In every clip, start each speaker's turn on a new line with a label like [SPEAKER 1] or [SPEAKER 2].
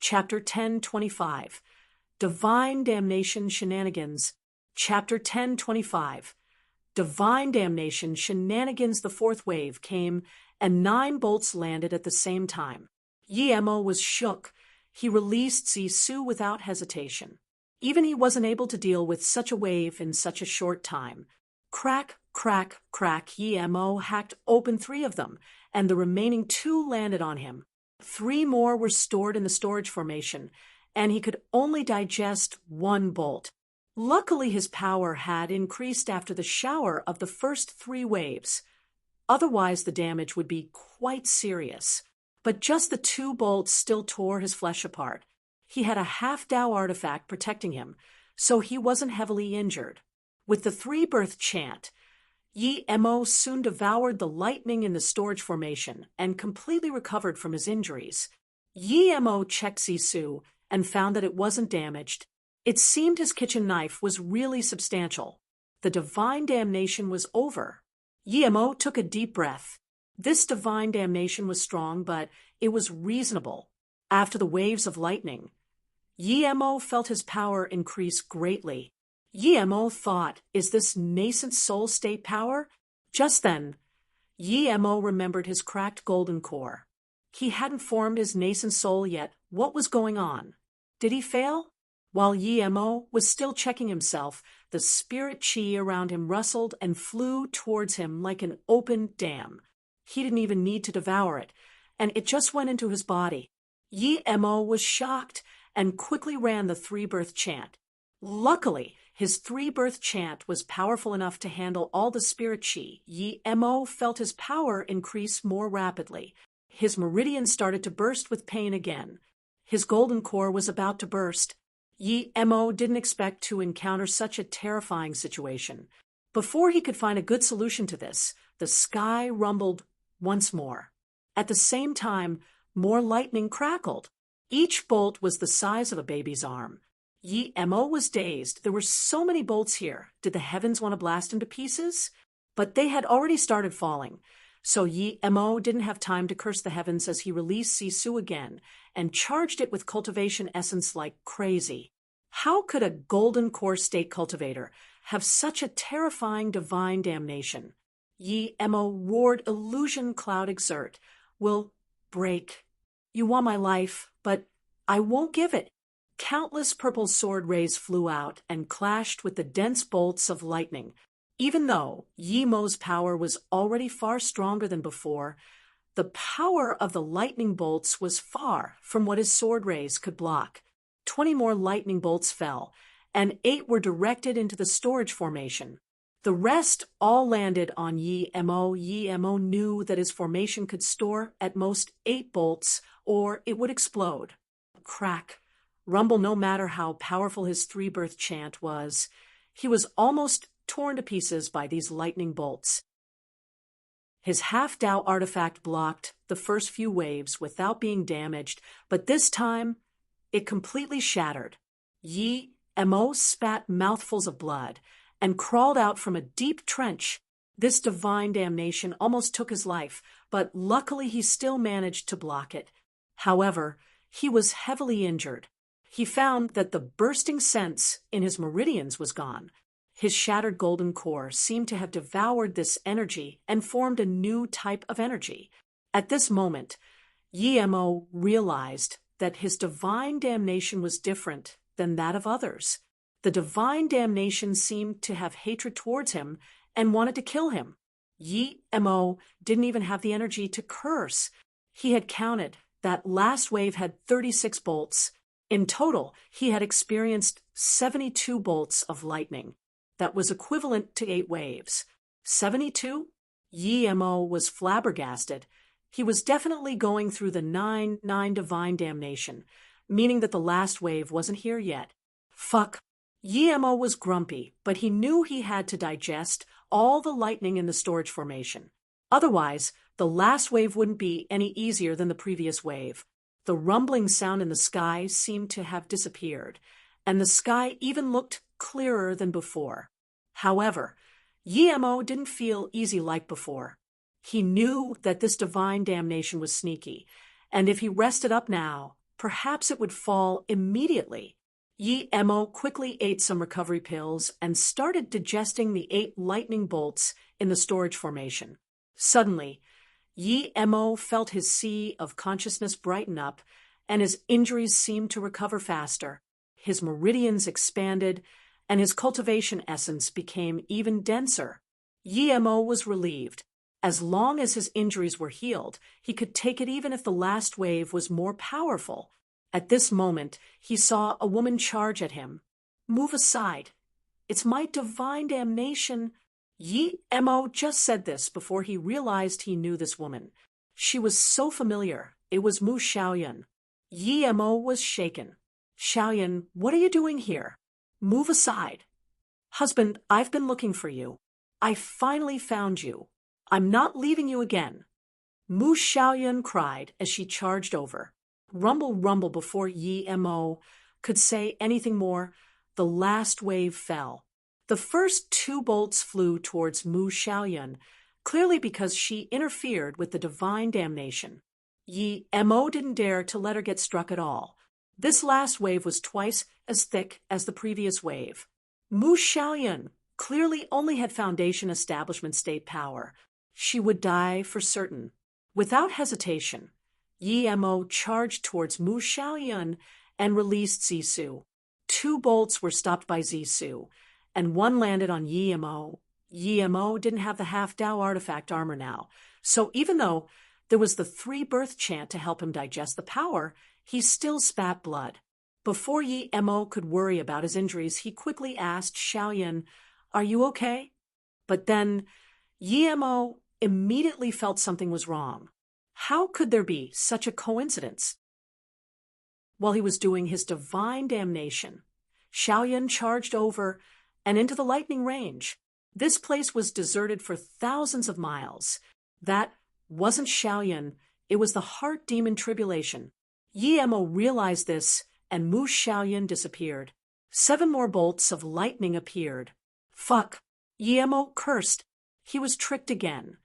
[SPEAKER 1] Chapter 1025. Divine Damnation Shenanigans. Chapter 1025. Divine Damnation Shenanigans. The fourth wave came, and 9 bolts landed at the same time. Yemo was shook. He released Zisu without hesitation. Even he wasn't able to deal with such a wave in such a short time. Crack, crack, crack. Yemo hacked open 3 of them, and the remaining 2 landed on him. 3 more were stored in the storage formation, and he could only digest 1 bolt. Luckily, his power had increased after the shower of the first 3 waves. Otherwise, the damage would be quite serious. But just the 2 bolts still tore his flesh apart. He had a half-Dao artifact protecting him, so he wasn't heavily injured. With the 3-birth chant, Yemo soon devoured the lightning in the storage formation and completely recovered from his injuries. Yemo checked Zisu and found that it wasn't damaged. It seemed his kitchen knife was really substantial. The divine damnation was over. Yemo took a deep breath. This divine damnation was strong, but it was reasonable. After the waves of lightning, Yemo felt his power increase greatly. Yemo thought, is this nascent soul state power? Just then, Yemo remembered his cracked golden core. He hadn't formed his nascent soul yet. What was going on? Did he fail? While Yemo was still checking himself, the spirit chi around him rustled and flew towards him like an open dam. He didn't even need to devour it, and it just went into his body. Yemo was shocked and quickly ran the 3-birth chant. Luckily, his 3-birth chant was powerful enough to handle all the spirit chi. Yemo felt his power increase more rapidly. His meridian started to burst with pain again. His golden core was about to burst. Yemo didn't expect to encounter such a terrifying situation. Before he could find a good solution to this, the sky rumbled once more. At the same time, more lightning crackled. Each bolt was the size of a baby's arm. Yemo was dazed. There were so many bolts here. Did the heavens want to blast him to pieces? But they had already started falling. So Yemo didn't have time to curse the heavens as he released Zisu again and charged it with cultivation essence like crazy. How could a golden core state cultivator have such a terrifying divine damnation? Yemo roared, illusion cloud exert. Will break. You want my life, but I won't give it. Countless purple sword rays flew out and clashed with the dense bolts of lightning. Even though Yemo's power was already far stronger than before, the power of the lightning bolts was far from what his sword rays could block. 20 more lightning bolts fell, and 8 were directed into the storage formation. The rest all landed on Yemo. Yemo knew that his formation could store at most 8 bolts, or it would explode. Crack. Rumble. No matter how powerful his 3-birth chant was, he was almost torn to pieces by these lightning bolts. His half-Dao artifact blocked the first few waves without being damaged, but this time it completely shattered. Yemo spat mouthfuls of blood and crawled out from a deep trench. This divine damnation almost took his life, but luckily he still managed to block it. However, he was heavily injured. He found that the bursting sense in his meridians was gone. His shattered golden core seemed to have devoured this energy and formed a new type of energy. At this moment, Yemo realized that his divine damnation was different than that of others. The divine damnation seemed to have hatred towards him and wanted to kill him. Yemo didn't even have the energy to curse. He had counted. That last wave had 36 bolts. In total, he had experienced 72 bolts of lightning. That was equivalent to 8 waves. 72? Yemo was flabbergasted. He was definitely going through the 9 divine damnation, meaning that the last wave wasn't here yet. Fuck. Yemo was grumpy, but he knew he had to digest all the lightning in the storage formation. Otherwise, the last wave wouldn't be any easier than the previous wave. The rumbling sound in the sky seemed to have disappeared, and the sky even looked clearer than before. However, Yemo didn't feel easy like before. He knew that this divine damnation was sneaky, and if he rested up now, perhaps it would fall immediately. Yi Emo quickly ate some recovery pills and started digesting the 8 lightning bolts in the storage formation. Suddenly, Yi Emo felt his sea of consciousness brighten up, and his injuries seemed to recover faster. His meridians expanded, and his cultivation essence became even denser. Yi Emo was relieved. As long as his injuries were healed, he could take it even if the last wave was more powerful. At this moment, he saw a woman charge at him. "Move aside. It's my divine damnation." Yi Emo just said this before he realized he knew this woman. She was so familiar. It was Mu Xiaoyan. Yi Emo was shaken. "Xiaoyan, what are you doing here? Move aside." "Husband, I've been looking for you. I finally found you. I'm not leaving you again." Mu Xiaoyan cried as she charged over. Rumble, rumble before Yi Emo could say anything more, the last wave fell. The first 2 bolts flew towards Mu Xiaoyan, clearly because she interfered with the divine damnation. Yi Emo didn't dare to let her get struck at all. This last wave was twice as thick as the previous wave. Mu Xiaoyan clearly only had Foundation Establishment state power. She would die for certain. Without hesitation, Yi Emo charged towards Mu Xiaoyan and released Zisu. 2 bolts were stopped by Zisu, and one landed on Yi Emo. Yi Emo didn't have the half-Dao artifact armor now, so even though there was the 3-birth chant to help him digest the power, he still spat blood. Before Yi Emo could worry about his injuries, he quickly asked Xiaoyan, "Are you okay?" But then Yi Emo immediately felt something was wrong. How could there be such a coincidence? While he was doing his divine damnation, Xiaoyan charged over and into the lightning range. This place was deserted for thousands of miles. That wasn't Xiaoyan, it was the heart demon tribulation. Yi Emo realized this, and Mu Xiaoyan disappeared. 7 more bolts of lightning appeared. Fuck! Yi Emo cursed. He was tricked again.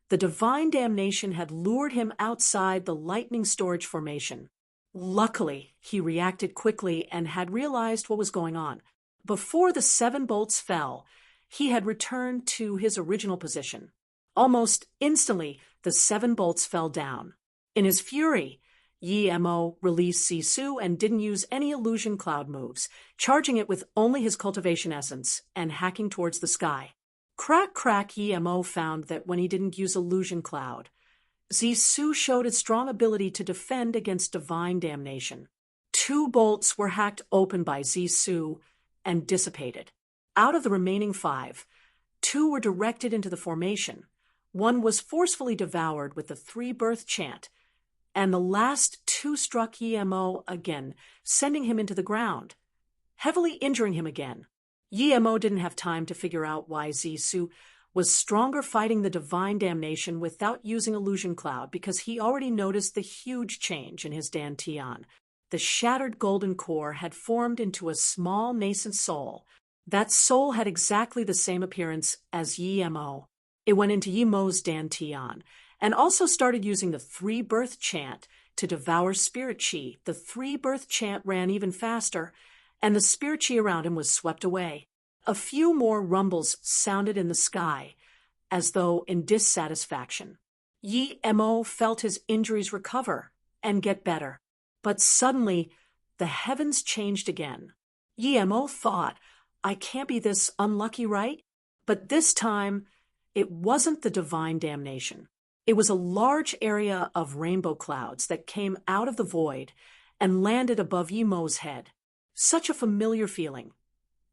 [SPEAKER 1] The divine damnation had lured him outside the lightning storage formation. Luckily, he reacted quickly and had realized what was going on. Before the 7 bolts fell, he had returned to his original position. Almost instantly, the 7 bolts fell down. In his fury, Yi Emo released Zisu and didn't use any illusion cloud moves, charging it with only his cultivation essence and hacking towards the sky. Crack, crack, Yi Emo found that when he didn't use illusion cloud, Zisu showed its strong ability to defend against divine damnation. 2 bolts were hacked open by Zisu and dissipated. Out of the remaining 5, 2 were directed into the formation. 1 was forcefully devoured with the 3-birth chant, and the last 2 struck Yi Emo again, sending him into the ground, heavily injuring him again. Yi Emo didn't have time to figure out why Zisu was stronger fighting the divine damnation without using illusion cloud, because he already noticed the huge change in his Dantian. The shattered golden core had formed into a small nascent soul. That soul had exactly the same appearance as Yi Emo. It went into Yi Emo's Dantian, and also started using the 3-birth chant to devour spirit chi. The 3-birth chant ran even faster, and the spirit chi around him was swept away. A few more rumbles sounded in the sky, as though in dissatisfaction. Yi Emo felt his injuries recover and get better. But suddenly, the heavens changed again. Yi Emo thought, "I can't be this unlucky, right?" But this time, it wasn't the divine damnation. It was a large area of rainbow clouds that came out of the void and landed above Yi Emo's head. Such a familiar feeling.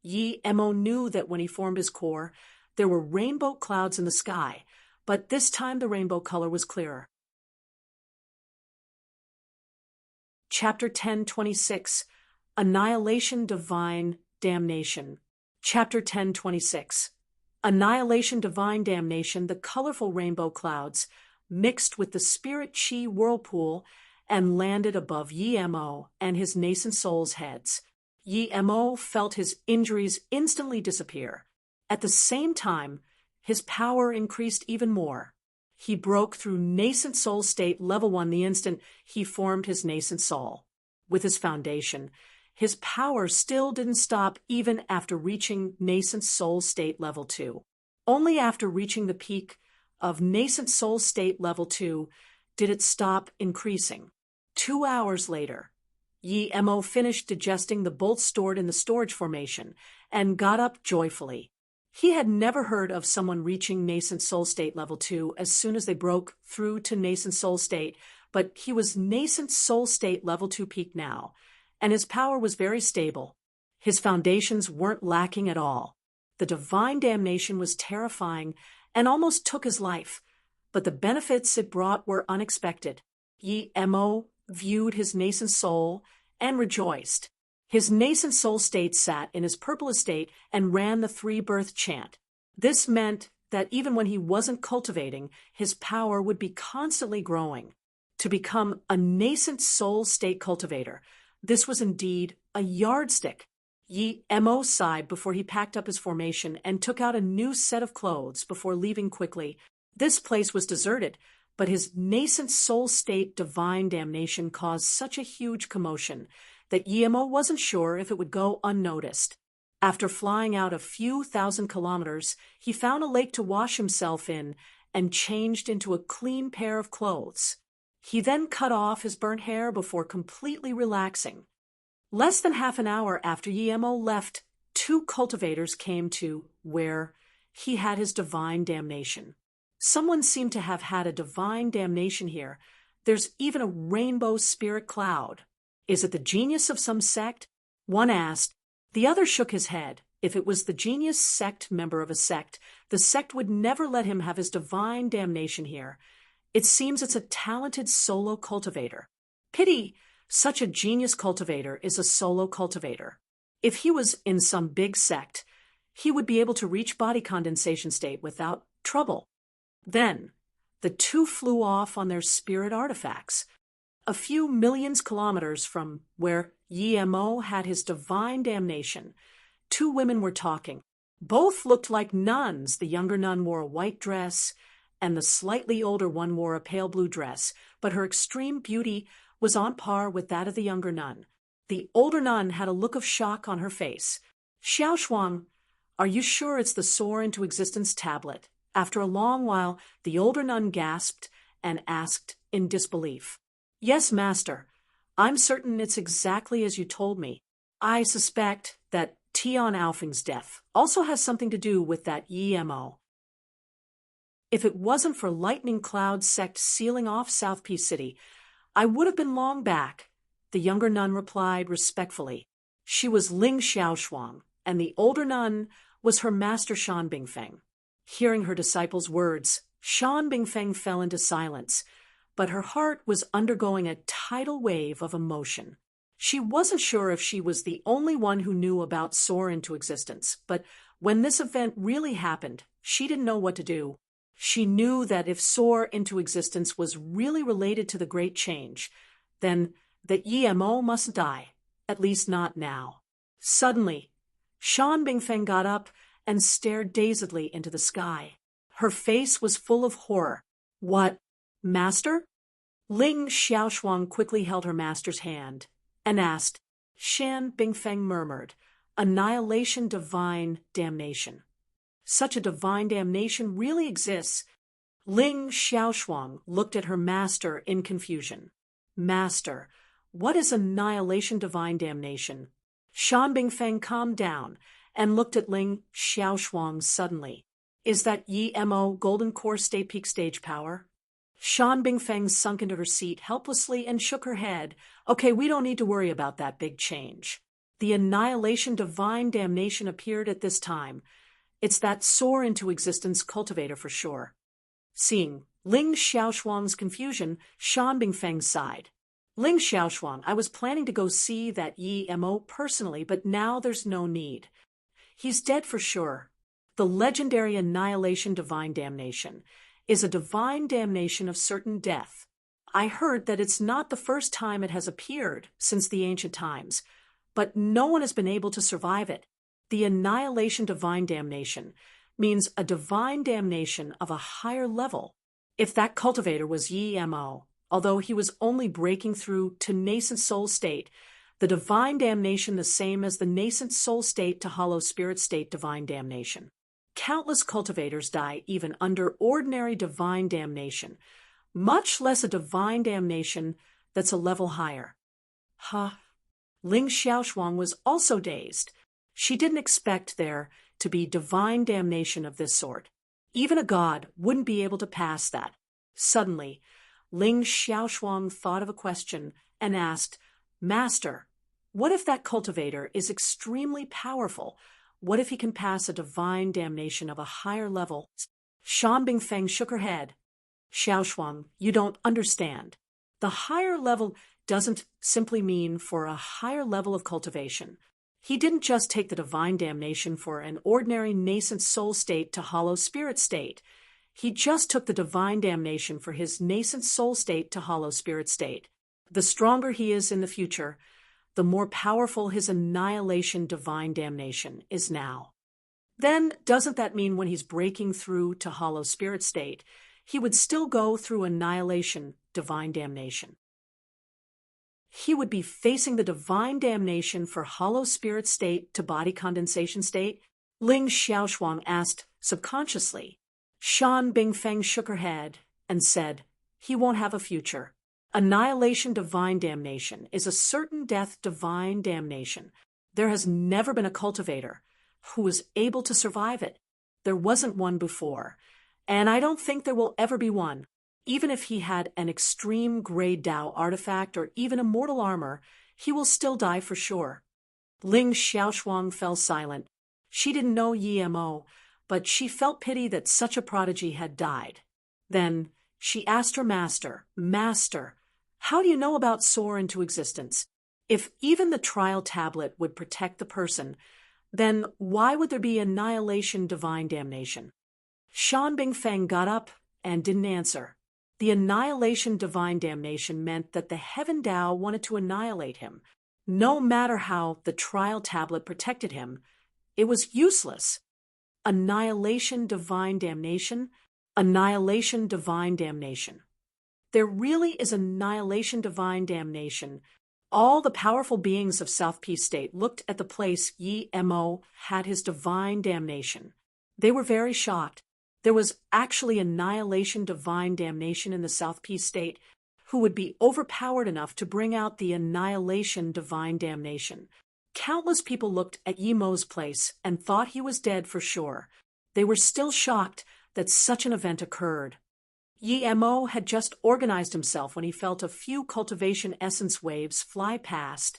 [SPEAKER 1] Yi Emo knew that when he formed his core, there were rainbow clouds in the sky, but this time the rainbow color was clearer. Chapter 10:26, Annihilation Divine Damnation. Chapter 10:26. Annihilation Divine Damnation, the colorful rainbow clouds mixed with the spirit chi whirlpool and landed above Yi Emo and his nascent soul's heads. Yi Emo felt his injuries instantly disappear. At the same time, his power increased even more. He broke through nascent soul state level 1 the instant he formed his nascent soul. with his foundation, his power still didn't stop even after reaching nascent soul state level 2. Only after reaching the peak of nascent soul state level 2 did it stop increasing. 2 hours later, Yi Mo finished digesting the bolts stored in the storage formation and got up joyfully. He had never heard of someone reaching nascent soul state level 2 as soon as they broke through to nascent soul state, but he was nascent soul state level 2 peak now, and his power was very stable. His foundations weren't lacking at all. The divine damnation was terrifying and almost took his life, but the benefits it brought were unexpected. Yi Mo viewed his nascent soul and rejoiced. His nascent soul state sat in his purple estate and ran the 3-birth chant. This meant that even when he wasn't cultivating, his power would be constantly growing. To become a nascent soul state cultivator, this was indeed a yardstick. Yi Mo sighed before he packed up his formation and took out a new set of clothes before leaving quickly. This place was deserted, but his nascent soul state divine damnation caused such a huge commotion that Yi Mo wasn't sure if it would go unnoticed. After flying out a few thousand kilometers, he found a lake to wash himself in and changed into a clean pair of clothes. He then cut off his burnt hair before completely relaxing. Less than half an hour after Yi Mo left, 2 cultivators came to where he had his divine damnation. Someone seemed to have had a divine damnation here. There's even a rainbow spirit cloud. Is it the genius of some sect? One asked. The other shook his head. If it was the genius sect member of a sect, the sect would never let him have his divine damnation here. It seems it's a talented solo cultivator. Pity! Such a genius cultivator is a solo cultivator. If he was in some big sect, he would be able to reach body condensation state without trouble. Then, the 2 flew off on their spirit artifacts. A few millions kilometers from where Yi Mo had his divine damnation, 2 women were talking. Both looked like nuns. The younger nun wore a white dress, and the slightly older one wore a pale blue dress, but her extreme beauty was on par with that of the younger nun. The older nun had a look of shock on her face. Xiao Shuang, are you sure it's the Soar into Existence tablet? After a long while, the older nun gasped and asked in disbelief. Yes, master. I'm certain it's exactly as you told me. I suspect that Tian Alfing's death also has something to do with that Yi Mo. If it wasn't for Lightning Cloud sect sealing off South Peace City, I would have been long back, the younger nun replied respectfully. She was Ling Xiaoshuang, and the older nun was her master Shan Bingfeng. Hearing her disciple's words, Shan Bingfeng fell into silence, but her heart was undergoing a tidal wave of emotion. She wasn't sure if she was the only one who knew about Soar into Existence, but when this event really happened, she didn't know what to do. She knew that if Soar into Existence was really related to the Great Change, then that Yi Mo mustn't die, at least not now. Suddenly, Shan Bingfeng got up and stared dazedly into the sky. Her face was full of horror. What, master? Ling Xiaoshuang quickly held her master's hand and asked. Shan Bingfeng murmured, Annihilation divine damnation. Such a divine damnation really exists. Ling Xiaoshuang looked at her master in confusion. Master, what is annihilation divine damnation? Shan Bingfeng calmed down and looked at Ling Xiaoshuang suddenly. Is that Yi Mo Golden Core State Peak Stage power? Shan Bingfeng sunk into her seat helplessly and shook her head. Okay, we don't need to worry about that big change. The annihilation divine damnation appeared at this time. It's that Soar into Existence cultivator for sure. Seeing Ling Xiaoshuang's confusion, Shan Bingfeng sighed. Ling Xiaoshuang, I was planning to go see that Yi Mo personally, but now there's no need. He's dead for sure. The legendary annihilation divine damnation is a divine damnation of certain death. I heard that it's not the first time it has appeared since the ancient times, but no one has been able to survive it. The annihilation divine damnation means a divine damnation of a higher level. If that cultivator was Yi Mo, although he was only breaking through to nascent soul state, the divine damnation the same as the nascent soul state to hollow spirit state divine damnation. Countless cultivators die even under ordinary divine damnation, much less a divine damnation that's a level higher. Ling Xiaoshuang was also dazed. She didn't expect there to be divine damnation of this sort. Even a god wouldn't be able to pass that. Suddenly, Ling Xiaoshuang thought of a question and asked, "Master, what if that cultivator is extremely powerful? What if he can pass a divine damnation of a higher level?" Shan Bingfeng shook her head. "Xiaoshuang, you don't understand. The higher level doesn't simply mean for a higher level of cultivation. He didn't just take the divine damnation for an ordinary nascent soul state to hollow spirit state. He just took the divine damnation for his nascent soul state to hollow spirit state. The stronger he is in the future, the more powerful his annihilation divine damnation is now. Then doesn't that mean when he's breaking through to hollow spirit state, he would still go through annihilation divine damnation? He would be facing the divine damnation for hollow spirit state to body condensation state? Ling Xiaoshuang asked subconsciously. Shan Bingfeng shook her head and said, "He won't have a future. Annihilation divine damnation is a certain death divine damnation. There has never been a cultivator who was able to survive it. There wasn't one before, and I don't think there will ever be one. Even if he had an extreme grade Dao artifact or even immortal armor, he will still die for sure." Ling Xiaoshuang fell silent. She didn't know Yi Mo, but she felt pity that such a prodigy had died. Then she asked her master, "Master, how do you know about soar into existence? If even the trial tablet would protect the person, then why would there be annihilation divine damnation?" Shan Bingfeng got up and didn't answer. The annihilation divine damnation meant that the heaven Dao wanted to annihilate him. No matter how the trial tablet protected him, it was useless. Annihilation divine damnation? Annihilation divine damnation. There really is annihilation divine damnation. All the powerful beings of South Peace State looked at the place Yi Mo had his divine damnation. They were very shocked. There was actually annihilation divine damnation in the South Peace State who would be overpowered enough to bring out the annihilation divine damnation. Countless people looked at Yi Mo's place and thought he was dead for sure. They were still shocked that such an event occurred. Yi Mo had just organized himself when he felt a few cultivation essence waves fly past,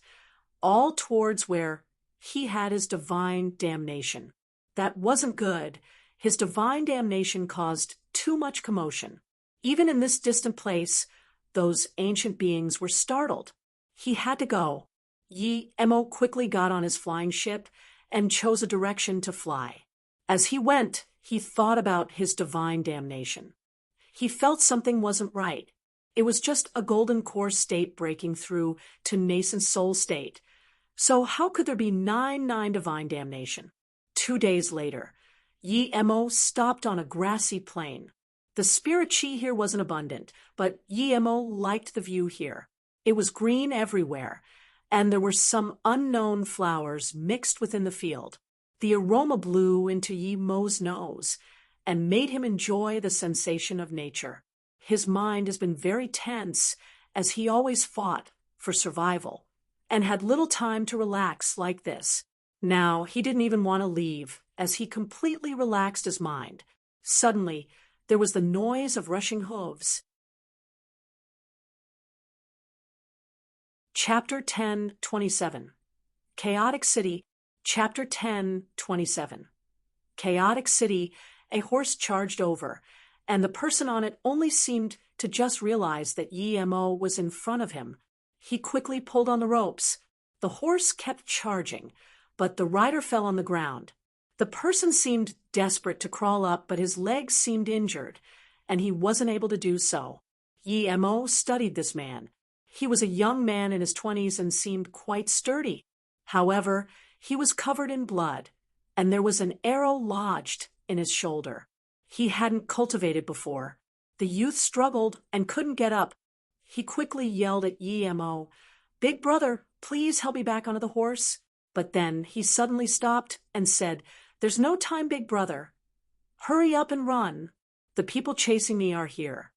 [SPEAKER 1] all towards where he had his divine damnation. That wasn't good. His divine damnation caused too much commotion. Even in this distant place, those ancient beings were startled. He had to go. Yi Mo quickly got on his flying ship and chose a direction to fly. As he went, he thought about his divine damnation. He felt something wasn't right. It was just a golden core state breaking through to nascent soul state. So how could there be 9 divine damnation? 2 days later, Yi Mo stopped on a grassy plain. The spirit chi here wasn't abundant, but Yi Mo liked the view here. It was green everywhere, and there were some unknown flowers mixed within the field. The aroma blew into Yi Mo's nose and made him enjoy the sensation of nature. His mind has been very tense, as he always fought for survival, and had little time to relax like this. Now he didn't even want to leave, as he completely relaxed his mind. Suddenly, there was the noise of rushing hooves. Chapter 10:27. Chaotic City. Chapter 10:27. Chaotic City. A horse charged over, and the person on it only seemed to just realize that Yi Mo was in front of him. He quickly pulled on the ropes. The horse kept charging, but the rider fell on the ground. The person seemed desperate to crawl up, but his legs seemed injured, and he wasn't able to do so. Yi Mo studied this man. He was a young man in his 20s and seemed quite sturdy. However, he was covered in blood, and there was an arrow lodged in his shoulder. He hadn't cultivated before. The youth struggled and couldn't get up. He quickly yelled at Emo, "Big brother, please help me back onto the horse." But then he suddenly stopped and said, "There's no time, big brother. Hurry up and run. The people chasing me are here."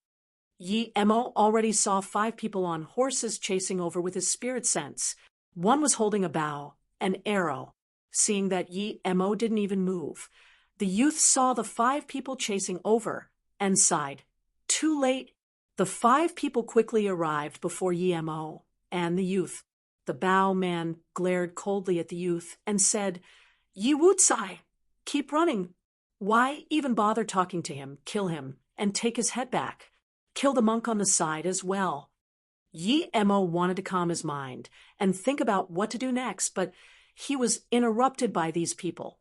[SPEAKER 1] Emo already saw 5 people on horses chasing over with his spirit sense. One was holding a bow, an arrow. Seeing that Emo didn't even move, the youth saw the 5 people chasing over and sighed. Too late. The 5 people quickly arrived before Emo and the youth. The bow man glared coldly at the youth and said, "Ye Wutsai, keep running. Why even bother talking to him? Kill him and take his head back. Kill the monk on the side as well." Emo wanted to calm his mind and think about what to do next, but he was interrupted by these people,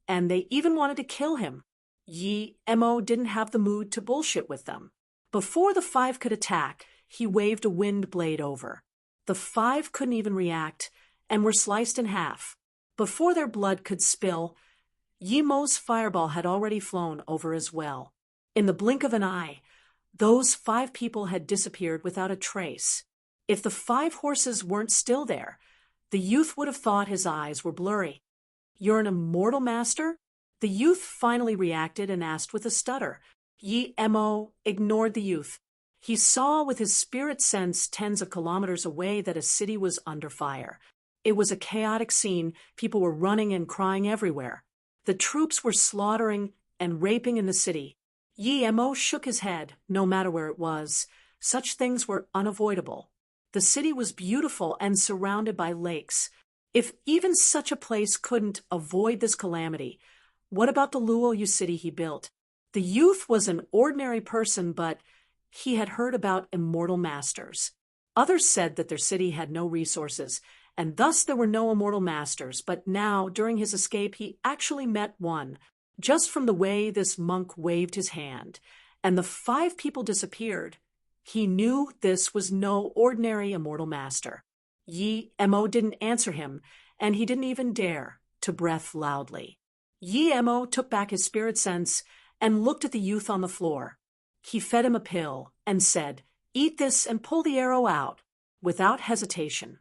[SPEAKER 1] and they even wanted to kill him. Emo didn't have the mood to bullshit with them. Before the 5 could attack, he waved a wind blade over. The 5 couldn't even react and were sliced in half. Before their blood could spill, Emo's fireball had already flown over as well. In the blink of an eye, those 5 people had disappeared without a trace. If the 5 horses weren't still there, the youth would have thought his eyes were blurry. "You're an immortal master?" The youth finally reacted and asked with a stutter. Emo ignored the youth. He saw with his spirit sense tens of kilometers away that a city was under fire. It was a chaotic scene. People were running and crying everywhere. The troops were slaughtering and raping in the city. Emo shook his head, no matter where it was. Such things were unavoidable. The city was beautiful and surrounded by lakes. If even such a place couldn't avoid this calamity, what about the Luoyu city he built? The youth was an ordinary person, but he had heard about immortal masters. Others said that their city had no resources, and thus there were no immortal masters, but now, during his escape, he actually met one, just from the way this monk waved his hand, and the 5 people disappeared. He knew this was no ordinary immortal master. Emo didn't answer him, and he didn't even dare to breath loudly. Emo took back his spirit sense and looked at the youth on the floor. He fed him a pill and said, "Eat this and pull the arrow out," without hesitation.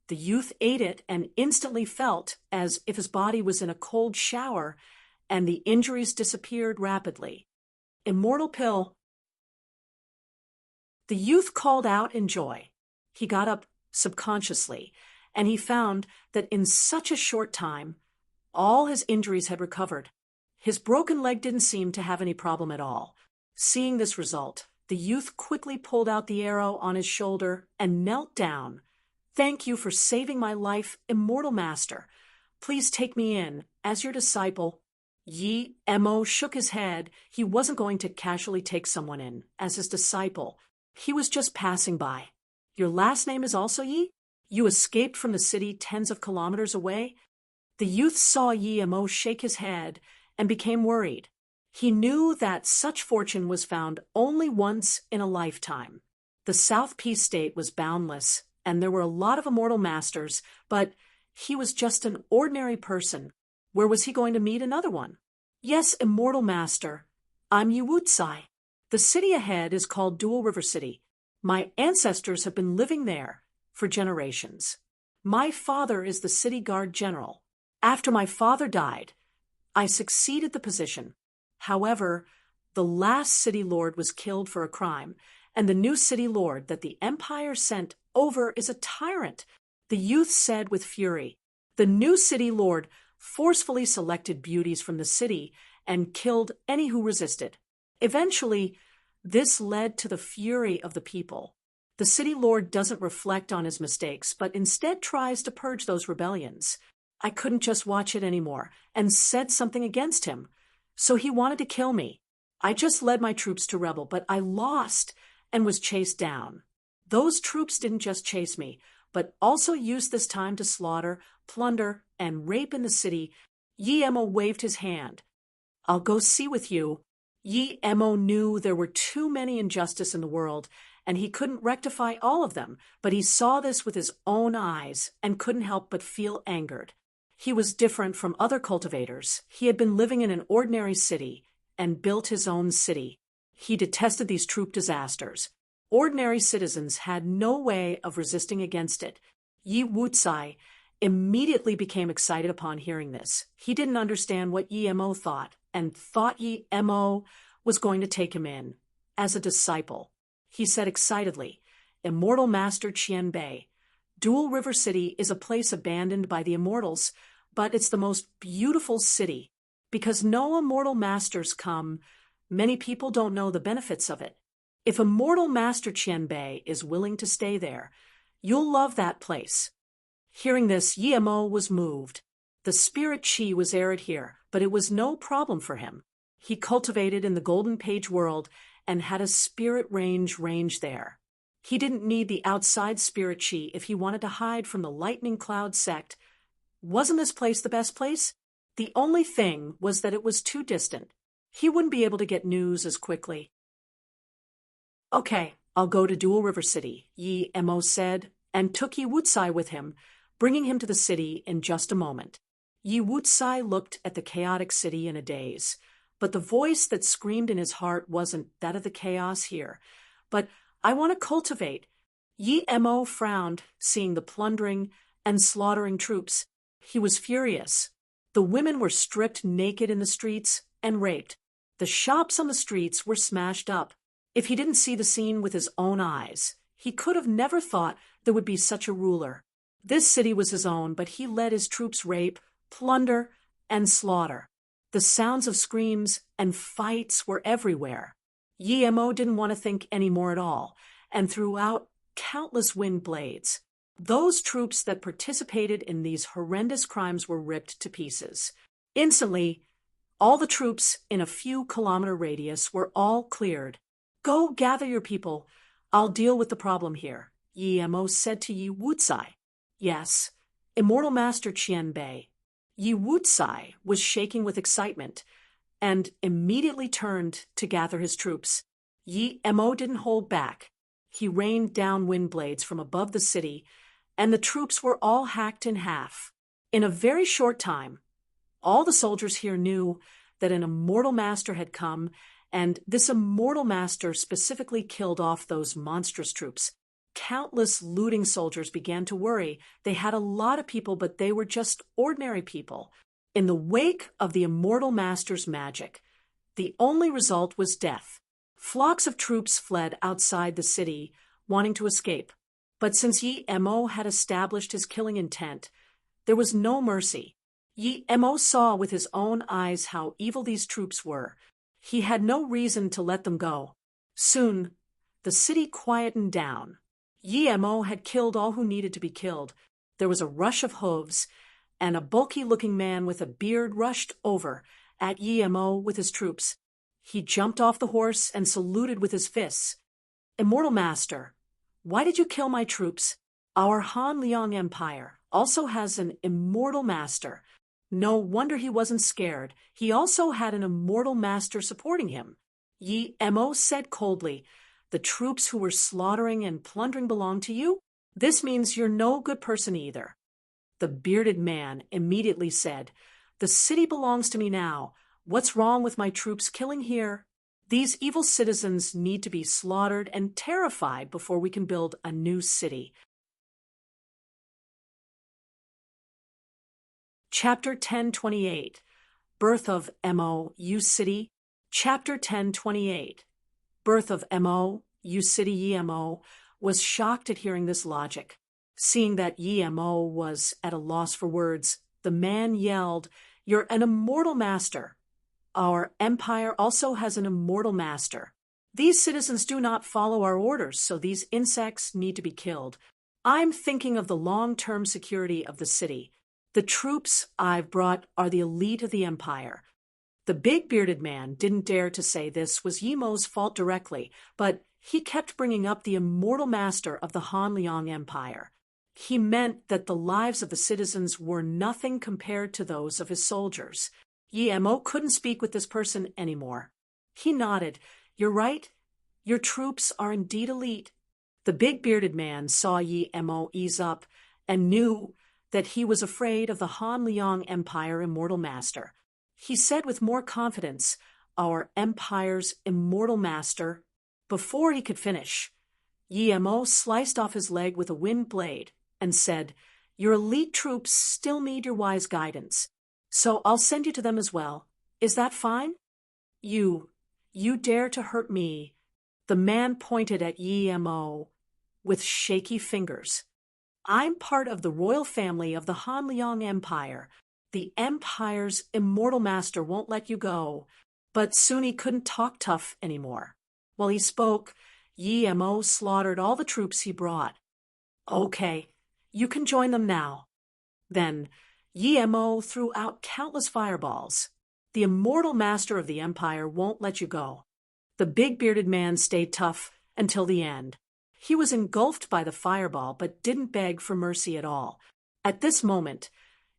[SPEAKER 1] The youth ate it and instantly felt as if his body was in a cold shower, and the injuries disappeared rapidly. Immortal pill. The youth called out in joy. He got up subconsciously, and he found that in such a short time, all his injuries had recovered. His broken leg didn't seem to have any problem at all. Seeing this result, the youth quickly pulled out the arrow on his shoulder and knelt down. "Thank you for saving my life, immortal master. Please take me in as your disciple." Emo shook his head. He wasn't going to casually take someone in as his disciple. He was just passing by. "Your last name is also Yi? You escaped from the city tens of kilometers away?" The youth saw Emo shake his head and became worried. He knew that such fortune was found only once in a lifetime. The South Peace State was boundless, and there were a lot of immortal masters, but he was just an ordinary person. Where was he going to meet another one? "Yes, immortal master. I'm Yuwutsai. The city ahead is called Dual River City. My ancestors have been living there for generations. My father is the city guard general. After my father died, I succeeded the position. However, the last city lord was killed for a crime, and the new city lord that the empire sent over is a tyrant," the youth said with fury. The new city lord forcefully selected beauties from the city and killed any who resisted. Eventually, this led to the fury of the people. The city lord doesn't reflect on his mistakes, but instead tries to purge those rebellions. I couldn't just watch it anymore and said something against him. So he wanted to kill me. I just led my troops to rebel, but I lost and was chased down. Those troops didn't just chase me, but also used this time to slaughter, plunder, and rape in the city. Emo waved his hand. "I'll go see with you." Emo knew there were too many injustices in the world, and he couldn't rectify all of them, but he saw this with his own eyes and couldn't help but feel angered. He was different from other cultivators. He had been living in an ordinary city and built his own city. He detested these troop disasters. ordinary citizens had no way of resisting against it. Yi Wucai immediately became excited upon hearing this. He didn't understand what Yi Mo thought, and thought Yi Mo was going to take him in as a disciple. He said excitedly, "Immortal Master Qianbei, Dual River City is a place abandoned by the immortals, but it's the most beautiful city. Because no immortal masters come, many people don't know the benefits of it. If Immortal Master Qianbei is willing to stay there, you'll love that place." Hearing this, Yi Mo was moved. The spirit chi was arid here, but it was no problem for him. He cultivated in the Golden Page world and had a spirit range there. He didn't need the outside spirit chi if he wanted to hide from the Lightning Cloud sect. Wasn't this place the best place? The only thing was that it was too distant. He wouldn't be able to get news as quickly. "Okay, I'll go to Dual River City," Yi Mo said, and took Yi Wucai with him, bringing him to the city in just a moment. Yi Wucai looked at the chaotic city in a daze, but the voice that screamed in his heart wasn't that of the chaos here. "But I want to cultivate." Yi Mo frowned, seeing the plundering and slaughtering troops. He was furious. The women were stripped naked in the streets and raped. The shops on the streets were smashed up. If he didn't see the scene with his own eyes, he could have never thought there would be such a ruler. This city was his own, but he let his troops rape, plunder, and slaughter. The sounds of screams and fights were everywhere. Yi Mo didn't want to think any more at all, and threw out countless wind blades. Those troops that participated in these horrendous crimes were ripped to pieces. Instantly, all the troops in a few kilometer radius were all cleared. "Go gather your people. I'll deal with the problem here," Yi Mo said to Yi Wucai. "Yes, Immortal Master Qianbei." Yi Wucai was shaking with excitement and immediately turned to gather his troops. Yi Mo didn't hold back. He rained down wind blades from above the city, and the troops were all hacked in half. In a very short time, all the soldiers here knew that an immortal master had come, and this immortal master specifically killed off those monstrous troops. Countless looting soldiers began to worry. They had a lot of people, but they were just ordinary people. In the wake of the immortal master's magic, the only result was death. Flocks of troops fled outside the city, wanting to escape. But since Yi Mo had established his killing intent, there was no mercy. Yi Mo saw with his own eyes how evil these troops were. He had no reason to let them go. Soon, the city quietened down. Yi Mo had killed all who needed to be killed. There was a rush of hooves, and a bulky-looking man with a beard rushed over at Yi Mo with his troops. He jumped off the horse and saluted with his fists. "Immortal Master, why did you kill my troops? Our Han Liang Empire also has an immortal master. No wonder he wasn't scared. He also had an immortal master supporting him." Yi Mo said coldly, "The troops who were slaughtering and plundering belong to you? This means you're no good person either." The bearded man immediately said, "The city belongs to me now. What's wrong with my troops killing here? These evil citizens need to be slaughtered and terrified before we can build a new city." Chapter 1028, Birth of Mo, U City. Chapter 1028, Birth of Mo, U City. Yi Mo was shocked at hearing this logic. Seeing that Yi Mo was at a loss for words, the man yelled, "You're an immortal master. Our empire also has an immortal master. These citizens do not follow our orders, so these insects need to be killed. I'm thinking of the long-term security of the city. The troops I've brought are the elite of the empire." The big bearded man didn't dare to say this was Yi Mo's fault directly, but he kept bringing up the immortal master of the Han Liang Empire. He meant that the lives of the citizens were nothing compared to those of his soldiers. Yi Mo couldn't speak with this person anymore. He nodded. "You're right. Your troops are indeed elite." The big bearded man saw Yi Mo ease up and knew that he was afraid of the Han Liang Empire immortal master. He said with more confidence, "Our empire's immortal master." Before he could finish, Yi Mo sliced off his leg with a wind blade and said, "Your elite troops still need your wise guidance, so I'll send you to them as well. Is that fine?" You dare to hurt me." The man pointed at Yi Mo with shaky fingers. "I'm part of the royal family of the Han Liang Empire. The Empire's immortal master won't let you go." But soon he couldn't talk tough anymore. While he spoke, Yi Mo slaughtered all the troops he brought. "Okay, you can join them now." Then Yi Mo threw out countless fireballs. "The immortal master of the Empire won't let you go." The big-bearded man stayed tough until the end. He was engulfed by the fireball but didn't beg for mercy at all. At this moment,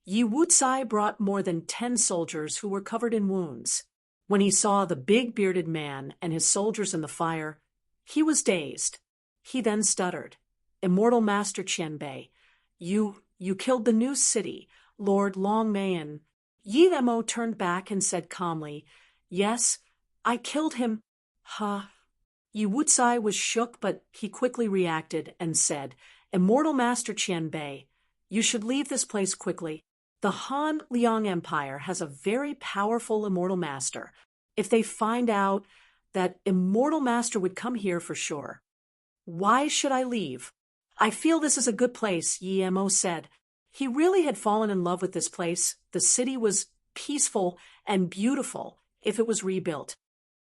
[SPEAKER 1] Yi Wucai brought more than 10 soldiers who were covered in wounds. When he saw the big-bearded man and his soldiers in the fire, he was dazed. He then stuttered, "Immortal Master Qianbei, you killed the new city, Lord Longmayan." Yi Mo turned back and said calmly, "Yes, I killed him." "Huh?" Yi Wucai was shook, but he quickly reacted and said, "Immortal Master Qianbei, you should leave this place quickly. The Han Liang Empire has a very powerful immortal master. If they find out, that immortal master would come here for sure." "Why should I leave? I feel this is a good place," Yi Mo said. He really had fallen in love with this place. The city was peaceful and beautiful if it was rebuilt.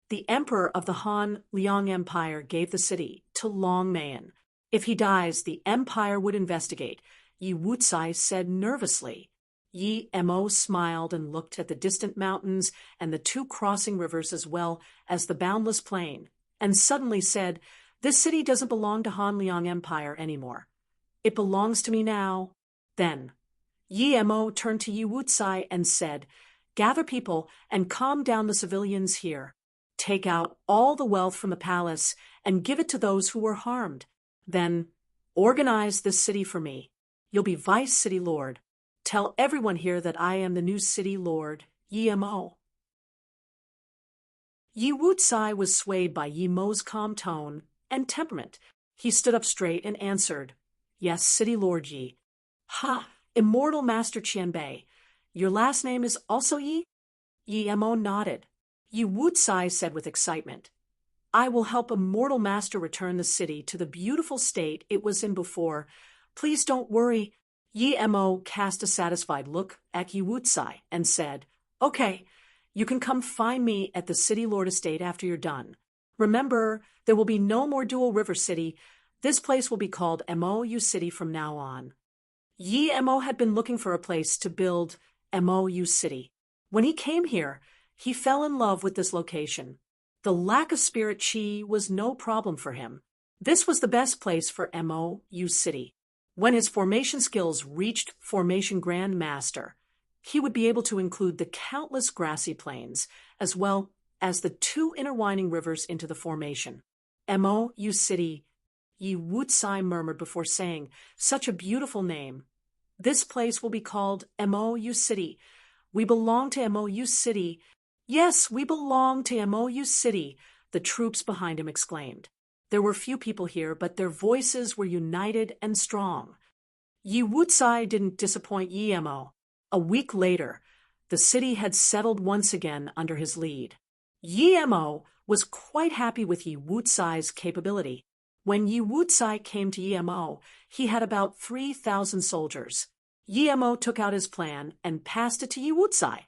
[SPEAKER 1] The emperor of the Han Liang Empire gave the city to Longmayan. If he dies, the empire would investigate, Yi Wucai said nervously. Yi Mo smiled and looked at the distant mountains and the 2 crossing rivers as well as the boundless plain, and suddenly said, "This city doesn't belong to Han Liang Empire anymore. It belongs to me now." Then Yi Mo turned to Yi Wucai and said, "Gather people and calm down the civilians here. Take out all the wealth from the palace and give it to those who were harmed. Then organize this city for me. You'll be vice city lord. Tell everyone here that I am the new city lord, Yi Mo." Yi Wucai was swayed by Yi Mo's calm tone and temperament. He stood up straight and answered, "Yes, city lord Yi." "Ha, immortal master Qianbei. Your last name is also Yi?" Yi Mo nodded. Yi Wucai said with excitement, "I will help immortal master return the city to the beautiful state it was in before. Please don't worry." Yi Mo cast a satisfied look at Yi Wucai and said, "Okay, you can come find me at the City Lord Estate after you're done. Remember, there will be no more Dual River City. This place will be called MOU City from now on." Yi Mo had been looking for a place to build MOU City. When he came here, he fell in love with this location. The lack of spirit chi was no problem for him. This was the best place for MOU City. When his formation skills reached Formation Grand Master, he would be able to include the countless grassy plains, as well as the 2 intertwining rivers into the formation. MOU City, Yi Wucai murmured before saying, "Such a beautiful name. This place will be called MOU City. We belong to MOU City." "Yes, we belong to MOU City," the troops behind him exclaimed. There were few people here, but their voices were united and strong. Yi Wucai didn't disappoint Yi Mo. A week later, the city had settled once again under his lead. Yi Mo was quite happy with Yi Wucai's capability. When Yi Wucai came to Yi Mo, he had about 3,000 soldiers. Yi Mo took out his plan and passed it to Yi Wucai.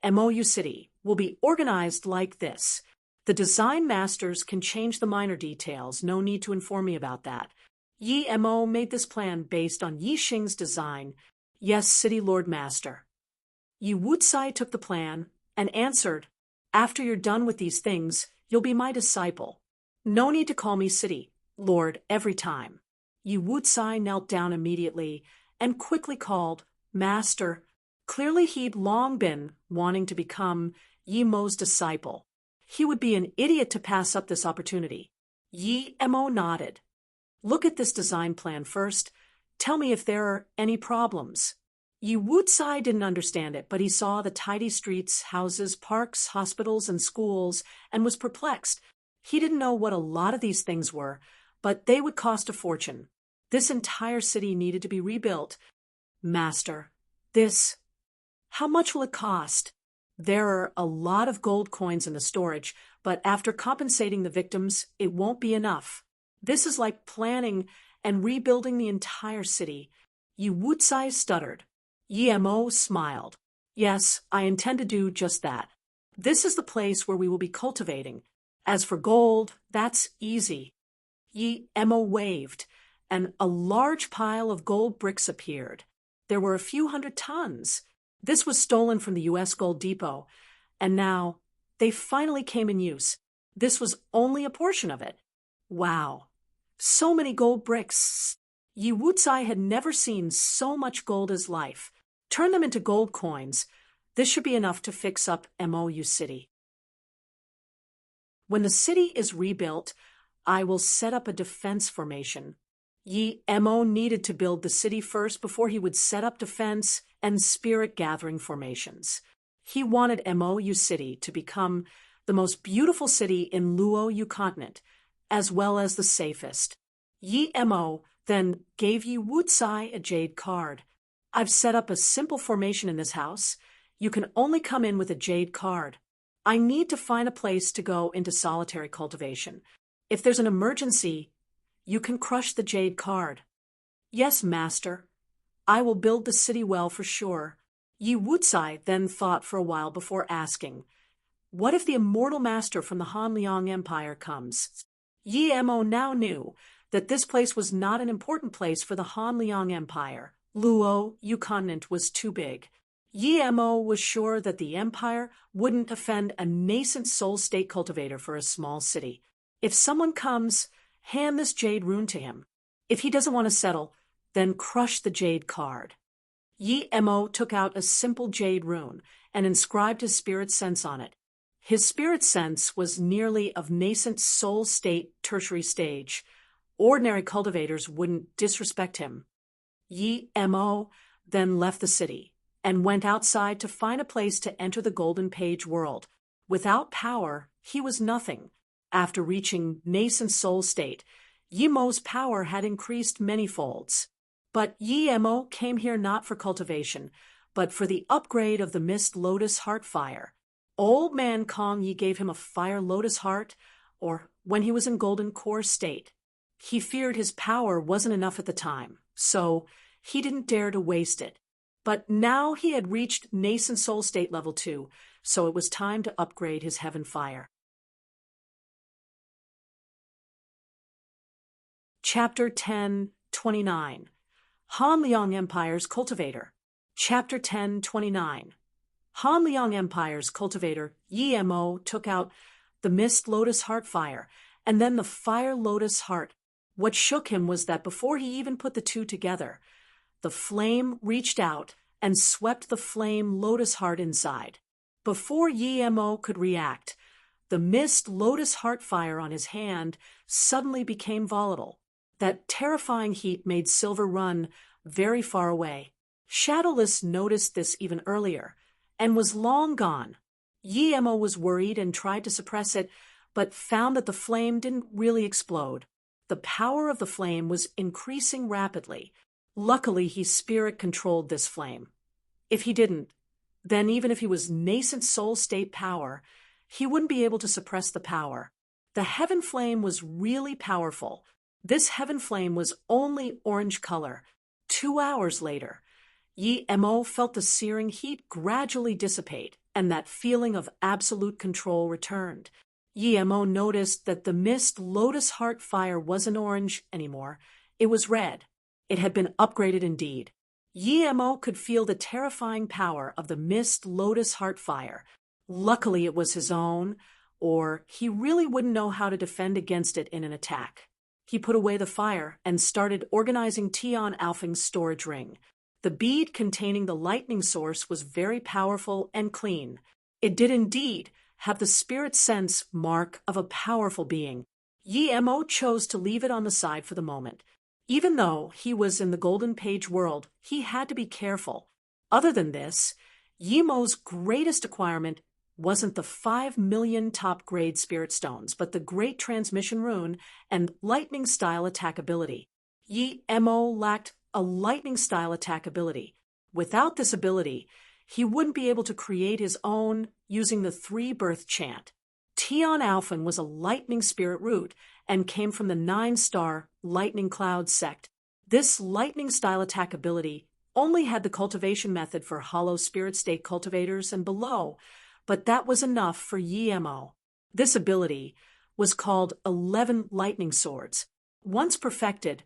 [SPEAKER 1] MOU City will be organized like this. The design masters can change the minor details. No need to inform me about that. Yi Mo made this plan based on Yi Xing's design. Yes, City Lord Master. Yi Wucai took the plan and answered, "After you're done with these things, you'll be my disciple. No need to call me City Lord every time." Yi Wucai knelt down immediately and quickly called, "Master." Clearly he'd long been wanting to become Yi Mo's disciple. He would be an idiot to pass up this opportunity. Yi Mo nodded. "Look at this design plan first. Tell me if there are any problems." Yi Wucai didn't understand it, but he saw the tidy streets, houses, parks, hospitals, and schools, and was perplexed. He didn't know what a lot of these things were, but they would cost a fortune. This entire city needed to be rebuilt. Master, how much will it cost? There are a lot of gold coins in the storage, but after compensating the victims, it won't be enough. This is like planning and rebuilding the entire city. Yi Wucai stuttered. Yi Mo smiled. Yes, I intend to do just that. This is the place where we will be cultivating. As for gold, that's easy. Yi Mo waved, and a large pile of gold bricks appeared. There were a few hundred tons. This was stolen from the U.S. Gold Depot, and now they finally came in use. This was only a portion of it. Wow. So many gold bricks. Yi Wucai had never seen so much gold as life. Turn them into gold coins. This should be enough to fix up Mou City. When the city is rebuilt, I will set up a defense formation. Yi Mo needed to build the city first before he would set up defense and spirit-gathering formations. He wanted Mou City to become the most beautiful city in Luoyu continent, as well as the safest. Yi Mo then gave Yi Wucai a jade card. I've set up a simple formation in this house. You can only come in with a jade card. I need to find a place to go into solitary cultivation. If there's an emergency, you can crush the jade card. Yes, master. I will build the city well for sure. Yi Wucai then thought for a while before asking, what if the immortal master from the Hanliang Empire comes? Yi Mo now knew that this place was not an important place for the Hanliang Empire. Luoyu continent was too big. Yi Mo was sure that the empire wouldn't offend a nascent soul state cultivator for a small city. If someone comes, hand this jade rune to him. If he doesn't want to settle, then crush the jade card. Yi Mo took out a simple jade rune and inscribed his spirit sense on it. His spirit sense was nearly of nascent soul state tertiary stage. Ordinary cultivators wouldn't disrespect him. Yi Mo then left the city and went outside to find a place to enter the Golden Page world. Without power, he was nothing. After reaching nascent soul state, Yi Mo's power had increased many folds. But Yi Mo came here not for cultivation, but for the upgrade of the Mist Lotus Heart Fire. Old man Kong Yi gave him a Fire Lotus Heart, or when he was in Golden Core state. He feared his power wasn't enough at the time, so he didn't dare to waste it. But now he had reached nascent soul state level 2, so it was time to upgrade his Heaven Fire. Chapter 10:29 Hanliang Empire's Cultivator. Chapter 10:29 Hanliang Empire's cultivator Yi Mo took out the Mist Lotus Heart Fire and then the Fire Lotus Heart. What shook him was that before he even put the two together, the flame reached out and swept the flame Lotus Heart inside. Before Yi Mo could react, the Mist Lotus Heart Fire on his hand suddenly became volatile. That terrifying heat made Silver run very far away. Shadowless noticed this even earlier, and was long gone. Yi Mo was worried and tried to suppress it, but found that the flame didn't really explode. The power of the flame was increasing rapidly. Luckily, he spirit-controlled this flame. If he didn't, then even if he was nascent soul state power, he wouldn't be able to suppress the power. The heaven flame was really powerful. This heaven flame was only orange color. 2 hours later, Yi Mo felt the searing heat gradually dissipate, and that feeling of absolute control returned. Yi Mo noticed that the Mist Lotus Heart Fire wasn't orange anymore. It was red. It had been upgraded indeed. Yi Mo could feel the terrifying power of the Mist Lotus Heart Fire. Luckily it was his own, or he really wouldn't know how to defend against it in an attack. He put away the fire and started organizing Tian Alfing's storage ring. The bead containing the lightning source was very powerful and clean. It did indeed have the spirit sense mark of a powerful being. Yi Mo chose to leave it on the side for the moment. Even though he was in the Golden Page world, he had to be careful. Other than this, Yi Mo's greatest acquirement wasn't the 5 million top-grade spirit stones, but the Great Transmission Rune and lightning-style attack ability. Yi Mo lacked a lightning-style attack ability. Without this ability, he wouldn't be able to create his own using the 3-birth chant. Tian Alphen was a lightning spirit root and came from the 9-star Lightning Cloud sect. This lightning-style attack ability only had the cultivation method for hollow spirit state cultivators and below, but that was enough for Yi Mo. This ability was called 11 Lightning Swords. Once perfected,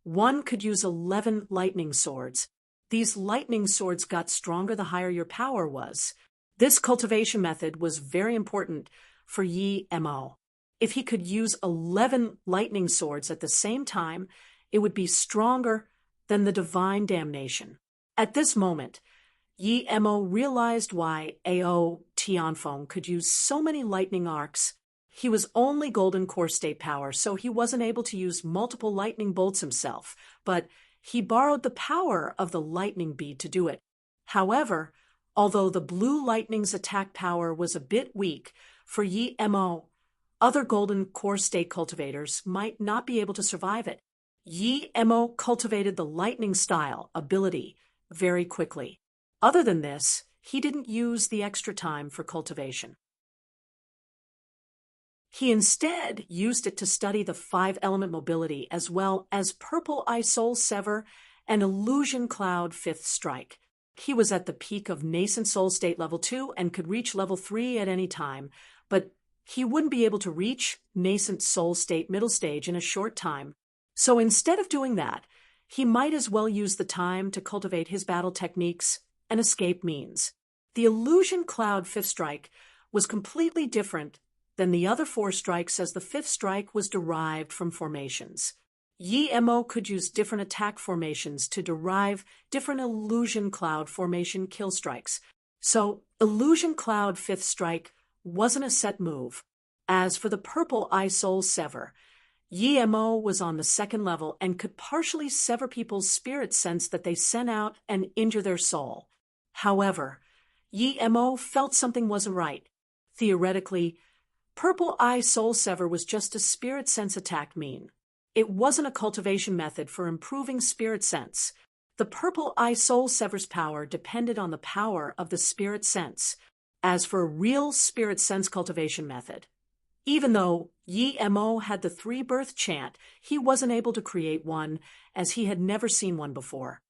[SPEAKER 1] one could use 11 lightning swords. These lightning swords got stronger the higher your power was. This cultivation method was very important for Yi Mo. If he could use 11 lightning swords at the same time, it would be stronger than the divine damnation. At this moment, Yi Mo realized why Ao Tianfeng could use so many lightning arcs. He was only golden core state power, so he wasn't able to use multiple lightning bolts himself, but he borrowed the power of the lightning bead to do it. However, although the blue lightning's attack power was a bit weak for Yi Mo, other golden core state cultivators might not be able to survive it. Yi Mo cultivated the lightning style ability very quickly. Other than this, he didn't use the extra time for cultivation. He instead used it to study the 5-element mobility as well as Purple Eye Soul Sever and Illusion Cloud 5th Strike. He was at the peak of Nascent Soul State Level 2 and could reach Level 3 at any time, but he wouldn't be able to reach Nascent Soul State Middle Stage in a short time. So instead of doing that, he might as well use the time to cultivate his battle techniques and escape means. The Illusion Cloud 5th Strike was completely different than the other 4 strikes, as the 5th strike was derived from formations. Yi Mo could use different attack formations to derive different Illusion Cloud formation kill strikes. So Illusion Cloud 5th Strike wasn't a set move. As for the Purple Eye Soul Sever, Yi Mo was on the 2nd level and could partially sever people's spirit sense that they sent out and injure their soul. However, Yi Mo felt something wasn't right. Theoretically, Purple Eye Soul Sever was just a spirit sense attack mean. It wasn't a cultivation method for improving spirit sense. The Purple Eye Soul Sever's power depended on the power of the spirit sense. As for a real spirit sense cultivation method, even though Yi Mo had the 3-birth chant, he wasn't able to create one, as he had never seen one before.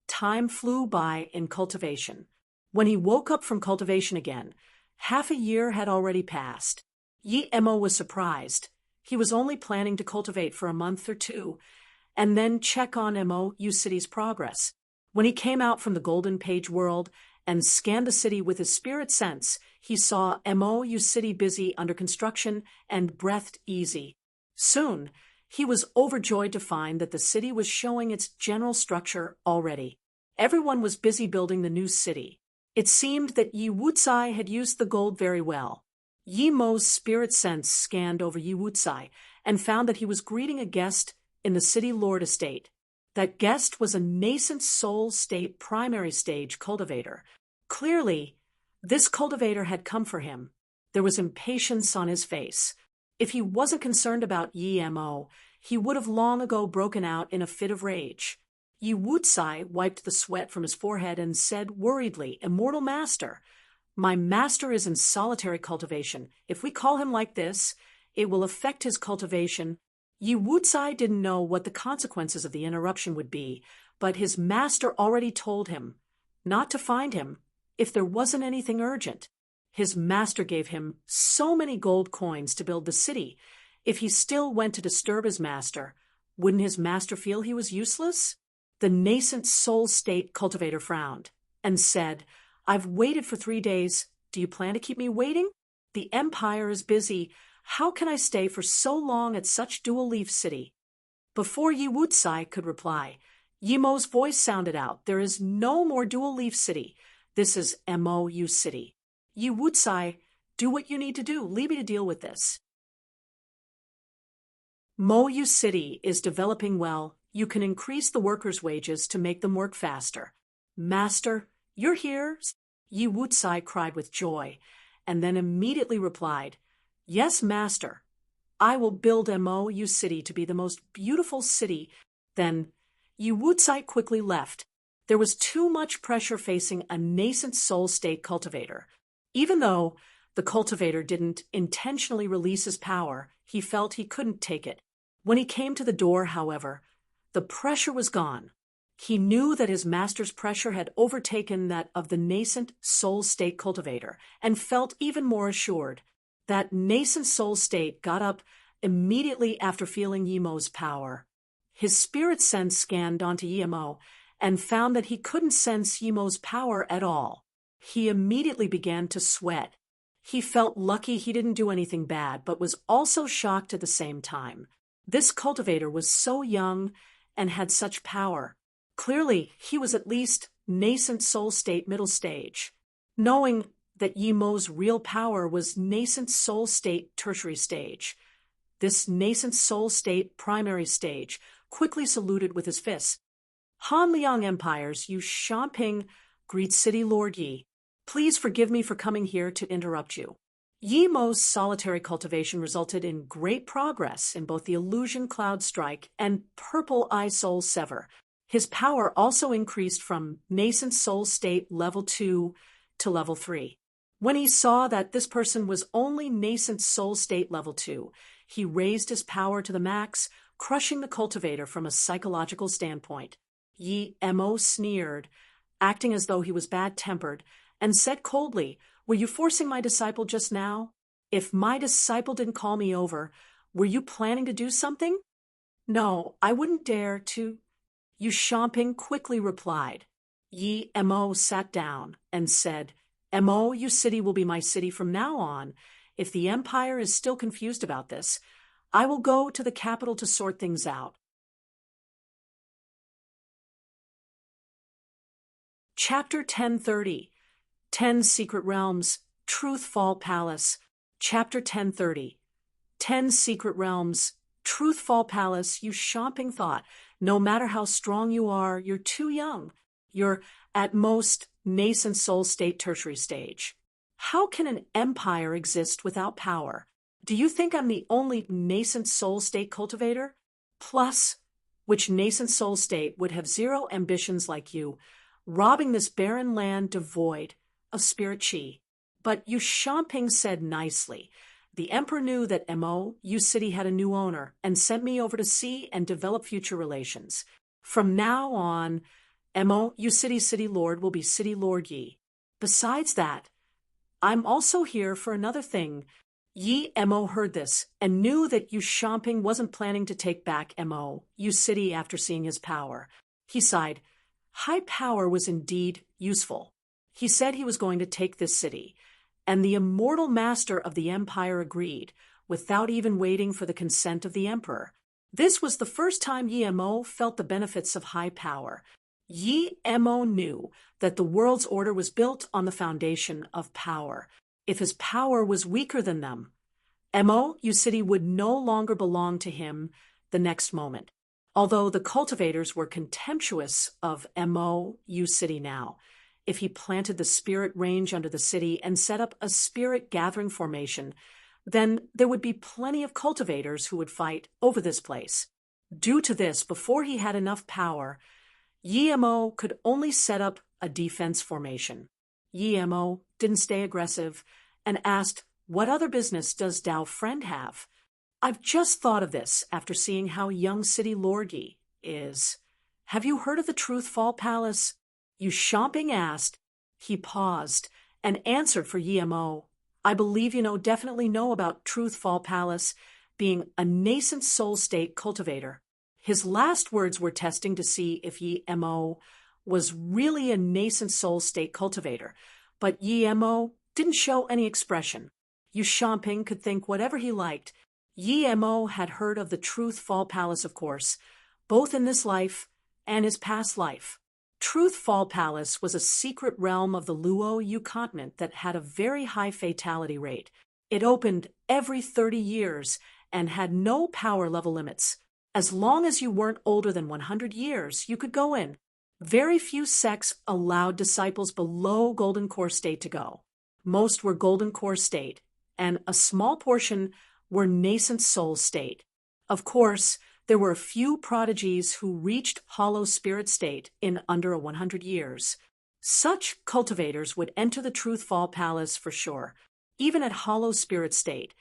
[SPEAKER 1] Time flew by in cultivation. When he woke up from cultivation again, half a year had already passed. Yi Mo was surprised. He was only planning to cultivate for a month or 2, and then check on Mo U City's progress. When he came out from the Golden Page world and scanned the city with his spirit sense, he saw Mo U City busy under construction and breathed easy. Soon, he was overjoyed to find that the city was showing its general structure already. Everyone was busy building the new city. It seemed that Yi Wucai had used the gold very well. Yi Mo's spirit sense scanned over Yi Wucai and found that he was greeting a guest in the city lord estate. That guest was a nascent soul state primary stage cultivator. Clearly, this cultivator had come for him. There was impatience on his face. If he wasn't concerned about Yi Mo, he would have long ago broken out in a fit of rage. Yi Wucai wiped the sweat from his forehead and said worriedly, "Immortal Master, my master is in solitary cultivation. If we call him like this, it will affect his cultivation." Yi Wucai didn't know what the consequences of the interruption would be, but his master already told him not to find him if there wasn't anything urgent. His master gave him so many gold coins to build the city. If he still went to disturb his master, wouldn't his master feel he was useless? The nascent soul state cultivator frowned and said, "I've waited for 3 days. Do you plan to keep me waiting? The empire is busy. How can I stay for so long at such dual leaf city?" Before Yi Wucai could reply, Yi Mo's voice sounded out, "There is no more dual leaf city. This is Mo U City. Yi Wucai, do what you need to do. Leave me to deal with this." Mo U City is developing well. You can increase the workers' wages to make them work faster. "Master, you're here?" Yi Wucai cried with joy, and then immediately replied, "Yes, master. I will build Mo City to be the most beautiful city." Then Yi Wucai quickly left. There was too much pressure facing a nascent soul state cultivator. Even though the cultivator didn't intentionally release his power, he felt he couldn't take it. When he came to the door, however, the pressure was gone. He knew that his master's pressure had overtaken that of the nascent soul state cultivator, and felt even more assured. That nascent soul state got up immediately after feeling Yimo's power. His spirit sense scanned onto Yimo and found that he couldn't sense Yimo's power at all. He immediately began to sweat. He felt lucky he didn't do anything bad, but was also shocked at the same time. This cultivator was so young and had such power. Clearly, he was at least nascent soul state middle stage. Knowing that Yimo's real power was nascent soul state tertiary stage, this nascent soul state primary stage quickly saluted with his fists. "Han Liang Empires, Yu Shamping, greet City Lord Yi. Please forgive me for coming here to interrupt you." Yimo's solitary cultivation resulted in great progress in both the Illusion Cloud Strike and Purple Eye Soul Sever. His power also increased from nascent soul state level 2 to level 3. When he saw that this person was only nascent soul state level 2, he raised his power to the max, crushing the cultivator from a psychological standpoint. Yi Mo sneered, acting as though he was bad-tempered, and said coldly, "Were you forcing my disciple just now? If my disciple didn't call me over, were you planning to do something?" "No, I wouldn't dare to," Yu Shamping quickly replied. Yi Mo sat down and said, "Mo Yu City will be my city from now on. If the Empire is still confused about this, I will go to the capital to sort things out." Chapter 1030, 10 Secret Realms, Truth Fall Palace. Chapter 1030, 10 Secret Realms, Truth Fall Palace. Yu Shamping thought, no matter how strong you are, you're too young. You're, at most, nascent soul state tertiary stage. How can an empire exist without power? Do you think I'm the only nascent soul state cultivator? Plus, which nascent soul state would have zero ambitions like you, robbing this barren land devoid of spirit chi? But Yu Shamping said nicely, "The emperor knew that Mo Yu City had a new owner and sent me over to see and develop future relations. From now on, Mo Yu City Lord will be City Lord Yi. Besides that, I'm also here for another thing." Yi Mo heard this and knew that Yu Shamping wasn't planning to take back Mo Yu City after seeing his power. He sighed. High power was indeed useful. He said he was going to take this city, and the immortal master of the empire agreed, without even waiting for the consent of the emperor. This was the first time Yi Mo felt the benefits of high power. Yi Mo knew that the world's order was built on the foundation of power. If his power was weaker than them, Mo Yu City would no longer belong to him the next moment. Although the cultivators were contemptuous of Mo Yu City now, if he planted the spirit range under the city and set up a spirit gathering formation, then there would be plenty of cultivators who would fight over this place. Due to this, before he had enough power, Yi Mo could only set up a defense formation. Yi Mo didn't stay aggressive and asked, "What other business does Dao Friend have?" "I've just thought of this after seeing how young City Lord Yi is. Have you heard of the Truth Fall Palace?" Yu Shamping asked. He paused and answered for Yi Mo. "I believe you definitely know about Truth Fall Palace being a nascent soul state cultivator." His last words were testing to see if Yi Mo was really a nascent soul state cultivator, but Yi Mo didn't show any expression. Yu Shamping could think whatever he liked. Yi Mo had heard of the Truth Fall Palace, of course, both in this life and his past life. Truth Fall Palace was a secret realm of the Luo Yu continent that had a very high fatality rate. It opened every 30 years and had no power level limits. As long as you weren't older than 100 years, you could go in. Very few sects allowed disciples below Golden Core State to go. Most were golden core state, and a small portion were nascent soul state. Of course, there were a few prodigies who reached hollow spirit state in under 100 years. Such cultivators would enter the Truth Fall Palace for sure, even at hollow spirit state.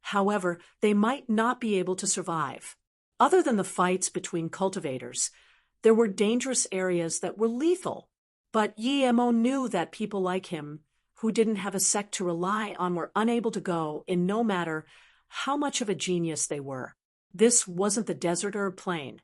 [SPEAKER 1] However, they might not be able to survive. Other than the fights between cultivators, there were dangerous areas that were lethal. But Yi-Mo knew that people like him, who didn't have a sect to rely on, were unable to go in no matter how much of a genius they were. This wasn't the desert or a plain.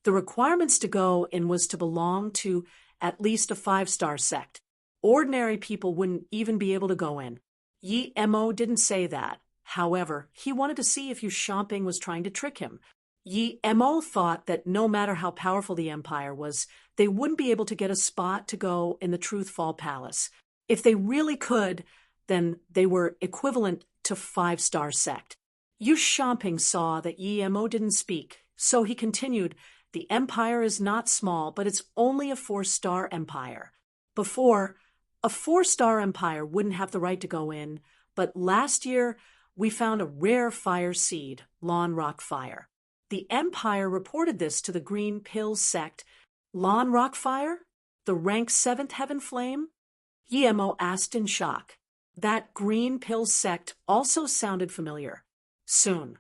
[SPEAKER 1] The requirements to go in was to belong to at least a 5-star sect. Ordinary people wouldn't even be able to go in. Yi-Mo didn't say that. However, he wanted to see if Yu Xiaoping was trying to trick him. Yi-Mo thought that no matter how powerful the empire was, they wouldn't be able to get a spot to go in the Truth Fall Palace. If they really could, then they were equivalent to 5-star sect. Yu Xiaoping saw that Yi-Mo didn't speak, so he continued, "The empire is not small, but it's only a 4-star empire. Before, a 4-star empire wouldn't have the right to go in, but last year we found a rare fire seed, Lawn Rock Fire. The empire reported this to the Green Pill sect. Lawn Rock Fire? The rank 7th heaven flame?" Yi-Mo asked in shock. That Green Pill sect also sounded familiar. Soon,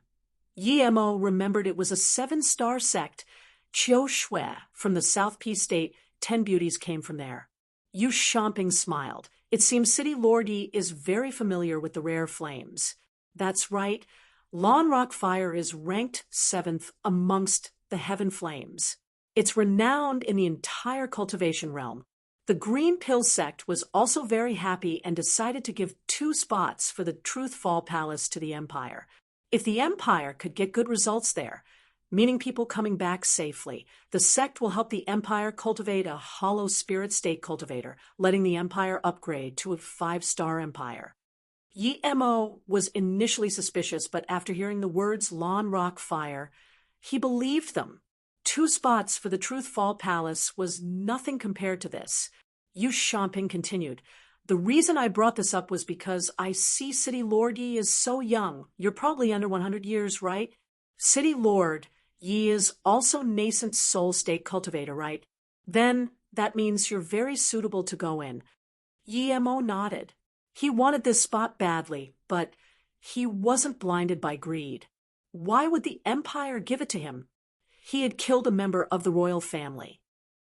[SPEAKER 1] Yi-Mo remembered it was a 7-star sect. Qiu Shui from the South P State, 10 beauties came from there. Yu Xiaoping smiled. It seems City Lord Yi is very familiar with the rare flames. That's right. Lawn Rock Fire is ranked 7th amongst the heaven flames. It's renowned in the entire cultivation realm. The Green Pill sect was also very happy and decided to give 2 spots for the Truth Fall Palace to the empire. If the empire could get good results there, meaning people coming back safely, the sect will help the empire cultivate a hollow spirit state cultivator, letting the empire upgrade to a 5-star empire. Yi-Mo was initially suspicious, but after hearing the words Lawn Rock Fire, he believed them. 2 spots for the Truth Fall Palace was nothing compared to this. Yu Xiaoping continued, "The reason I brought this up was because I see City Lord Yi is so young. You're probably under 100 years, right? City Lord Yi is also nascent soul state cultivator, right? Then that means you're very suitable to go in." Yi-Mo nodded. He wanted this spot badly, but he wasn't blinded by greed. Why would the empire give it to him? He had killed a member of the royal family.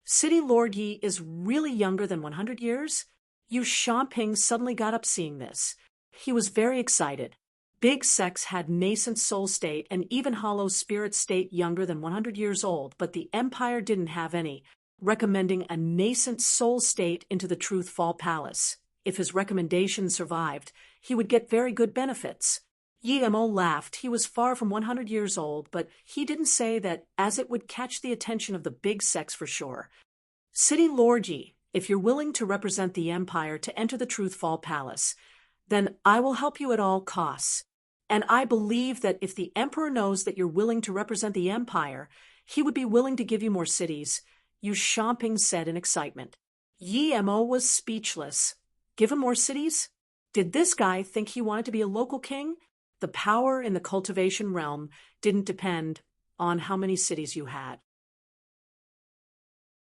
[SPEAKER 1] City Lord Yi is really younger than 100 years? Yu Xiaoping suddenly got up seeing this. He was very excited. Big sects had nascent soul state and even hollow spirit state younger than 100 years old, but the empire didn't have any, recommending a nascent soul state into the Truth Fall Palace. If his recommendation survived, he would get very good benefits. Yi-Mo laughed. He was far from 100 years old, but he didn't say that, as it would catch the attention of the big sects for sure. "City Lord Yi, if you're willing to represent the empire to enter the Truth Fall Palace, then I will help you at all costs. And I believe that if the emperor knows that you're willing to represent the empire, he would be willing to give you more cities," Yu Xiaoping said in excitement. Yi-Mo was speechless. Give him more cities? Did this guy think he wanted to be a local king? The power in the cultivation realm didn't depend on how many cities you had.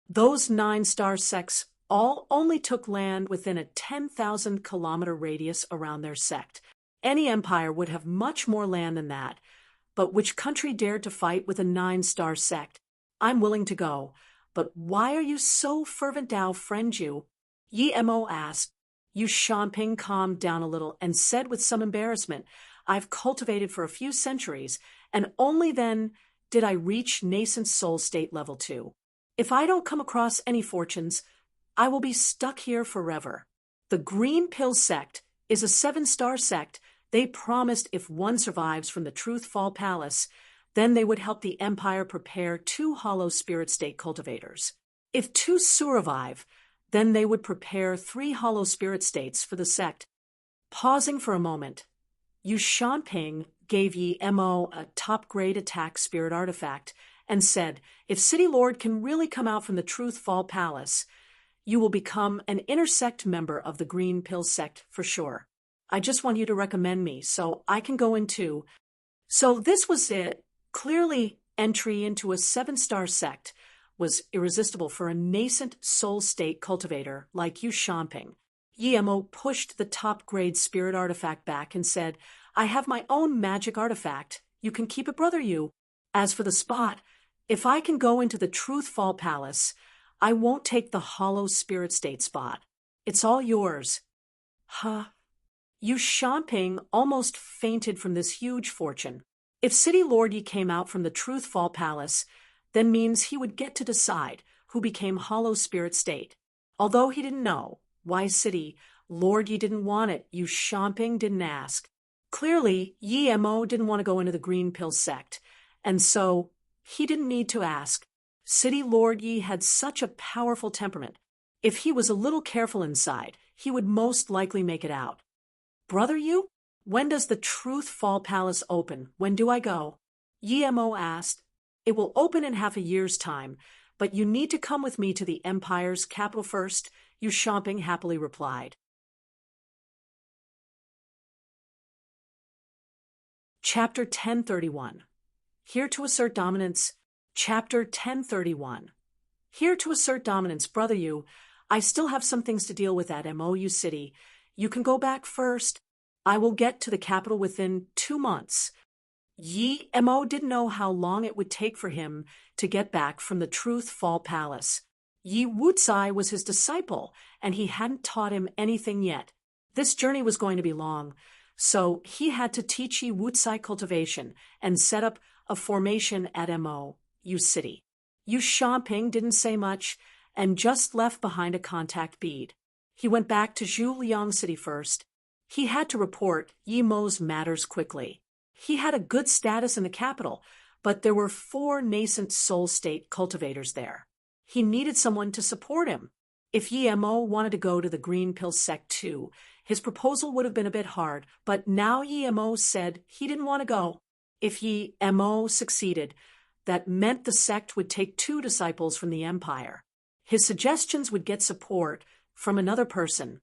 [SPEAKER 1] Those 9-star sects all only took land within a 10,000-kilometer radius around their sect. Any empire would have much more land than that. But which country dared to fight with a 9-star sect? "I'm willing to go. But why are you so fervent, Dao friend you?" Yi-Mo asked. Yu Xiaoping calmed down a little and said with some embarrassment, "I've cultivated for a few centuries, and only then did I reach nascent soul state level 2. If I don't come across any fortunes, I will be stuck here forever. The Green Pill sect is a 7-star sect. They promised if one survives from the Truth Fall Palace, then they would help the empire prepare 2 hollow spirit state cultivators. If 2 survive, then they would prepare 3 hollow spirit states for the sect." Pausing for a moment, Yu Xiaoping gave Yi-Mo a top-grade attack spirit artifact and said, "If City Lord can really come out from the Truth Fall Palace, you will become an intersect member of the Green Pill sect for sure. I just want you to recommend me so I can go into. So this was it. Clearly, entry into a 7-star sect was irresistible for a nascent soul state cultivator like Yu Shamping. Yemo pushed the top-grade spirit artifact back and said, I have my own magic artifact. You can keep it, brother Yu. As for the spot, if I can go into the Truth Fall Palace, I won't take the hollow spirit state spot. It's all yours. Huh? Yu Shamping almost fainted from this huge fortune. If City Lord Yi came out from the Truth Fall Palace, then means he would get to decide who became hollow spirit state. Although he didn't know why City Lord Yi didn't want it, Yu Shamping didn't ask. Clearly, Yi Mo didn't want to go into the Green Pill sect, and so he didn't need to ask. City Lord Yi had such a powerful temperament. If he was a little careful inside, he would most likely make it out. Brother Yu, when does the Truth Fall Palace open? When do I go? Yi Mo asked. It will open in half a year's time, but you need to come with me to the Empire's capital first, Yu Shamping happily replied. Chapter 1031. Here to assert dominance. Chapter 1031. Here to assert dominance, brother Yu. I still have some things to deal with at MOU City. You can go back first. I will get to the capital within 2 months. Yi Mo didn't know how long it would take for him to get back from the Truth Fall Palace. Yi Wucai was his disciple, and he hadn't taught him anything yet. This journey was going to be long, so he had to teach Yi Wucai cultivation and set up a formation at MOU City. Yu Shamping didn't say much and just left behind a contact bead. He went back to Zhuliang City first. He had to report Yi Mo's matters quickly. He had a good status in the capital, but there were 4 nascent soul state cultivators there. He needed someone to support him. If Yi Mo wanted to go to the Green Pill sect too, his proposal would have been a bit hard, but now Yi Mo said he didn't want to go. If Yi Mo succeeded, that meant the sect would take 2 disciples from the Empire. His suggestions would get support from another person.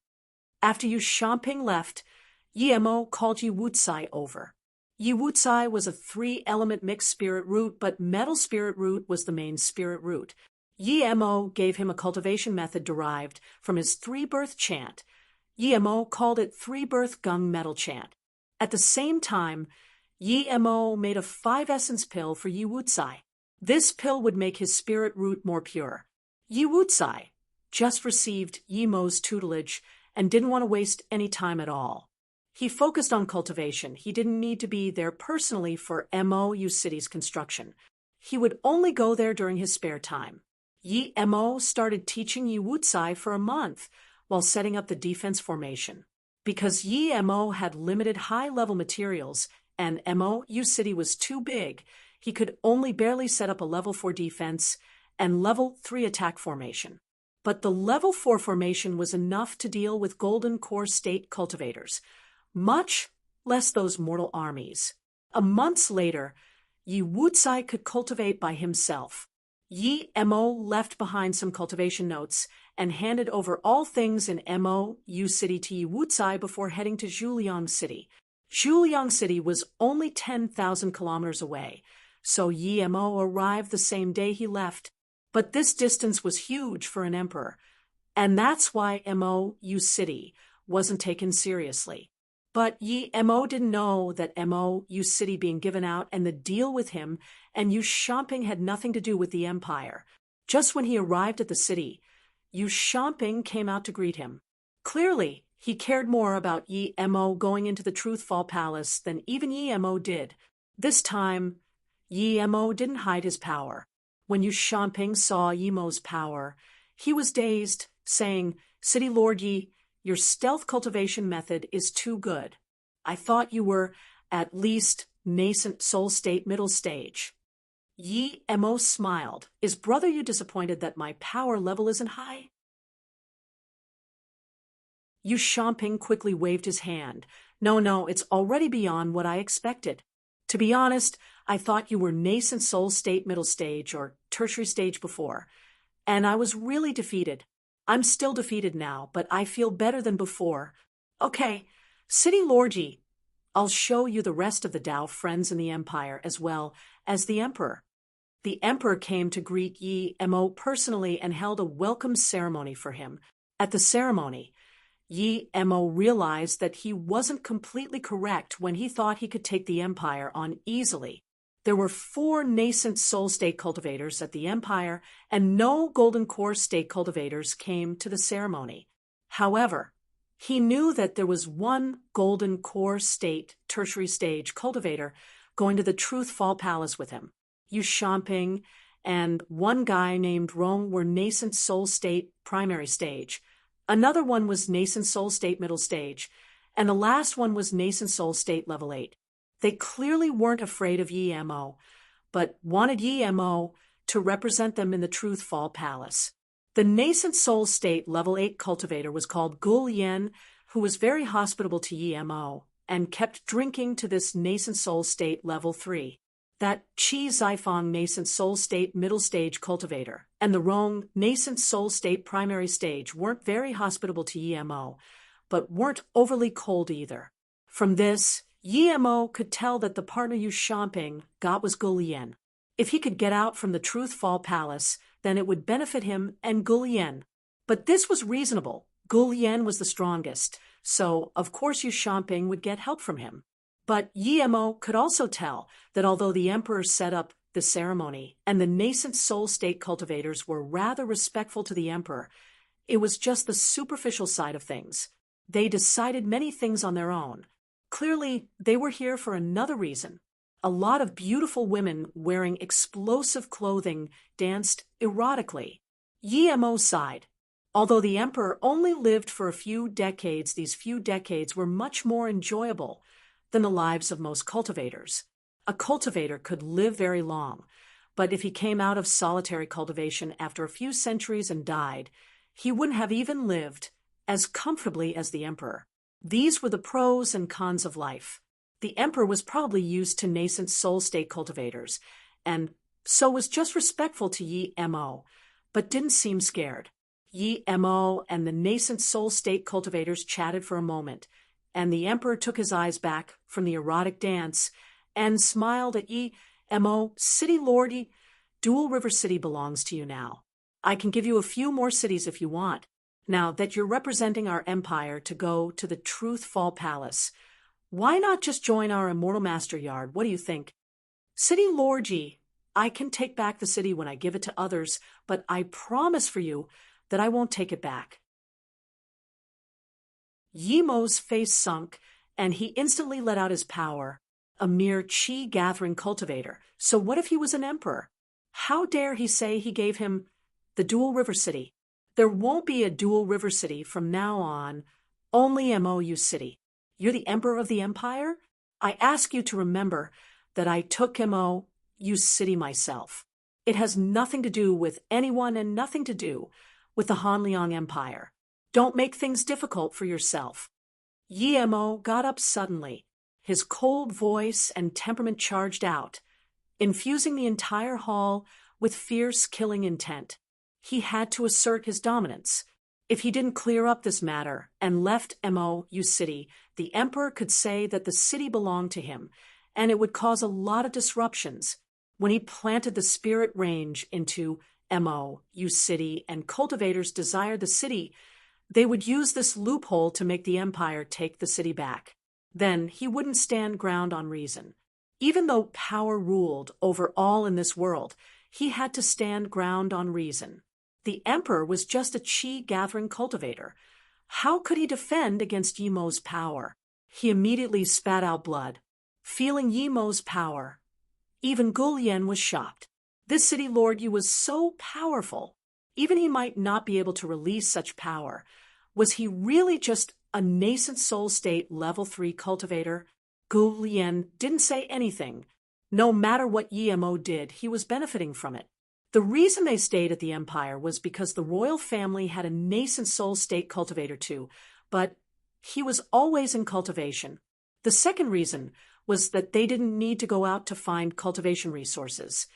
[SPEAKER 1] After Yu Shamping left, Yi Mo called Yi Wucai over. Yi Wucai was a 3-element mixed spirit root, but metal spirit root was the main spirit root. Yi Mo gave him a cultivation method derived from his 3-birth chant. Yi Mo called it 3-birth gung metal chant. At the same time, Yi Mo made a 5-essence pill for Yi Wucai. This pill would make his spirit root more pure. Yi Wucai just received Yi Mo's tutelage and didn't want to waste any time at all. He focused on cultivation. He didn't need to be there personally for MOU City's construction. He would only go there during his spare time. Yi Mo started teaching Yi Wucai for a month while setting up the defense formation. Because Yi Mo had limited high-level materials and MOU City was too big, he could only barely set up a level 4 defense and level 3 attack formation. But the level 4 formation was enough to deal with Golden Core State cultivators, much less those mortal armies. A month later, Yi Wucai could cultivate by himself. Yi Mo left behind some cultivation notes and handed over all things in MOU City to Yi Wucai before heading to Zhuliang City. Zhuliang City was only 10,000 kilometers away, so Yi Mo arrived the same day he left. But this distance was huge for an emperor, and that's why MOU City wasn't taken seriously. But Yi Mo didn't know that MOU City being given out and the deal with him and Yu Shamping had nothing to do with the Empire. Just when he arrived at the city, Yu Shamping came out to greet him. Clearly, he cared more about Yi Mo going into the Truth Fall Palace than even Yi Mo did. This time, Yi Mo didn't hide his power. When Yu Shamping saw Yi Mo's power, he was dazed, saying, City Lord Yi, your stealth cultivation method is too good. I thought you were at least nascent soul state middle stage. Yi Mo smiled. Is brother Yu disappointed that my power level isn't high? Yu Shamping quickly waved his hand. No, it's already beyond what I expected. To be honest, I thought you were nascent soul state middle stage or tertiary stage before, and I was really defeated. I'm still defeated now, but I feel better than before. Okay, City Lord Yi, I'll show you the rest of the Tao friends in the empire as well as the emperor. The emperor came to greet Yi Mo personally and held a welcome ceremony for him. At the ceremony, Yi Mo realized that he wasn't completely correct when he thought he could take the empire on easily. There were 4 nascent soul state cultivators at the empire, and no golden core state cultivators came to the ceremony. However, he knew that there was 1 golden core state tertiary stage cultivator going to the Truth Fall Palace with him. Yu Xiaoping and 1 guy named Rong were nascent soul state primary stage. Another one was nascent soul state middle stage, and the last one was nascent soul state level 8. They clearly weren't afraid of Yi Mo, but wanted Yi Mo to represent them in the Truth Fall Palace. The nascent soul state level 8 cultivator was called Gul Yen, who was very hospitable to Yi Mo and kept drinking to this nascent soul state level 3. That Qi Zaifang nascent soul state middle stage cultivator and the Rong nascent soul state primary stage weren't very hospitable to Yi Mo, but weren't overly cold either. From this, Yi Mo could tell that the partner Yu Xiaoping got was Gul Yen. If he could get out from the Truth Fall Palace, then it would benefit him and Gul Yen. But this was reasonable. Gul Yen was the strongest, so of course Yu Xiaoping would get help from him. But Yi Mo could also tell that although the emperor set up the ceremony and the nascent soul state cultivators were rather respectful to the emperor, it was just the superficial side of things. They decided many things on their own. Clearly, they were here for another reason. A lot of beautiful women wearing explosive clothing danced erotically. Yi Mo sighed. Although the emperor only lived for a few decades, these few decades were much more enjoyable than the lives of most cultivators. A cultivator could live very long, but if he came out of solitary cultivation after a few centuries and died, he wouldn't have even lived as comfortably as the emperor. These were the pros and cons of life. The emperor was probably used to nascent soul state cultivators, and so was just respectful to Yi Mo, but didn't seem scared. Yi Mo and the nascent soul state cultivators chatted for a moment, and the emperor took his eyes back from the erotic dance and smiled at Yi Mo. City Lord Yi, Dual River City belongs to you now. I can give you a few more cities if you want. Now that you're representing our empire to go to the Truth Fall Palace, why not just join our Immortal Master Yard? What do you think? City Lord Yi, I can take back the city when I give it to others, but I promise for you that I won't take it back. Yi Mo's face sunk, and he instantly let out his power. A mere qi-gathering cultivator. So what if he was an emperor? How dare he say he gave him the Dual River City? There won't be a Dual River City from now on, only MOU City. You're the emperor of the empire? I ask you to remember that I took MOU City myself. It has nothing to do with anyone and nothing to do with the Hanliang Empire. Don't make things difficult for yourself. Yi Mo got up suddenly. His cold voice and temperament charged out, infusing the entire hall with fierce killing intent. He had to assert his dominance. If he didn't clear up this matter and left MOU City, the emperor could say that the city belonged to him, and it would cause a lot of disruptions. When he planted the spirit range into MOU City and cultivators desired the city, they would use this loophole to make the empire take the city back. Then he wouldn't stand ground on reason. Even though power ruled over all in this world, he had to stand ground on reason. The emperor was just a qi-gathering cultivator. How could he defend against Yi Mo's power? He immediately spat out blood. Feeling Yi Mo's power, even Gul Yen was shocked. This city lord Yi was so powerful. Even he might not be able to release such power. Was he really just a nascent soul state level 3 cultivator? Gul Yen didn't say anything. No matter what Yi Mo did, he was benefiting from it. The reason they stayed at the empire was because the royal family had a nascent soul state cultivator too, but he was always in cultivation. The second reason was that they didn't need to go out to find cultivation resources.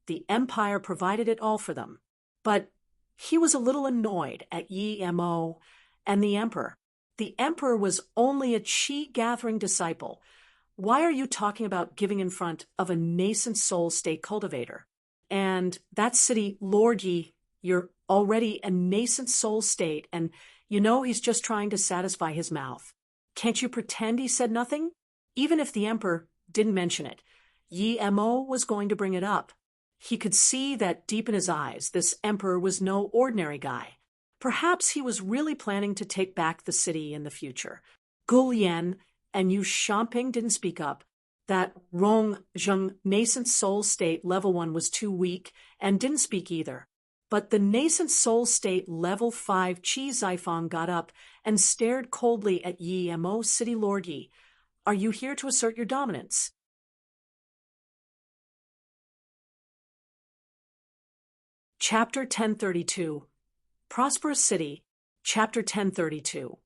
[SPEAKER 1] The empire provided it all for them. But He was a little annoyed at Yi Mo and the emperor. The emperor was only a chi-gathering disciple. Why are you talking about giving in front of a nascent soul state cultivator? And that city, Lord Yi, you're already a nascent soul state, and you know he's just trying to satisfy his mouth. Can't you pretend he said nothing? Even if the emperor didn't mention it, Yi Mo was going to bring it up. He could see that deep in his eyes, this emperor was no ordinary guy. Perhaps he was really planning to take back the city in the future. Gulien and Yu Shamping didn't speak up. That Rong Zheng nascent soul state level 1 was too weak and didn't speak either. But the nascent soul state level 5 Qi Zaifang got up and stared coldly at Yi Mo. City Lord Yi. Are you here to assert your dominance? Chapter 1032. Prosperous City. Chapter 1032.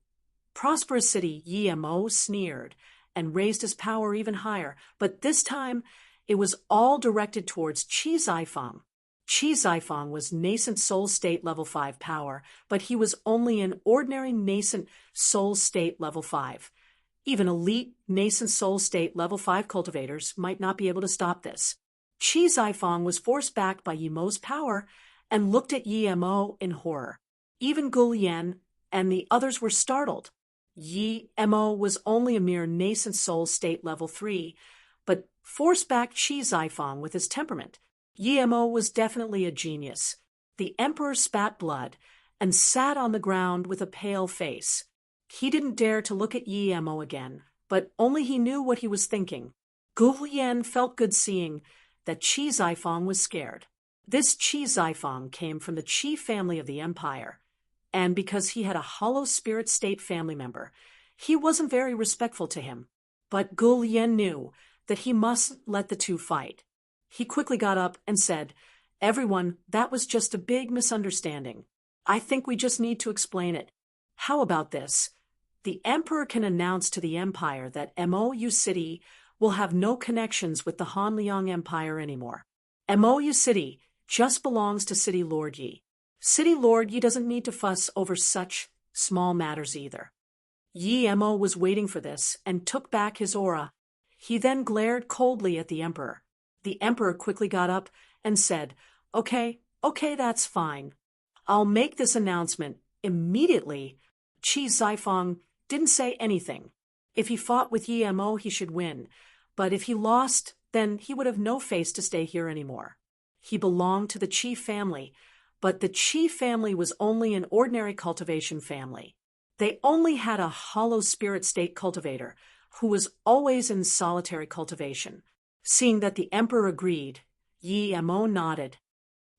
[SPEAKER 1] Prosperous City. Yi Mo sneered and raised his power even higher, but this time it was all directed towards Qi Zaifang. Qi Zaifang was nascent soul state level 5 power, but he was only an ordinary nascent soul state level 5. Even elite nascent soul state level 5 cultivators might not be able to stop this. Qi Zaifang was forced back by Yi Mo's power and looked at Yi Mo in horror. Even Gulien and the others were startled. Yi Mo was only a mere nascent soul state level 3, but forced back Qi Zaifang with his temperament. Yi Mo was definitely a genius. The emperor spat blood and sat on the ground with a pale face. He didn't dare to look at Yi Mo again, but only he knew what he was thinking. Gulien felt good seeing that Qi Zaifang was scared. This Qi Zaifang came from the Qi family of the empire, and because he had a hollow spirit state family member, he wasn't very respectful to him. But Gulien knew that he mustn't let the two fight. He quickly got up and said, "Everyone, that was just a big misunderstanding. I think we just need to explain it. How about this? The emperor can announce to the empire that Mou City will have no connections with the Hanliang Empire anymore. Mou City just belongs to City Lord Yi. City Lord Yi doesn't need to fuss over such small matters either." Yi Mo was waiting for this and took back his aura. He then glared coldly at the emperor. The emperor quickly got up and said, Okay, that's fine. I'll make this announcement immediately." Qi Zaifang didn't say anything. If he fought with Yi Mo, he should win. But if he lost, then he would have no face to stay here anymore. He belonged to the Qi family, but the Qi family was only an ordinary cultivation family. They only had a hollow spirit state cultivator who was always in solitary cultivation. Seeing that the emperor agreed, Yi Mo nodded.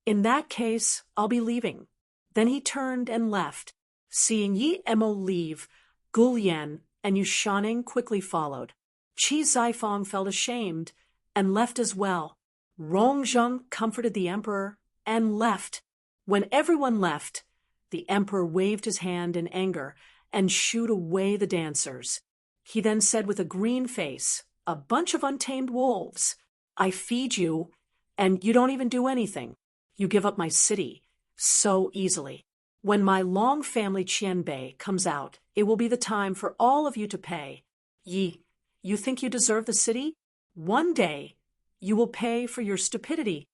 [SPEAKER 1] "In that case, I'll be leaving." Then he turned and left. Seeing Yi Mo leave, Gulien and Yushaning quickly followed. Qi Zaifang felt ashamed and left as well. Rongzheng comforted the emperor and left. When everyone left, the emperor waved his hand in anger and shooed away the dancers. He then said with a green face, "A bunch of untamed wolves. I feed you, and you don't even do anything. You give up my city so easily. When my long family Qianbei comes out, it will be the time for all of you to pay. Yi, you think you deserve the city? One day, you will pay for your stupidity."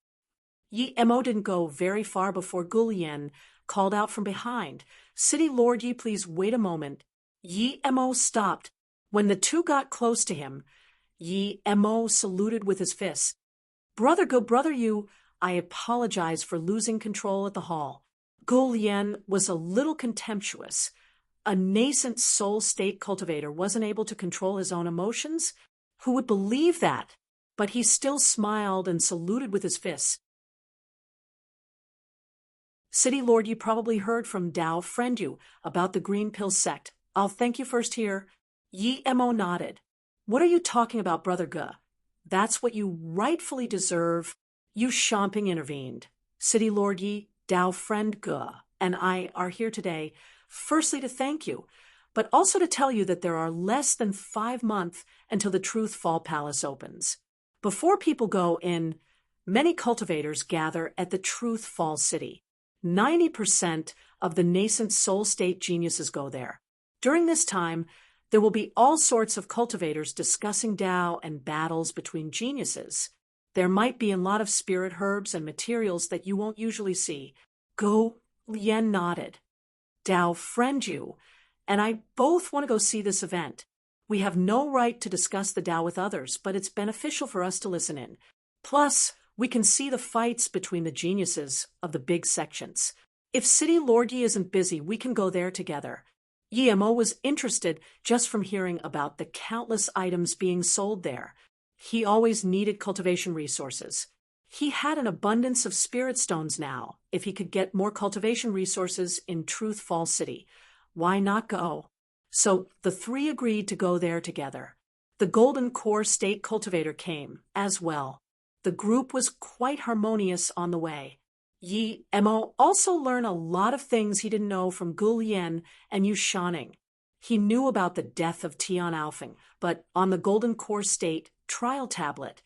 [SPEAKER 1] Yi Mo didn't go very far before Gulien called out from behind, "City Lord Yi, please wait a moment." Yi Mo stopped. When the two got close to him, Yi Mo saluted with his fists. "Brother Go, Brother Yu, I apologize for losing control at the hall." Gulien was a little contemptuous. A nascent soul state cultivator wasn't able to control his own emotions? Who would believe that? But he still smiled and saluted with his fists. "City Lord, you probably heard from Dao Friend You about the Green Pill sect. I'll thank you first here." Yi Mo nodded. "What are you talking about, Brother Ge? That's what you rightfully deserve." Yu Shamping intervened. "City Lord Yi, Dao Friend Ge, and I are here today, firstly to thank you, but also to tell you that there are less than 5 months until the Truth Fall Palace opens. Before people go in, many cultivators gather at the Truth Fall City. 90% of the nascent soul state geniuses go there. During this time, there will be all sorts of cultivators discussing Tao and battles between geniuses. There might be a lot of spirit herbs and materials that you won't usually see. Go Lien nodded. Tao friend you, and I both want to go see this event. We have no right to discuss the Tao with others, but it's beneficial for us to listen in. Plus, we can see the fights between the geniuses of the big sections. If City Lord Yi isn't busy, we can go there together. Yemo was interested just from hearing about the countless items being sold there. He always needed cultivation resources. He had an abundance of spirit stones now. If he could get more cultivation resources in Truth Fall City, why not go? So the three agreed to go there together. The Golden Core State Cultivator came as well. The group was quite harmonious on the way. Yi Emo also learned a lot of things he didn't know from Gu Lian and Yu Shaning. He knew about the death of Tian Alfing, but on the Golden Core State trial tablet,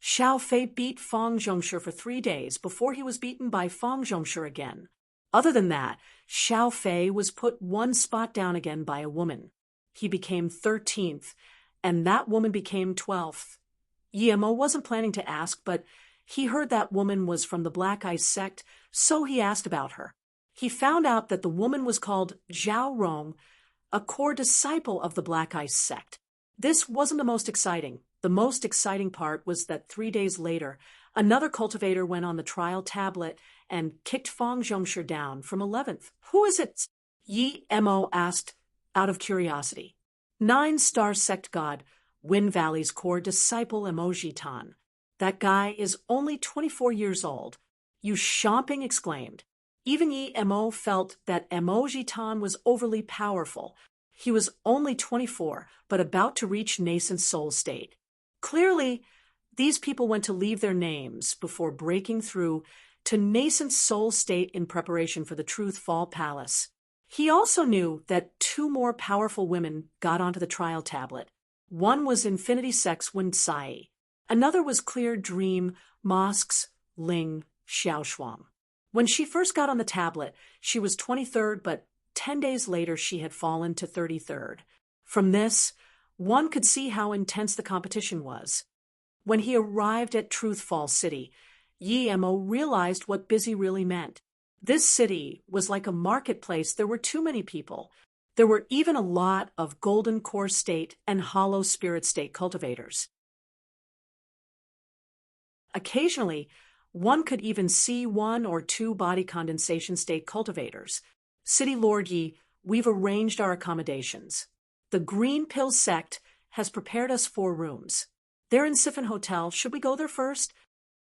[SPEAKER 1] Xiao Fei beat Fang Zhongshe for 3 days before he was beaten by Fang Zhongshe again. Other than that, Xiao Fei was put 1 spot down again by a woman. He became 13th, and that woman became 12th. Yemo wasn't planning to ask, but he heard that woman was from the Black Ice sect, so he asked about her. He found out that the woman was called Zhao Rong, a core disciple of the Black Ice sect. This wasn't the most exciting. The most exciting part was that 3 days later, another cultivator went on the trial tablet and kicked Fang Zhongshe down from 11th. Who is it? Yi Mo asked out of curiosity. 9-star sect god, Wind Valley's core disciple Emoji Tan. That guy is only 24 years old. Yu Shamping exclaimed. Even Yi Mo felt that Emoji Tan was overly powerful. He was only 24, but about to reach nascent soul state. Clearly, these people went to leave their names before breaking through to nascent soul state in preparation for the Truth Fall Palace. He also knew that 2 more powerful women got onto the trial tablet. One was Infinity Sex Wen Sai. Another was Clear Dream Mosque's Ling Xiaoshuang. When she first got on the tablet, she was 23rd, but 10 days later she had fallen to 33rd. From this, one could see how intense the competition was. When he arrived at Truth Fall City, Yi Mo realized what busy really meant. This city was like a marketplace. There were too many people. There were even a lot of Golden Core State and Hollow Spirit State cultivators. Occasionally, one could even see 1 or 2 body condensation state cultivators. City Lord Yi, we've arranged our accommodations. The Green Pill sect has prepared us 4 rooms. They're in Siphon Hotel. Should we go there first?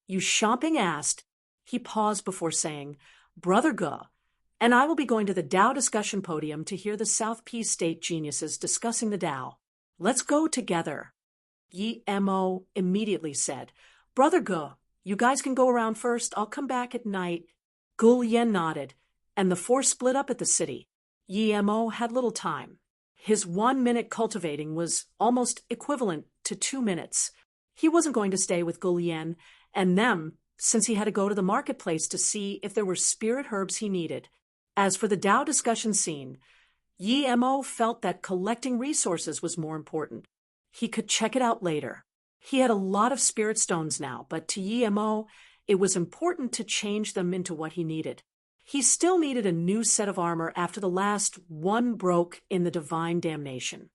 [SPEAKER 1] Yu Shamping asked. He paused before saying, Brother Ge, and I will be going to the Tao discussion podium to hear the South Peace State geniuses discussing the Tao. Let's go together. Yi Mo immediately said, Brother Ge, you guys can go around first. I'll come back at night. Gu Yen nodded, and the 4 split up at the city. Yi Mo had little time. His 1 minute cultivating was almost equivalent to 2 minutes. He wasn't going to stay with Gu Yen and them, since he had to go to the marketplace to see if there were spirit herbs he needed. As for the Tao discussion scene, Yi Mo felt that collecting resources was more important. He could check it out later. He had a lot of spirit stones now, but to Yi Mo, it was important to change them into what he needed. He still needed a new set of armor after the last one broke in the divine damnation.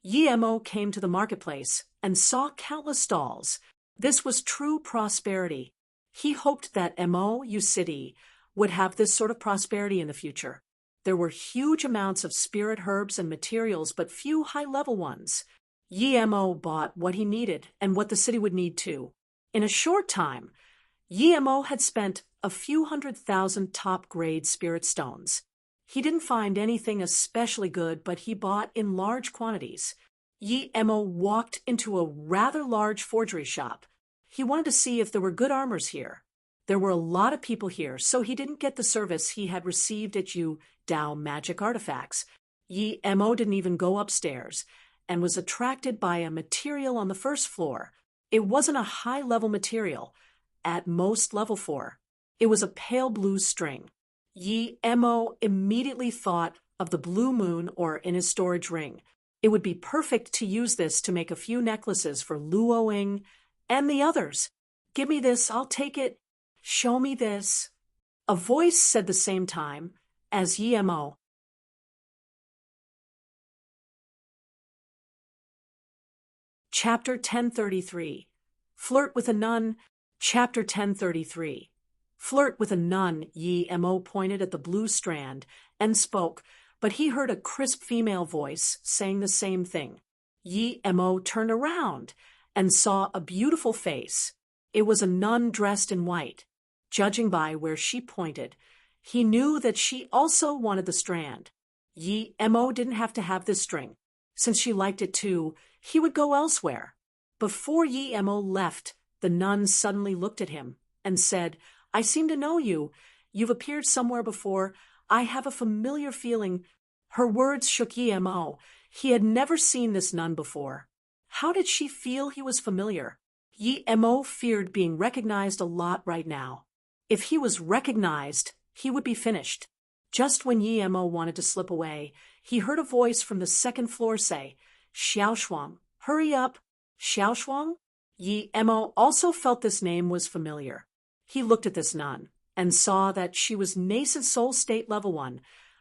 [SPEAKER 1] Yi Mo came to the marketplace and saw countless stalls. This was true prosperity. He hoped that Mo U City would have this sort of prosperity in the future. There were huge amounts of spirit herbs and materials, but few high-level ones. Yi Mo bought what he needed and what the city would need too. In a short time, Yi Mo had spent a few 100,000 top-grade spirit stones. He didn't find anything especially good, but he bought in large quantities. Yi Mo walked into a rather large forgery shop. He wanted to see if there were good armors here. There were a lot of people here, so he didn't get the service he had received at Yu Dao Magic Artifacts. Yi Mo didn't even go upstairs and was attracted by a material on the first floor. It wasn't a high-level material, at most level 4. It was a pale blue string. Yi Mo immediately thought of the blue moon ore in his storage ring. It would be perfect to use this to make a few necklaces for Luoing and the others. Give me this, I'll take it. Show me this. A voice said the same time as Yi Mo. Chapter 1033. Flirt with a Nun. Chapter 1033. Flirt with a nun. Yi Mo pointed at the blue strand and spoke, but he heard a crisp female voice saying the same thing. Yi Mo turned around and saw a beautiful face. It was a nun dressed in white. Judging by where she pointed, he knew that she also wanted the strand. Yi Mo didn't have to have this string. Since she liked it too, he would go elsewhere. Before Yi Mo left, the nun suddenly looked at him and said, I seem to know you. You've appeared somewhere before. I have a familiar feeling. Her words shook Yi Mo. He had never seen this nun before. How did she feel he was familiar? Yi Mo feared being recognized a lot right now. If he was recognized, he would be finished. Just when Yi Mo wanted to slip away, he heard a voice from the second floor say, Xiaoshuang, hurry up. Xiaoshuang? Yi Mo also felt this name was familiar. He looked at this nun and saw that she was nascent soul state level 1.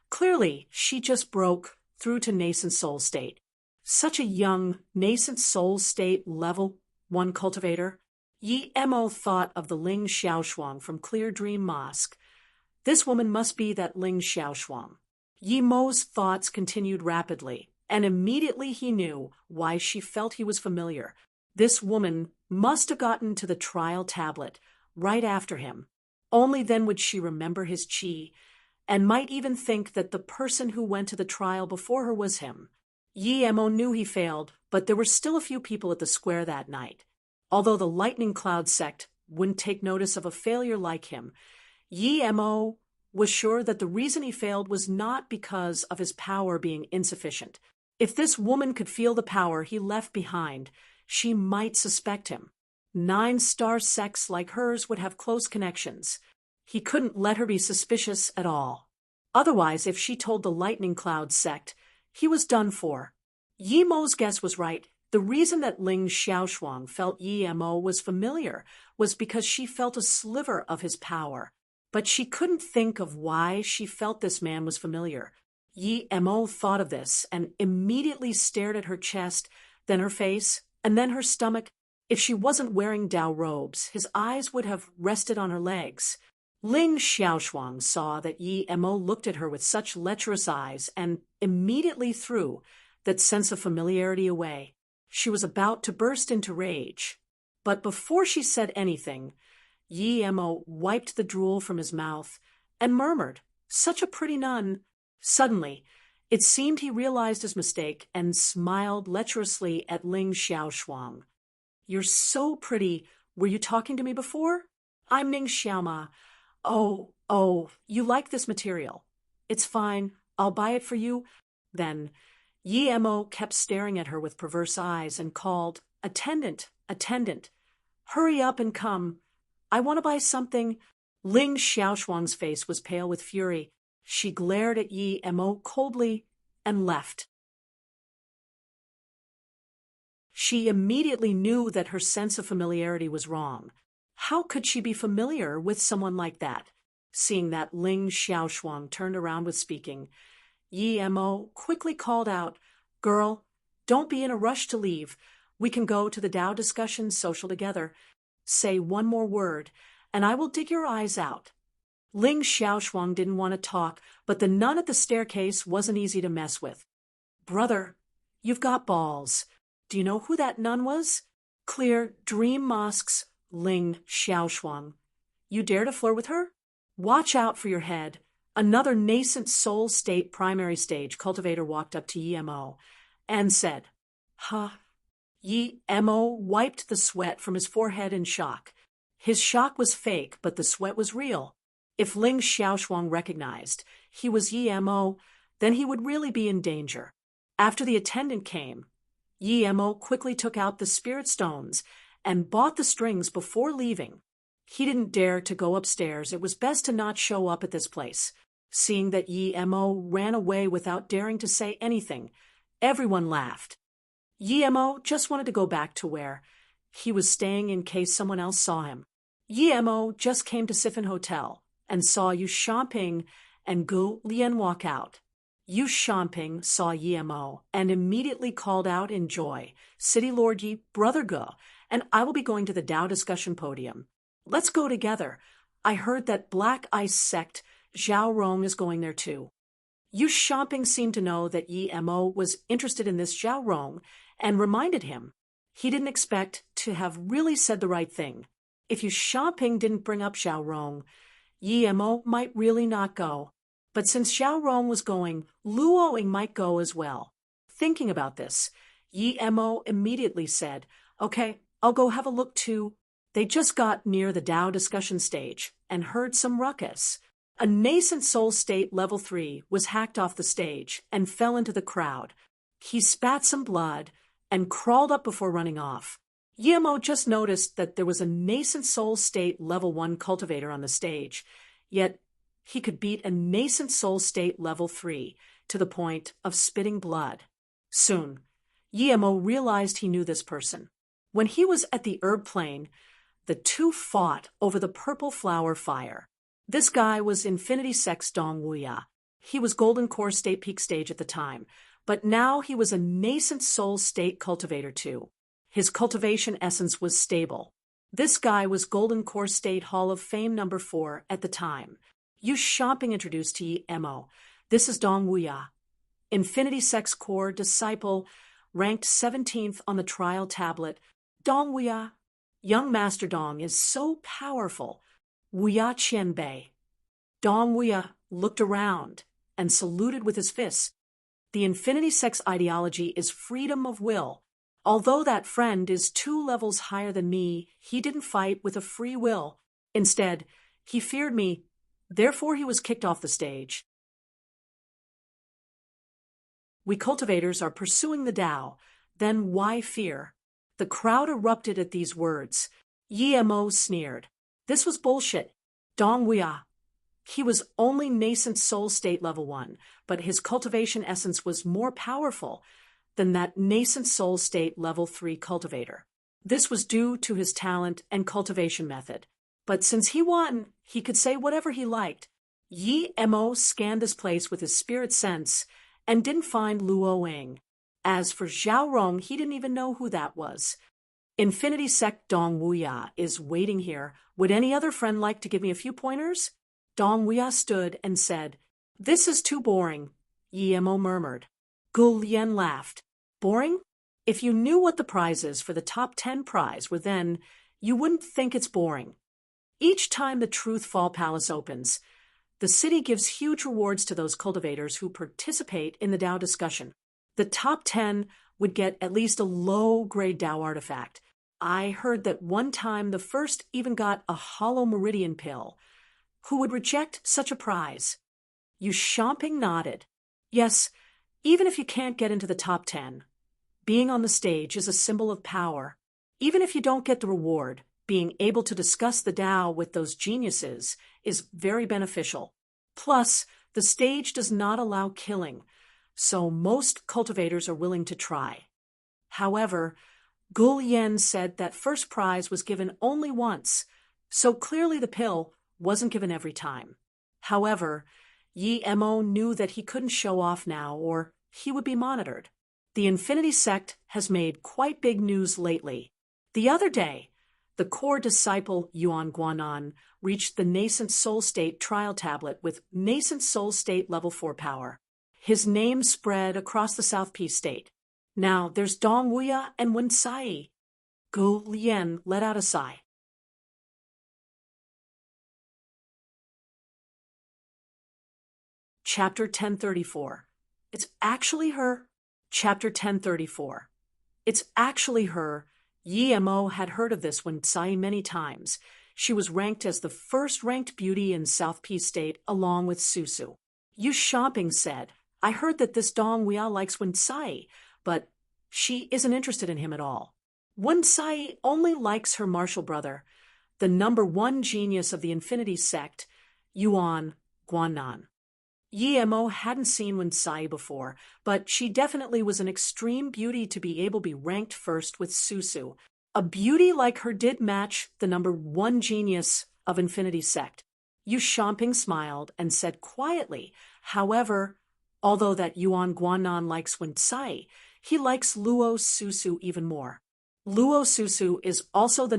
[SPEAKER 1] Clearly, she just broke through to nascent soul state. Such a young, nascent soul state level 1 cultivator. Yi Mo thought of the Ling Xiaoshuang from Clear Dream Mosque. This woman must be that Ling Xiaoshuang. Yi Mo's thoughts continued rapidly, and immediately he knew why she felt he was familiar. This woman must have gotten to the trial tablet right after him. Only then would she remember his chi, and might even think that the person who went to the trial before her was him. Yi Mo knew he failed, but there were still a few people at the square that night. Although the Lightning Cloud sect wouldn't take notice of a failure like him, Yi Mo was sure that the reason he failed was not because of his power being insufficient. If this woman could feel the power he left behind, she might suspect him. 9-star sects like hers would have close connections. He couldn't let her be suspicious at all. Otherwise, if she told the Lightning Cloud sect, he was done for. Yi Mo's guess was right. The reason that Ling Xiaoshuang felt Yi Mo was familiar was because she felt a sliver of his power. But she couldn't think of why she felt this man was familiar. Yi Mo thought of this and immediately stared at her chest, then her face, and then her stomach. If she wasn't wearing Dao robes, his eyes would have rested on her legs. Ling Xiaoshuang saw that Yi Mo looked at her with such lecherous eyes and immediately threw that sense of familiarity away. She was about to burst into rage. But before she said anything, Yi Mo wiped the drool from his mouth and murmured, Such a pretty nun. Suddenly, it seemed he realized his mistake and smiled lecherously at Ling Xiaoshuang. You're so pretty. Were you talking to me before? I'm Ning Xiaoma. Oh, you like this material. It's fine. I'll buy it for you. Then Yi Mo kept staring at her with perverse eyes and called, Attendant, attendant. Hurry up and come. I want to buy something. Ling Xiaoshuang's face was pale with fury. She glared at Yi Mo coldly and left. She immediately knew that her sense of familiarity was wrong. How could she be familiar with someone like that? Seeing that Ling Xiaoshuang turned around with speaking, Yi Mo quickly called out, Girl, don't be in a rush to leave. We can go to the Tao discussion social together. Say one more word, and I will dig your eyes out. Ling Xiaoshuang didn't want to talk, but the nun at the staircase wasn't easy to mess with. Brother, you've got balls. Do you know who that nun was? Clear Dream Mosque's Ling Xiaoshuang. You dare to flirt with her? Watch out for your head. Another nascent soul state primary stage cultivator walked up to Yi Mo and said, Huh? Yi Mo wiped the sweat from his forehead in shock. His shock was fake, but the sweat was real. If Ling Xiaoshuang recognized he was Yi Mo, then he would really be in danger. After the attendant came, Yi Mo quickly took out the spirit stones and bought the strings before leaving. He didn't dare to go upstairs. It was best to not show up at this place. Seeing that Yi Mo ran away without daring to say anything, everyone laughed. Yi Mo just wanted to go back to where he was staying in case someone else saw him. Yi Mo just came to Siphon Hotel and saw Yu Xiaoping and Gu Lian walk out. Yu Xiaoping saw Yi Mo and immediately called out in joy, "City Lord Yi, Brother Ge, and I will be going to the Tao discussion podium. Let's go together. I heard that Black Ice sect Zhao Rong is going there too." Yu Xiaoping seemed to know that Yi Mo was interested in this Zhao Rong and reminded him he didn't expect to have really said the right thing. If Yu Xiaoping didn't bring up Zhao Rong, Yi Mo might really not go. But since Zhao Rong was going, Luoing might go as well. Thinking about this, Yi Mo immediately said, "Okay, I'll go have a look too." They just got near the Tao discussion stage and heard some ruckus. A nascent soul state level 3 was hacked off the stage and fell into the crowd. He spat some blood and crawled up before running off. Yi Mo just noticed that there was a nascent soul state level 1 cultivator on the stage, yet he could beat a nascent soul state level 3 to the point of spitting blood. Soon, Yi Mo realized he knew this person. When he was at the herb plane, the two fought over the purple flower fire. This guy was Infinity Sex Dong Wuya. He was Golden Core State Peak Stage at the time, but now he was a nascent soul state cultivator too. His cultivation essence was stable. This guy was Golden Core State Hall of Fame number 4 at the time. Yu Xiaoping introduced to Yi Mo. "This is Dong Wuya, Infinity Sex Core disciple, ranked 17th on the trial tablet. Dong Wuya, young Master Dong, is so powerful. Wuya Qianbei." Dong Wuya looked around and saluted with his fists. The Infinity Sex ideology is freedom of will. Although that friend is 2 levels higher than me, he didn't fight with a free will. Instead, he feared me. Therefore, he was kicked off the stage. We cultivators are pursuing the Tao. Then why fear? The crowd erupted at these words. Yi Mo sneered. This was bullshit. Dong Wuya. He was only nascent soul state level 1, but his cultivation essence was more powerful than that nascent soul state level 3 cultivator. This was due to his talent and cultivation method. But since he won, he could say whatever he liked. Yi Mo scanned this place with his spirit sense and didn't find Luo Wang. As for Zhao Rong, he didn't even know who that was. Infinity Sect Dong Wuya is waiting here. Would any other friend like to give me a few pointers? Dong Wuya stood and said, "This is too boring," Yi Mo murmured. Gu Lian laughed. "Boring? If you knew what the prizes for the top 10 prize were then, you wouldn't think it's boring. Each time the Truth Fall Palace opens, the city gives huge rewards to those cultivators who participate in the Tao discussion. The top 10 would get at least a low-grade Tao artifact. I heard that one time the first even got a hollow meridian pill. Who would reject such a prize?" Yu Xiaoping nodded. "Yes, even if you can't get into the top 10, being on the stage is a symbol of power. Even if you don't get the reward, being able to discuss the Tao with those geniuses is very beneficial. Plus, the stage does not allow killing, so most cultivators are willing to try." However, Gu Lian said that first prize was given only once, so clearly the pill wasn't given every time. However, Yi Mo knew that he couldn't show off now or he would be monitored. The Infinity Sect has made quite big news lately. The other day, the core disciple Yuan Guanan reached the Nascent Soul State trial tablet with Nascent Soul State level 4 power. His name spread across the South Peace State. Now there's Dong Wuya and Wen Sai. Gu Lian let out a sigh. Chapter 1034. It's actually her. Chapter 1034. It's actually her. Yi Mo had heard of this Wen Sai many times. She was ranked as the first-ranked beauty in South Peace State along with Susu. Yu Xiaoping said, "I heard that this Dong Wuya likes Wen Sai, but she isn't interested in him at all. Wen Sai only likes her martial brother. the #1 genius of the Infinity Sect, Yuan Guannan. Yi Mo hadn't seen Wen Sai before, but she definitely was an extreme beauty to be able to be ranked first with Susu. A beauty like her did match the #1 genius of Infinity Sect. Yu Xiaoping smiled and said quietly, however, although that Yuan Guannan likes Wen Sai, he likes Luo Susu even more. Luo Susu is also the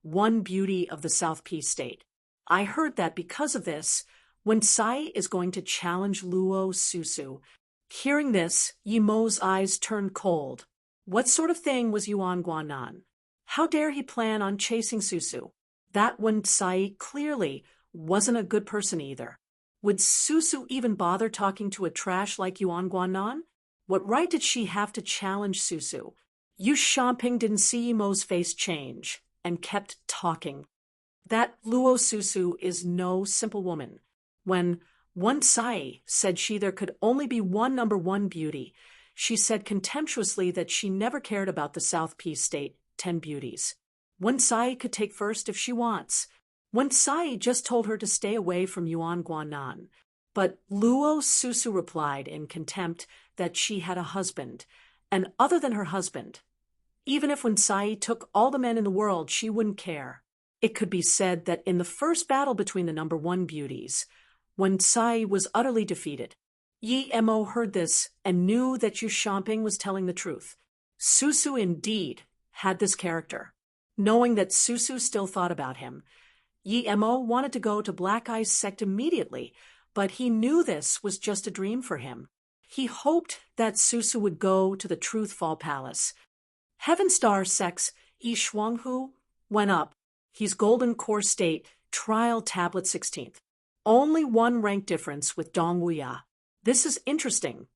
[SPEAKER 1] #1 beauty of the South P state. I heard that because of this, Wen Sai is going to challenge Luo Susu. Hearing this, Yi Mo's eyes turned cold. What sort of thing was Yuan Guannan? How dare he plan on chasing Susu? That Wen Sai clearly wasn't a good person either. Would Susu even bother talking to a trash like Yuan Guannan? What right did she have to challenge Susu? Yu Xiaoping didn't see Yi Mo's face change and kept talking. That Luo Susu is no simple woman. When Wen Sai said there could only be one #1 beauty, she said contemptuously that she never cared about the South P state 10 beauties. Wen Sai could take first if she wants. Wen Sai just told her to stay away from Yuan Guannan. But Luo Susu replied in contempt that she had a husband, and other than her husband, even if Wen Sai took all the men in the world, she wouldn't care. It could be said that in the first battle between the #1 beauties, Wen Sai was utterly defeated. Yi Mo heard this and knew that Yu Xiaoping was telling the truth. Susu indeed had this character. Knowing that Susu still thought about him, Yi Mo wanted to go to Black Eye's sect immediately, but he knew this was just a dream for him. He hoped that Susu would go to the Truth Fall Palace. Heaven Star Sect's Yi Shuanghu went up. He's Golden Core State, Trial Tablet 16th. Only one rank difference with Dong Wuya. This is interesting.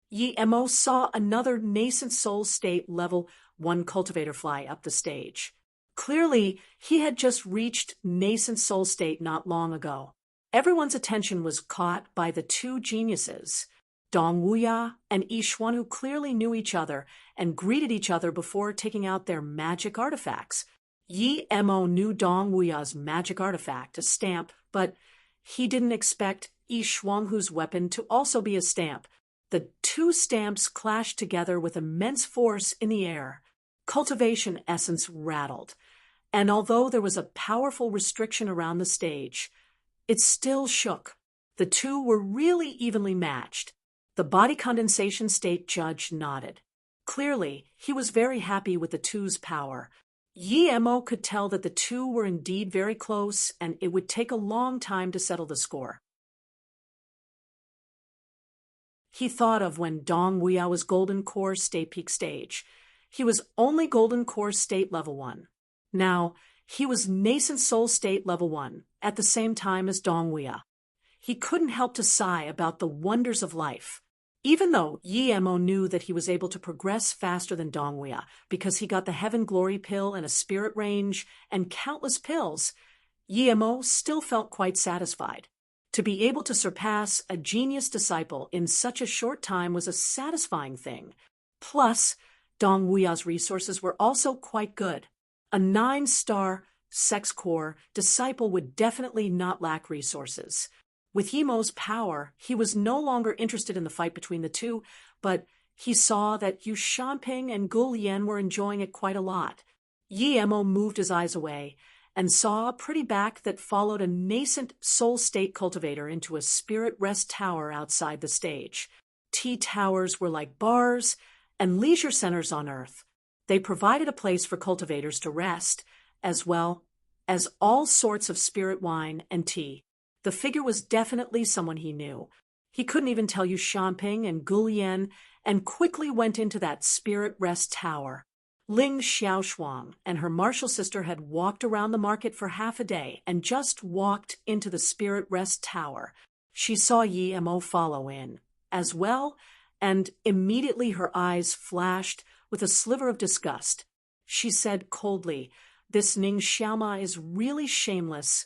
[SPEAKER 1] Yi Mo saw another nascent soul state level 1 cultivator fly up the stage. Clearly, he had just reached nascent soul state not long ago. Everyone's attention was caught by the two geniuses. Dong Wuya and Yi Xuan, who clearly knew each other and greeted each other before taking out their magic artifacts. Yi Mo knew Dong Wuya's magic artifact, a stamp, but he didn't expect Yi Shuanghu's weapon to also be a stamp. The two stamps clashed together with immense force in the air. Cultivation essence rattled, and although there was a powerful restriction around the stage, it still shook. The two were really evenly matched. The body condensation state judge nodded. Clearly, he was very happy with the two's power. Yi Mo could tell that the two were indeed very close, and it would take a long time to settle the score. He thought of when Dong Wuya was Golden Core State Peak Stage. He was only Golden Core State Level 1. Now, he was Nascent Soul State Level 1, at the same time as Dong Wuya. He couldn't help to sigh about the wonders of life. Even though Yi Mo knew that he was able to progress faster than Dong Wuya because he got the Heaven Glory pill and a spirit range and countless pills, Yi Mo still felt quite satisfied. To be able to surpass a genius disciple in such a short time was a satisfying thing. Plus, Dong Wuya's resources were also quite good. A 9-star sex core disciple would definitely not lack resources. With Yi Mo's power, he was no longer interested in the fight between the two, but he saw that Yu Xiaoping and Gul Yan were enjoying it quite a lot. Yi Mo moved his eyes away and saw a pretty back that followed a nascent soul state cultivator into a spirit rest tower outside the stage. T-towers were like bars and leisure centers on Earth. They provided a place for cultivators to rest, as well as all sorts of spirit wine and tea. The figure was definitely someone he knew. He couldn't even tell Yu Xiaoping and Gul Yan, and quickly went into that spirit rest tower. Ling Xiaoshuang and her martial sister had walked around the market for half a day and just walked into the spirit rest tower. She saw Yi Mo follow in, as well, and immediately her eyes flashed with a sliver of disgust. She said coldly, "This Ning Xiaoma is really shameless."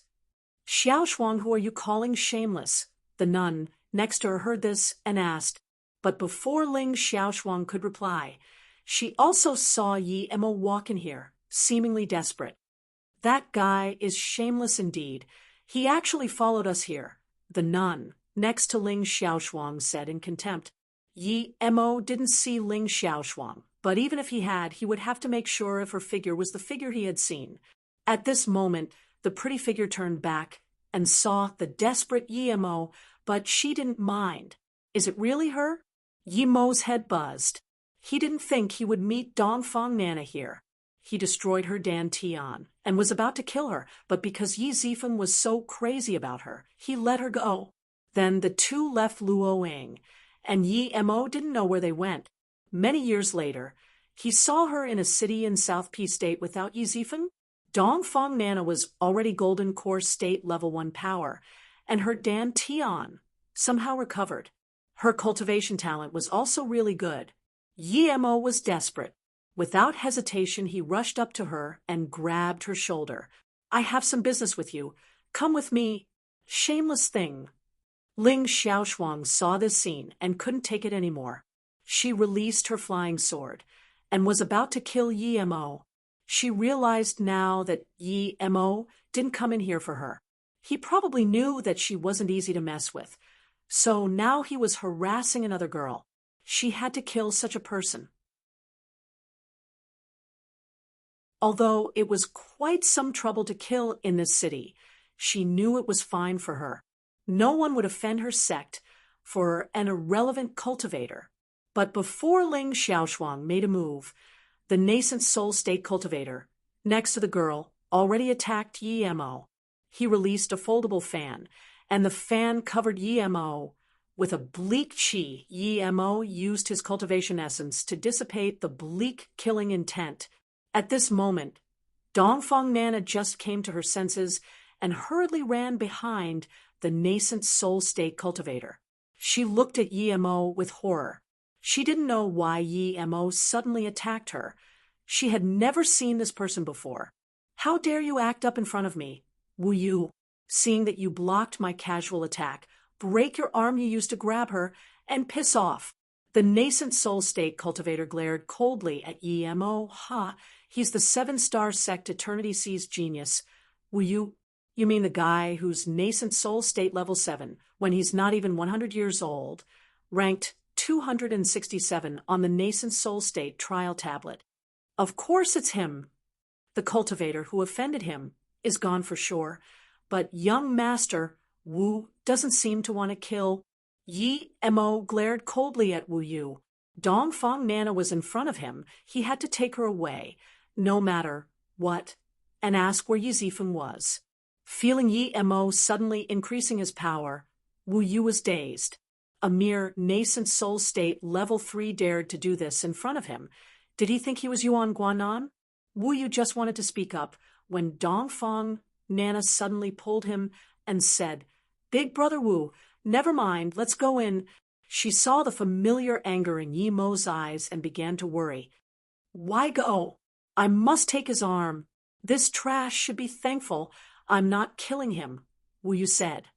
[SPEAKER 1] "Xiaoshuang, who are you calling shameless?" The nun next to her heard this and asked. But before Ling Xiaoshuang could reply, she also saw Yi Mo walk in here, seemingly desperate. That guy is shameless indeed. He actually followed us here. The nun, next to Ling Xiaoshuang, said in contempt. Yi Mo didn't see Ling Xiaoshuang, but even if he had, he would have to make sure if her figure was the figure he had seen. At this moment, the pretty figure turned back and saw the desperate Yi Mo, but she didn't mind. Is it really her? Yi Mo's head buzzed. He didn't think he would meet Dongfang Nana here. He destroyed her Dantian and was about to kill her, but because Yi Zifeng was so crazy about her, he let her go. Then the two left Luoying, and Yi Mo didn't know where they went. Many years later, he saw her in a city in South P State without Yi Zifeng. Dongfang Nana was already Golden Core State Level 1 power, and her Dantian somehow recovered. Her cultivation talent was also really good. Yi Mo was desperate. Without hesitation, he rushed up to her and grabbed her shoulder. I have some business with you. Come with me. Shameless thing. Ling Xiaoshuang saw this scene and couldn't take it anymore. She released her flying sword and was about to kill Yi Mo. She realized now that Yi Mo didn't come in here for her. He probably knew that she wasn't easy to mess with. So now he was harassing another girl. She had to kill such a person. Although it was quite some trouble to kill in this city, she knew it was fine for her. No one would offend her sect for an irrelevant cultivator. But before Ling Xiaoshuang made a move, the nascent soul state cultivator, next to the girl, already attacked Yi Mo. He released a foldable fan, and the fan covered Yi Mo with a bleak chi. Yi Mo used his cultivation essence to dissipate the bleak killing intent. At this moment, Dongfang Nana just came to her senses and hurriedly ran behind the nascent soul state cultivator. She looked at Yi Mo with horror. She didn't know why Yi Mo suddenly attacked her. She had never seen this person before. How dare you act up in front of me? Wu Yu, seeing that you blocked my casual attack, break your arm you used to grab her, and piss off. The nascent soul state cultivator glared coldly at Yi Mo. Ha, he's the 7-star sect Eternity Sees genius. Wu Yu, you mean the guy who's nascent soul state level 7, when he's not even 100 years old, ranked 267 on the nascent soul state trial tablet. Of course it's him. The cultivator who offended him is gone for sure, but young master Wu doesn't seem to want to kill. Yi Mo glared coldly at Wu Yu. Dongfang Nana was in front of him. He had to take her away, no matter what, and ask where Yi Zifeng was. Feeling Yi Mo suddenly increasing his power, Wu Yu was dazed. A mere nascent soul state level 3 dared to do this in front of him. Did he think he was Yuan Guanan? Wu Yu just wanted to speak up when Dongfang Nana suddenly pulled him and said, Big brother Wu, never mind, let's go in. She saw the familiar anger in Yi Mo's eyes and began to worry. Why go? I must take his arm. This trash should be thankful I'm not killing him, Wu Yu said.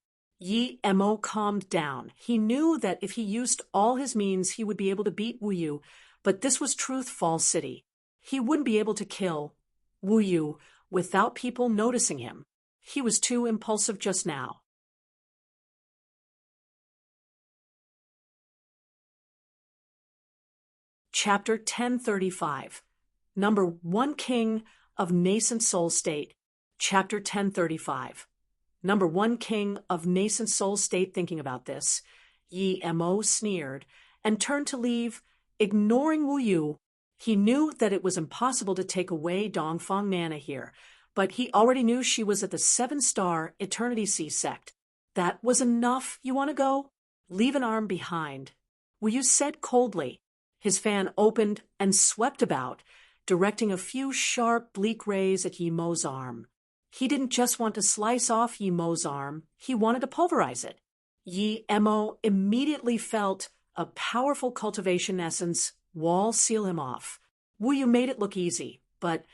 [SPEAKER 1] Yi Mo calmed down. He knew that if he used all his means, he would be able to beat Wu Yu, but this was Truth Fall City. He wouldn't be able to kill Wu Yu without people noticing him. He was too impulsive just now. Chapter 1035. Number 1 King of Nascent Soul State. Chapter 1035. Number 1 King of Nascent Soul State. Thinking about this, Yi Mo sneered and turned to leave, ignoring Wu Yu. He knew that it was impossible to take away Dongfang Nana here, but he already knew she was at the 7-star Eternity Sea sect. That was enough. You want to go? Leave an arm behind, Wu Yu said coldly. His fan opened and swept about, directing a few sharp, bleak rays at Yi Mo's arm. He didn't just want to slice off Yi Mo's arm, he wanted to pulverize it. Yi Mo immediately felt a powerful cultivation essence wall seal him off. Wu Yu made it look easy, but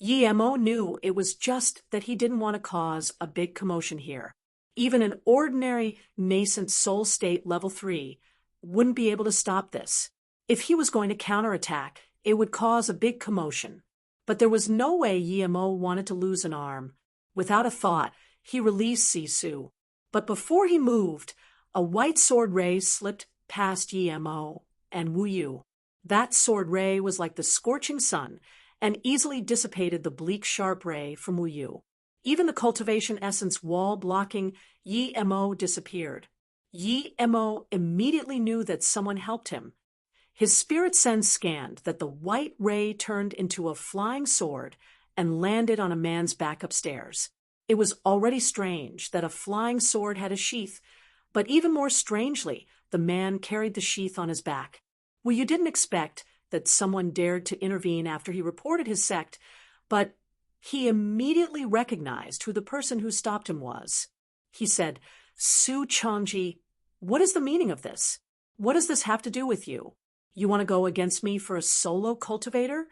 [SPEAKER 1] Yi Mo knew it was just that he didn't want to cause a big commotion here. Even an ordinary nascent soul state level 3 wouldn't be able to stop this. If he was going to counterattack, it would cause a big commotion. But there was no way Yemo wanted to lose an arm. Without a thought, he released Sisu. But before he moved, a white sword ray slipped past Yemo and Wu Yu. That sword ray was like the scorching sun and easily dissipated the bleak sharp ray from Wu Yu. Even the cultivation essence wall blocking Yemo disappeared. Yemo immediately knew that someone helped him. His spirit sense scanned that the white ray turned into a flying sword and landed on a man's back upstairs. It was already strange that a flying sword had a sheath, but even more strangely, the man carried the sheath on his back. Well, you didn't expect that someone dared to intervene after he reported his sect, but he immediately recognized who the person who stopped him was. He said, "Su Changji, what is the meaning of this? What does this have to do with you? You want to go against me for a solo cultivator?"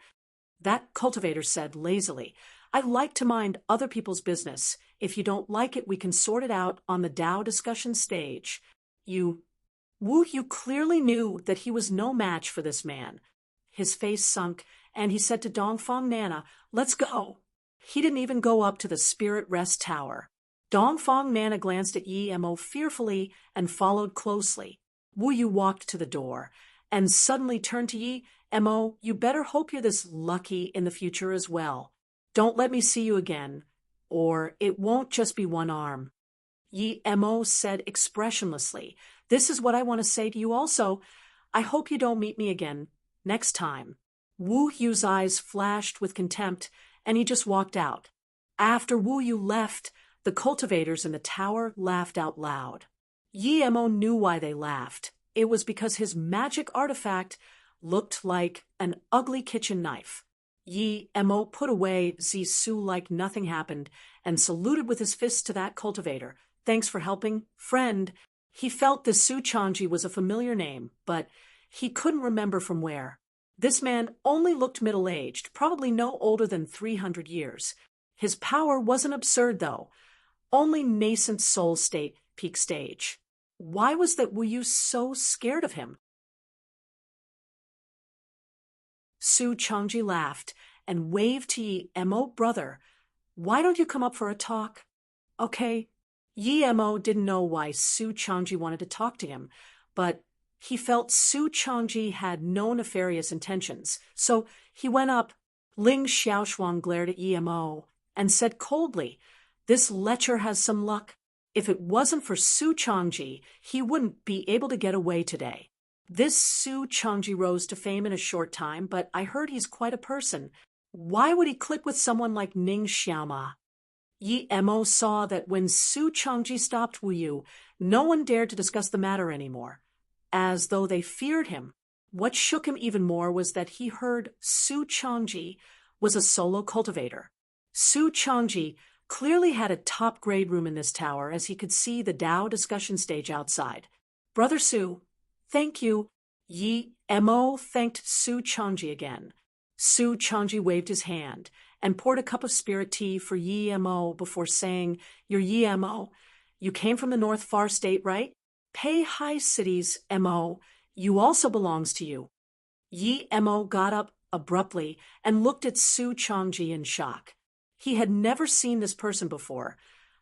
[SPEAKER 1] That cultivator said lazily, "I like to mind other people's business. If you don't like it, we can sort it out on the Tao discussion stage." Wu Yu clearly knew that he was no match for this man. His face sunk, and he said to Dongfang Nana, "Let's go." He didn't even go up to the Spirit Rest Tower. Dongfang Nana glanced at Yemo fearfully and followed closely. Wu Yu walked to the door and suddenly turned to Yemo, "You better hope you're this lucky in the future as well. Don't let me see you again, or it won't just be one arm." Yemo said expressionlessly, "This is what I want to say to you also. I hope you don't meet me again next time." Wu Yu's eyes flashed with contempt, and he just walked out. After Wu Yu left, the cultivators in the tower laughed out loud. Yemo knew why they laughed. It was because his magic artifact looked like an ugly kitchen knife. Yemo put away Zisu like nothing happened and saluted with his fist to that cultivator. "Thanks for helping, friend." He felt the Su Changji was a familiar name, but he couldn't remember from where. This man only looked middle-aged, probably no older than 300 years. His power wasn't absurd, though. Only nascent soul state, peak stage. Why was that Wu Yu so scared of him? Su Changji laughed and waved to Yemo, "Brother, why don't you come up for a talk?" "Okay." Yemo didn't know why Su Changji wanted to talk to him, but he felt Su Changji had no nefarious intentions, so he went up. Ling Xiaoshuang glared at Yemo and said coldly, "This lecher has some luck. If it wasn't for Su Changji, he wouldn't be able to get away today." This Su Changji rose to fame in a short time, but I heard he's quite a person. Why would he click with someone like Ning Xiaoma? Yemo saw that when Su Changji stopped Wu Yu, no one dared to discuss the matter anymore, as though they feared him. What shook him even more was that he heard Su Changji was a solo cultivator. Su Changji clearly had a top-grade room in this tower, as he could see the Tao discussion stage outside. "Brother Su, thank you." Yemo thanked Su Changji again. Su Changji waved his hand and poured a cup of spirit tea for Yemo before saying, "You're Yemo. You came from the North Far State, right? Pei Hai City's Mo. You also belongs to you." Yemo got up abruptly and looked at Su Changji in shock. He had never seen this person before.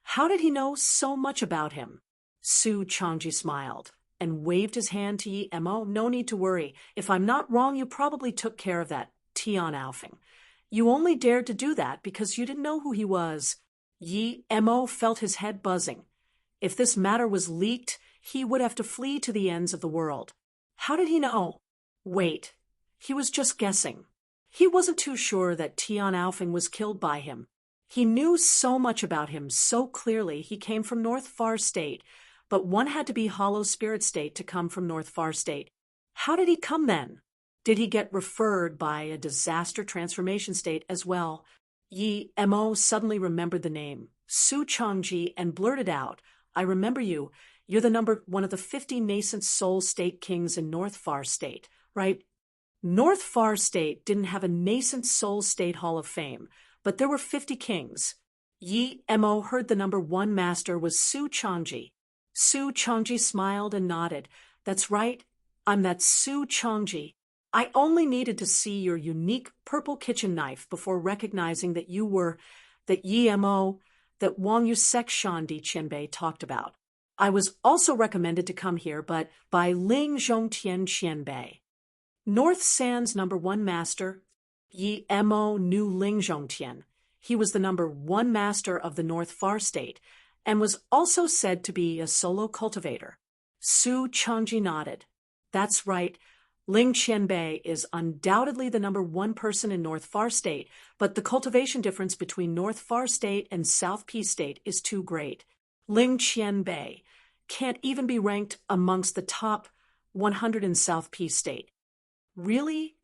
[SPEAKER 1] How did he know so much about him? Su Changji smiled and waved his hand to Yemo. "No need to worry. If I'm not wrong, you probably took care of that Tian Alfing. You only dared to do that because you didn't know who he was." Yemo felt his head buzzing. If this matter was leaked, he would have to flee to the ends of the world. How did he know? Wait, he was just guessing. He wasn't too sure that Tian Alfing was killed by him. He knew so much about him so clearly. He came from North Far State, but one had to be Hollow Spirit State to come from North Far State. How did he come then? Did he get referred by a disaster transformation state as well? Yemo suddenly remembered the name, Su Changji, and blurted out, "I remember you. You're the number one of the 50 nascent soul state kings in North Far State, right?" North Far State didn't have a nascent soul state hall of fame, but there were 50 kings. Yemo heard the number one master was Su Changji. Su Changji smiled and nodded. "That's right. I'm that Su Changji." I only needed to see your unique purple kitchen knife before recognizing that you were that Yi-mo that Wang Yusek Shandi Qianbei talked about. I was also recommended to come here, but by Ling Zhongtian Qianbei. North Sands #1 master, Yi-mo knew Ling Zhongtian. He was the #1 master of the North Far State, and was also said to be a solo cultivator. Su Changji nodded. That's right. Ling Qianbei is undoubtedly the #1 person in North Far State, but the cultivation difference between North Far State and South P State is too great. Ling Qianbei can't even be ranked amongst the top 100 in South P State. Really?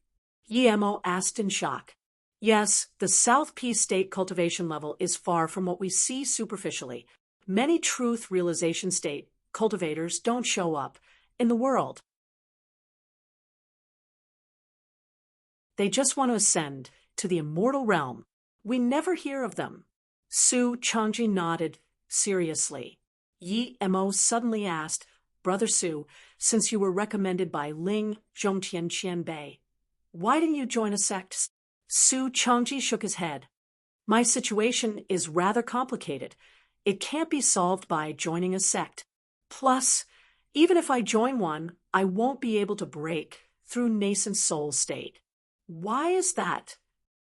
[SPEAKER 1] Yi-mo asked in shock. Yes, the South P State cultivation level is far from what we see superficially. Many truth realization state cultivators don't show up in the world. They just want to ascend to the immortal realm. We never hear of them. Su Changji nodded seriously. Yi-mo suddenly asked, Brother Su, since you were recommended by Ling Zhongtian Qianbei, why didn't you join a sect? Su Changji shook his head. My situation is rather complicated. It can't be solved by joining a sect. Plus, even if I join one, I won't be able to break through nascent soul state. Why is that?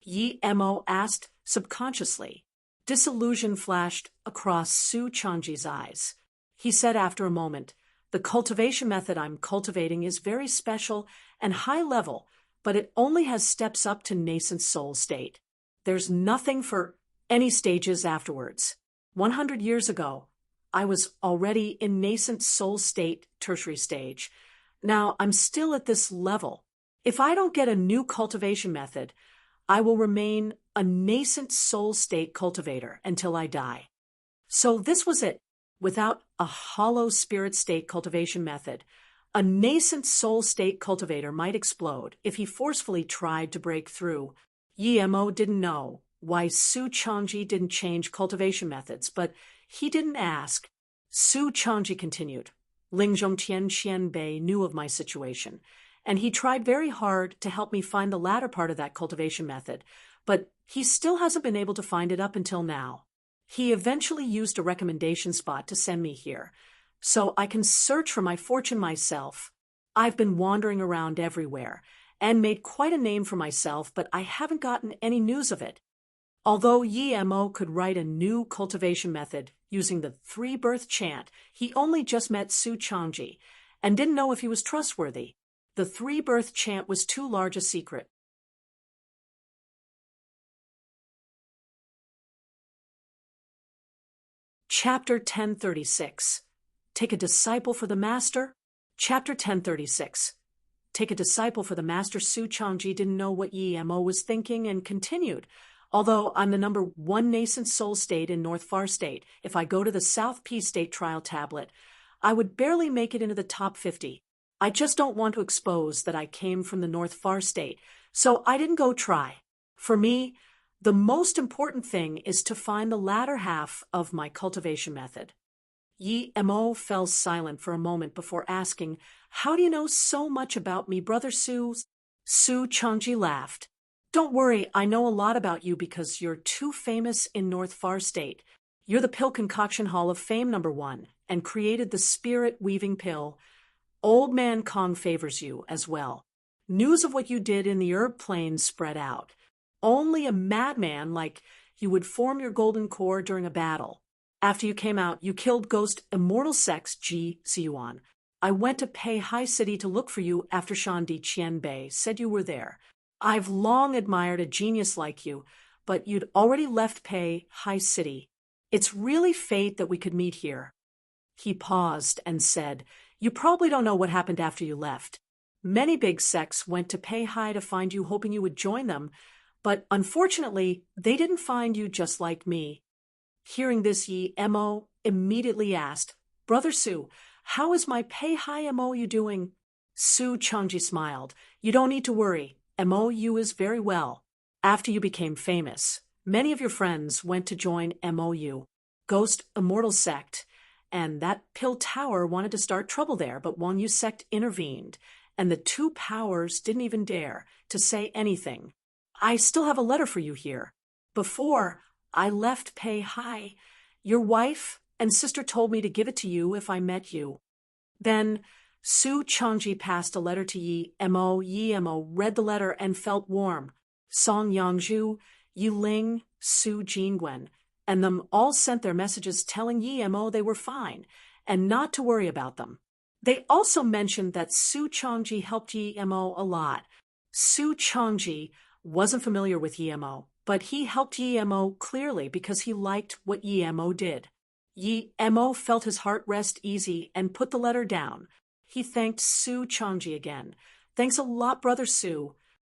[SPEAKER 1] Yi-mo asked subconsciously. Disillusion flashed across Su Changji's eyes. He said after a moment, the cultivation method I'm cultivating is very special and high level, but it only has steps up to nascent soul state. There's nothing for any stages afterwards. 100 years ago, I was already in nascent soul state tertiary stage. Now I'm still at this level. If I don't get a new cultivation method, I will remain a nascent soul state cultivator until I die. So this was it. Without a hollow spirit state cultivation method, a nascent soul state cultivator might explode if he forcefully tried to break through. Yi-mo didn't know why Su Changji didn't change cultivation methods, but he didn't ask. Su Changji continued. Ling Zhongtian Qianbei knew of my situation, and he tried very hard to help me find the latter part of that cultivation method, but he still hasn't been able to find it up until now. He eventually used a recommendation spot to send me here, so I can search for my fortune myself. I've been wandering around everywhere, and made quite a name for myself, but I haven't gotten any news of it. Although Yi-mo could write a new cultivation method using the 3-birth chant, he only just met Su Changji, and didn't know if he was trustworthy. The 3-birth chant was too large a secret. Chapter 1036. Take a disciple for the master? Chapter 1036. Take a disciple for the master. Su Changji didn't know what Yi-mo was thinking and continued. Although I'm the #1 nascent soul state in North Far State, if I go to the South P State trial tablet, I would barely make it into the top 50. I just don't want to expose that I came from the North Far State, so I didn't go try. For me, the most important thing is to find the latter half of my cultivation method. Yi-mo fell silent for a moment before asking, How do you know so much about me, Brother Su? Su Changji laughed. Don't worry, I know a lot about you because you're too famous in North Far State. You're the Pill Concoction Hall of Fame #1 and created the spirit-weaving pill. Old Man Kong favors you as well. News of what you did in the herb plains spread out. Only a madman like you would form your golden core during a battle. After you came out, you killed Ghost Immortal Sex Ji Ziyuan. I went to Pei High City to look for you after Shandi Qianbei said you were there. I've long admired a genius like you, but you'd already left Pei High City. It's really fate that we could meet here. He paused and said, You probably don't know what happened after you left. Many big sects went to Pei High to find you, hoping you would join them, but unfortunately, they didn't find you just like me. Hearing this, Yi-mo immediately asked, Brother Su, how is my Pei High MOU doing? Su Changji smiled. You don't need to worry. MOU is very well. After you became famous, many of your friends went to join MOU, Ghost Immortal Sect, and that Pill Tower wanted to start trouble there, but Wang Yu Sect intervened, and the two powers didn't even dare to say anything. I still have a letter for you here. Before I left Pei Hai, your wife and sister told me to give it to you if I met you. Then Su Changji passed a letter to Yi Mo. Yi Mo read the letter and felt warm. Song Yangzhu, Yi Ling, Su Jingwen, and them all sent their messages telling Yi Mo they were fine and not to worry about them. They also mentioned that Su Changji helped Yi Mo a lot. Su Changji wasn't familiar with Yi Mo, but he helped Yi Mo clearly because he liked what Yi Mo did. Yi Mo felt his heart rest easy and put the letter down. He thanked Su Changji again. Thanks a lot, Brother Su.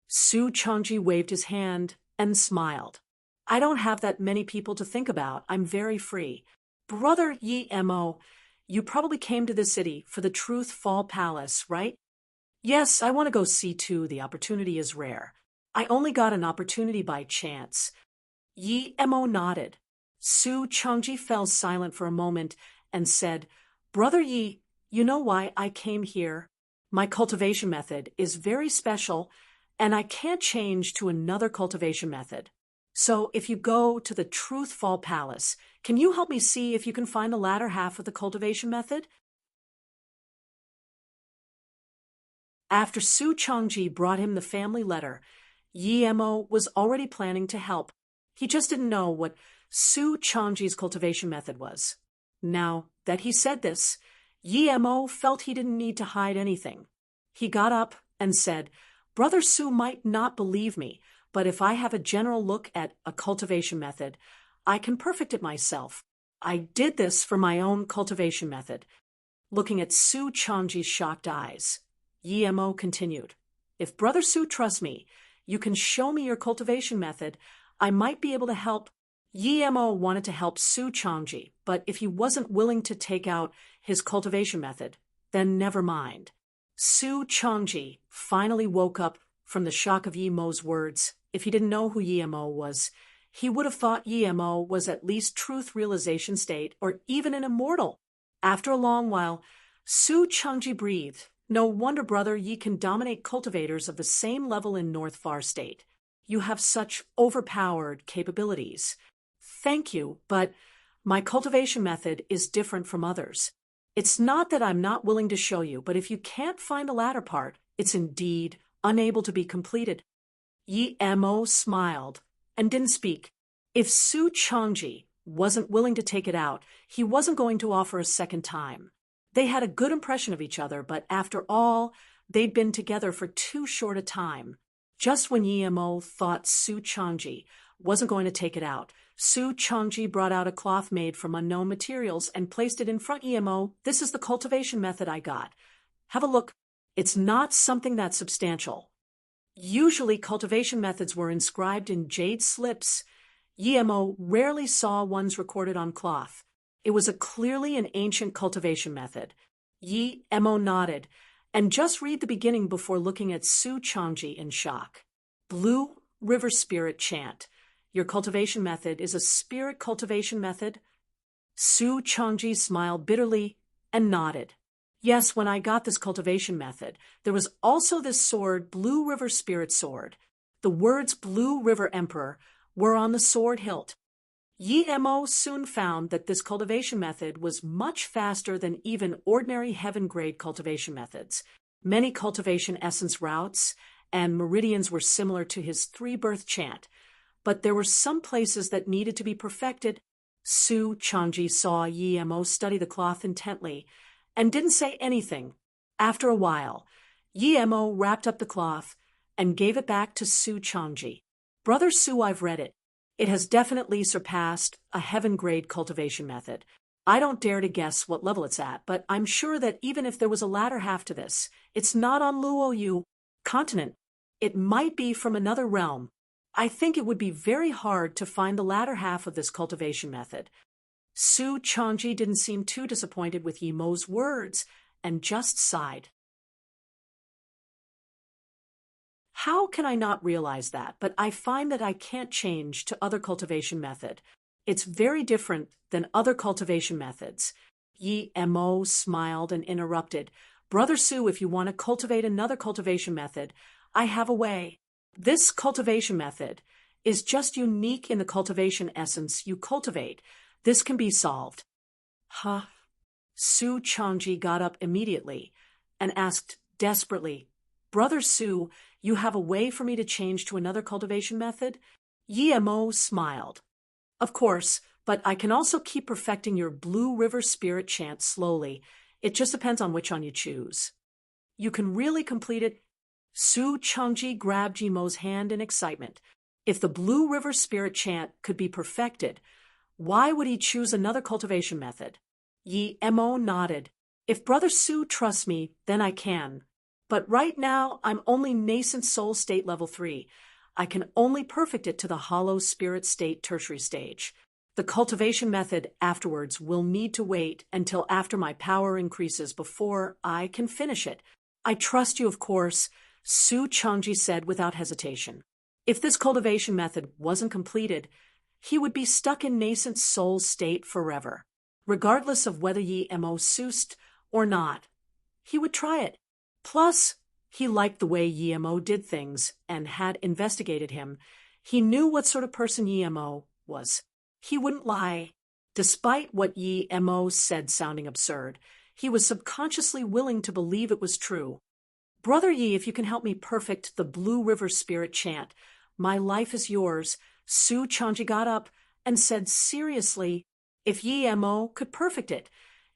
[SPEAKER 1] Su Changji waved his hand and smiled. I don't have that many people to think about. I'm very free. Brother Yi Mo, you probably came to this city for the Truth Fall Palace, right? Yes, I want to go see too. The opportunity is rare. I only got an opportunity by chance. Yi Mo nodded. Su Changji fell silent for a moment and said, Brother Yi, you know why I came here? My cultivation method is very special, and I can't change to another cultivation method. So if you go to the Truth Fall Palace, can you help me see if you can find the latter half of the cultivation method? After Su Changji brought him the family letter, Yi Mo was already planning to help. He just didn't know what Su Changji's cultivation method was. Now that he said this, Yi Mo felt he didn't need to hide anything. He got up and said, Brother Su might not believe me, but if I have a general look at a cultivation method, I can perfect it myself. I did this for my own cultivation method. Looking at Su Changji's shocked eyes, Yi Mo continued, If Brother Su trusts me, you can show me your cultivation method. I might be able to help. Yi Mo wanted to help Su Changji, but if he wasn't willing to take out his cultivation method, then never mind. Su Changji finally woke up from the shock of Yi Mo's words. If he didn't know who Yi Mo was, he would have thought Yi Mo was at least truth realization state or even an immortal. After a long while, Su Changji breathed. No wonder, brother, Yi can dominate cultivators of the same level in North Far State. You have such overpowered capabilities. Thank you, but my cultivation method is different from others. It's not that I'm not willing to show you, but if you can't find the latter part, it's indeed unable to be completed. Yi Mo smiled and didn't speak. If Su Changji wasn't willing to take it out, he wasn't going to offer a second time. They had a good impression of each other, but after all, they'd been together for too short a time. Just when Yi Mo thought Su Changji wasn't going to take it out, Su Changji brought out a cloth made from unknown materials and placed it in front of Yi Mo. This is the cultivation method I got. Have a look. It's not something that's substantial. Usually cultivation methods were inscribed in jade slips. Yi Mo rarely saw ones recorded on cloth. It was clearly an ancient cultivation method. Yi Mo nodded, and just read the beginning before looking at Su Changji in shock. Blue River Spirit Chant. Your cultivation method is a spirit cultivation method? Su Changji smiled bitterly and nodded. Yes, when I got this cultivation method, there was also this sword, Blue River Spirit Sword. The words Blue River Emperor were on the sword hilt. Yi Mo soon found that this cultivation method was much faster than even ordinary heaven-grade cultivation methods. Many cultivation essence routes and meridians were similar to his three-birth chant, but there were some places that needed to be perfected. Su Changji saw Yi Mo study the cloth intently and didn't say anything. After a while, Yi Mo wrapped up the cloth and gave it back to Su Changji. Brother Su, I've read it. It has definitely surpassed a heaven-grade cultivation method. I don't dare to guess what level it's at, but I'm sure that even if there was a latter half to this, it's not on Luoyu continent. It might be from another realm. I think it would be very hard to find the latter half of this cultivation method. Su Changji didn't seem too disappointed with Yi Mo's words and just sighed. How can I not realize that? But I find that I can't change to other cultivation method. It's very different than other cultivation methods. Yi Mo smiled and interrupted. Brother Sue, if you want to cultivate another cultivation method, I have a way. This cultivation method is just unique in the cultivation essence you cultivate. This can be solved. Huh? Su Changji got up immediately and asked desperately, Brother Su, you have a way for me to change to another cultivation method? Yi Mo smiled. Of course, but I can also keep perfecting your Blue River Spirit chant slowly. It just depends on which one you choose. You can really complete it. Su Changji grabbed Yi Mo's hand in excitement. If the Blue River Spirit chant could be perfected, why would he choose another cultivation method? Yi Mo nodded. If Brother Su trusts me, then I can. But right now, I'm only nascent soul state level 3. I can only perfect it to the hollow spirit state tertiary stage. The cultivation method afterwards will need to wait until after my power increases before I can finish it. I trust you, of course, Su Changji said without hesitation. If this cultivation method wasn't completed, he would be stuck in nascent soul state forever, regardless of whether Yi Mo sussed or not. He would try it. Plus, he liked the way Yi Mo did things and had investigated him. He knew what sort of person Yi Mo was. He wouldn't lie. Despite what Yi Mo said sounding absurd, he was subconsciously willing to believe it was true. Brother Yi, if you can help me perfect the Blue River Spirit chant, my life is yours. Su Changji got up and said seriously, if Yi Mo could perfect it.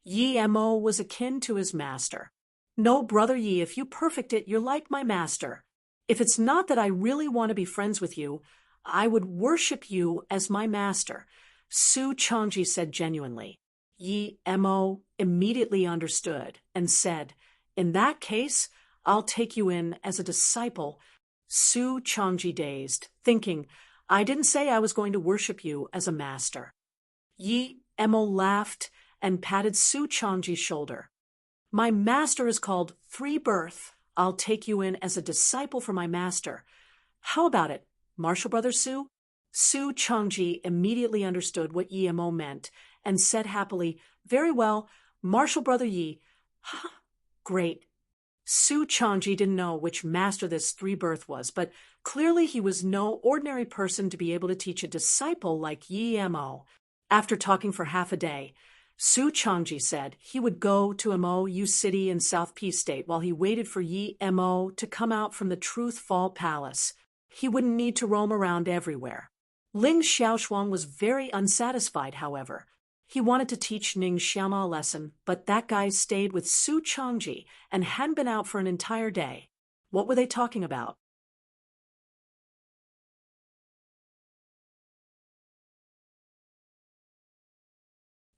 [SPEAKER 1] Yi Mo was akin to his master. No, Brother Yi, if you perfect it, you're like my master. If it's not that I really want to be friends with you, I would worship you as my master, Su Changji said genuinely. Yi Mo immediately understood and said, in that case, I'll take you in as a disciple. Su Changji dazed, thinking, I didn't say I was going to worship you as a master. Yi Mo laughed and patted Su Changji's shoulder. My master is called Three Birth. I'll take you in as a disciple for my master. How about it, Martial Brother Su? Su Changji immediately understood what Yi Mo meant and said happily, very well, Martial Brother Yi. Great. Su Changji didn't know which master this Three Birth was, but clearly he was no ordinary person to be able to teach a disciple like Yi Mo. After talking for half a day, Su Changji said he would go to Mo U City in South Peace State while he waited for Yi Mo to come out from the Truth Fall Palace. He wouldn't need to roam around everywhere. Ling Xiaoshuang was very unsatisfied, however. He wanted to teach Ning Xiaoma a lesson, but that guy stayed with Su Changji and hadn't been out for an entire day. What were they talking about?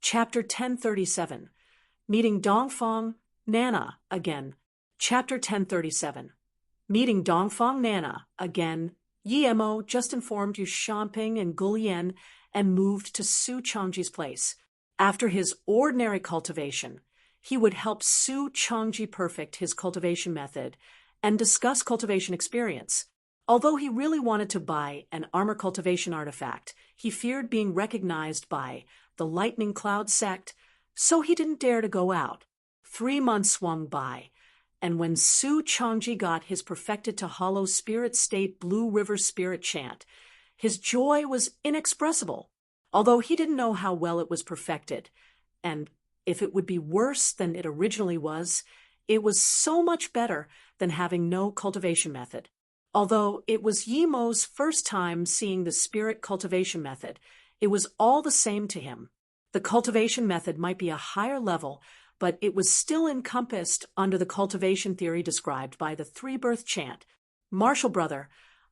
[SPEAKER 1] Chapter 1037. Meeting Dongfang Nana again. Chapter 1037. Meeting Dongfang Nana again. Yi Mo just informed Yu Shamping and Gulian and moved to Su Changji's place. After his ordinary cultivation, he would help Su Changji perfect his cultivation method and discuss cultivation experience. Although he really wanted to buy an armor cultivation artifact, he feared being recognized by the Lightning Cloud sect, so he didn't dare to go out. 3 months swung by, and when Su Changji got his perfected to hollow spirit state Blue River Spirit chant, his joy was inexpressible, although he didn't know how well it was perfected, and if it would be worse than it originally was, it was so much better than having no cultivation method. Although it was Yi Mo's first time seeing the spirit cultivation method, it was all the same to him. The cultivation method might be a higher level, but it was still encompassed under the cultivation theory described by the Three Birth chant. Martial Brother,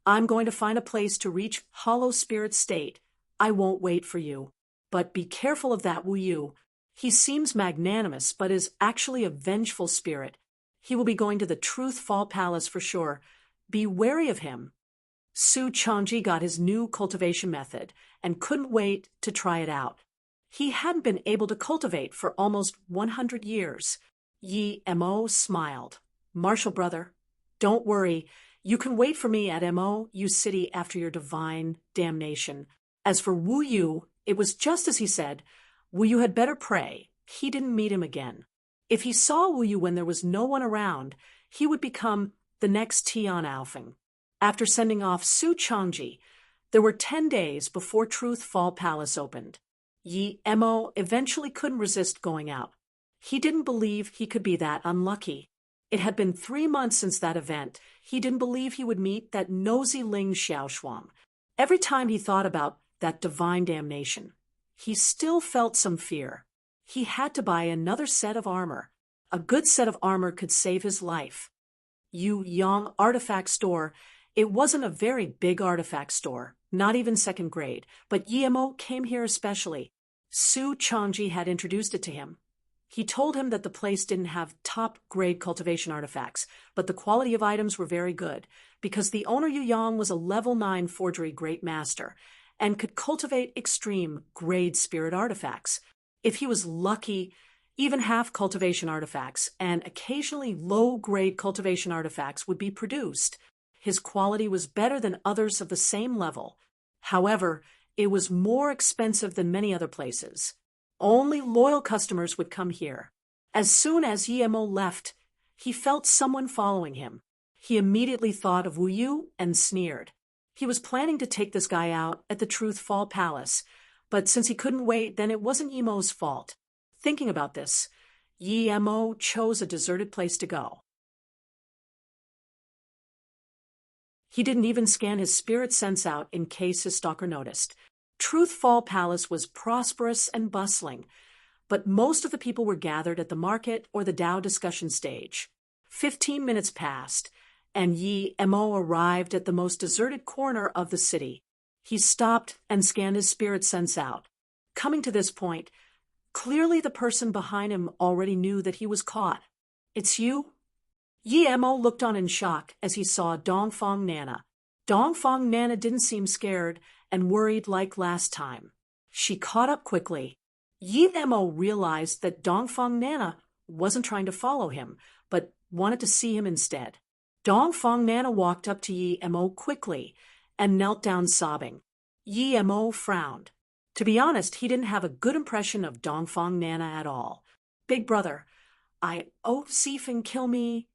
[SPEAKER 1] I'm going to find a place to reach hollow spirit state. I won't wait for you. But be careful of that Wu Yu. He seems magnanimous, but is actually a vengeful spirit. He will be going to the Truth Fall Palace for sure. Be wary of him. Su Changji got his new cultivation method and couldn't wait to try it out. He hadn't been able to cultivate for almost 100 years. Yi Mo smiled. Martial Brother, don't worry. You can wait for me at Mo U City after your divine damnation. As for Wu Yu, it was just as he said. Wu Yu had better pray. He didn't meet him again. If he saw Wu Yu when there was no one around, he would become the next Tian Alfeng. After sending off Su Changji, there were 10 days before Truth Fall Palace opened. Yi Mo eventually couldn't resist going out. He didn't believe he could be that unlucky. It had been 3 months since that event. He didn't believe he would meet that nosy Ling Xiaoshuang. Every time he thought about that divine damnation, he still felt some fear. He had to buy another set of armor. A good set of armor could save his life. Yu Yang Artifact Store. It wasn't a very big artifact store, not even second grade, but Yi Mo came here especially. Su Changji had introduced it to him. He told him that the place didn't have top-grade cultivation artifacts, but the quality of items were very good, because the owner Yu Yang was a level 9 forgery great master and could cultivate extreme grade spirit artifacts. If he was lucky, even half cultivation artifacts and occasionally low-grade cultivation artifacts would be produced. His quality was better than others of the same level. However, it was more expensive than many other places. Only loyal customers would come here. As soon as Yi Mo left, he felt someone following him. He immediately thought of Wu Yu and sneered. He was planning to take this guy out at the Truth Fall Palace, but since he couldn't wait, then it wasn't Yi Mo's fault. Thinking about this, Yi Mo chose a deserted place to go. He didn't even scan his spirit sense out in case his stalker noticed. Truth Fall Palace was prosperous and bustling, but most of the people were gathered at the market or the Dao discussion stage. 15 minutes passed, and Yi Mo arrived at the most deserted corner of the city. He stopped and scanned his spirit sense out. Coming to this point, clearly the person behind him already knew that he was caught. "It's you?" Yi Mo looked on in shock as he saw Dongfang Nana. Dongfang Nana didn't seem scared and worried like last time. She caught up quickly. Yi Mo realized that Dongfang Nana wasn't trying to follow him, but wanted to see him instead. Dongfang Nana walked up to Yi Mo quickly and knelt down sobbing. Yi Mo frowned. To be honest, he didn't have a good impression of Dongfang Nana at all. "Big brother, oh, Xifeng, kill me."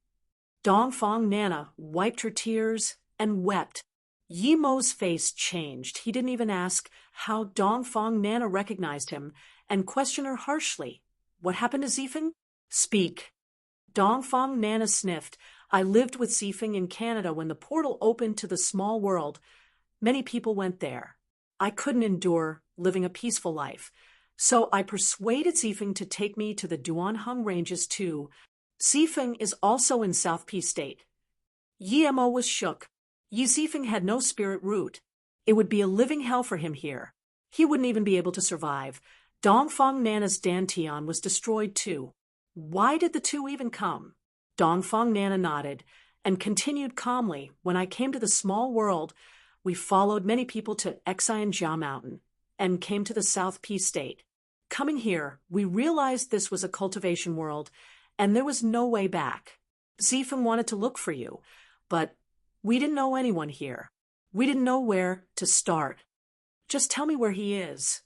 [SPEAKER 1] Dongfang Nana wiped her tears and wept. Yi Mo's face changed. He didn't even ask how Dongfang Nana recognized him and questioned her harshly. "What happened to Xifeng?" "Speak." Dongfang Nana sniffed. "I lived with Xifeng in Canada when the portal opened to the small world. Many people went there. I couldn't endure living a peaceful life, so I persuaded Xifeng to take me to the Duanheng Ranges too. Xifeng is also in South Peace State." Yi Mo was shook. Yi Xifeng had no spirit root. It would be a living hell for him here. He wouldn't even be able to survive. Dongfang Nana's Dantian was destroyed too. Why did the two even come? Dongfang Nana nodded and continued calmly. "When I came to the small world, we followed many people to Xian Jia Mountain and came to the South Peace State. Coming here, we realized this was a cultivation world and there was no way back. Xifeng wanted to look for you, but we didn't know anyone here. We didn't know where to start. Just tell me where he is."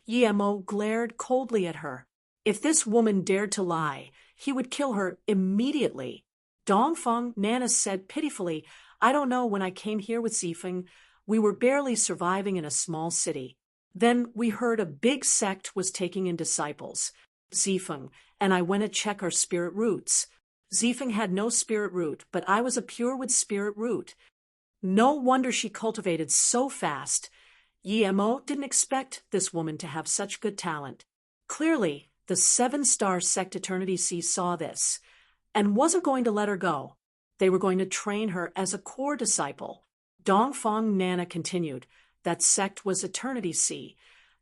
[SPEAKER 1] Yi Mo glared coldly at her. If this woman dared to lie, he would kill her immediately. Dongfang Nana said pitifully, "I don't know. When I came here with Xifeng, we were barely surviving in a small city. Then we heard a big sect was taking in disciples, Xifeng, and I went to check our spirit roots. Xifeng had no spirit root, but I was a pure with spirit root. No wonder she cultivated so fast. Yi Mo didn't expect this woman to have such good talent. Clearly, the 7-star sect Eternity Sea saw this and wasn't going to let her go. They were going to train her as a core disciple." Dongfang Nana continued. "That sect was Eternity Sea.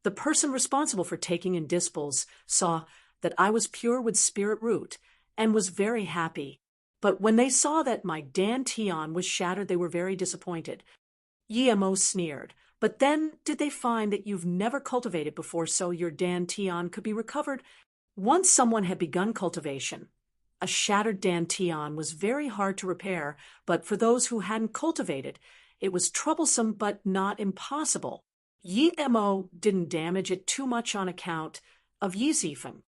[SPEAKER 1] The person responsible for taking in disciples saw that I was pure with spirit root and was very happy. But when they saw that my Dantian was shattered, they were very disappointed." Yi Mo sneered. "But then did they find that you've never cultivated before, so your Dantian could be recovered?" Once someone had begun cultivation, a shattered Dantian was very hard to repair, but for those who hadn't cultivated, it was troublesome but not impossible. Yi Mo didn't damage it too much on account of Yi Xifeng.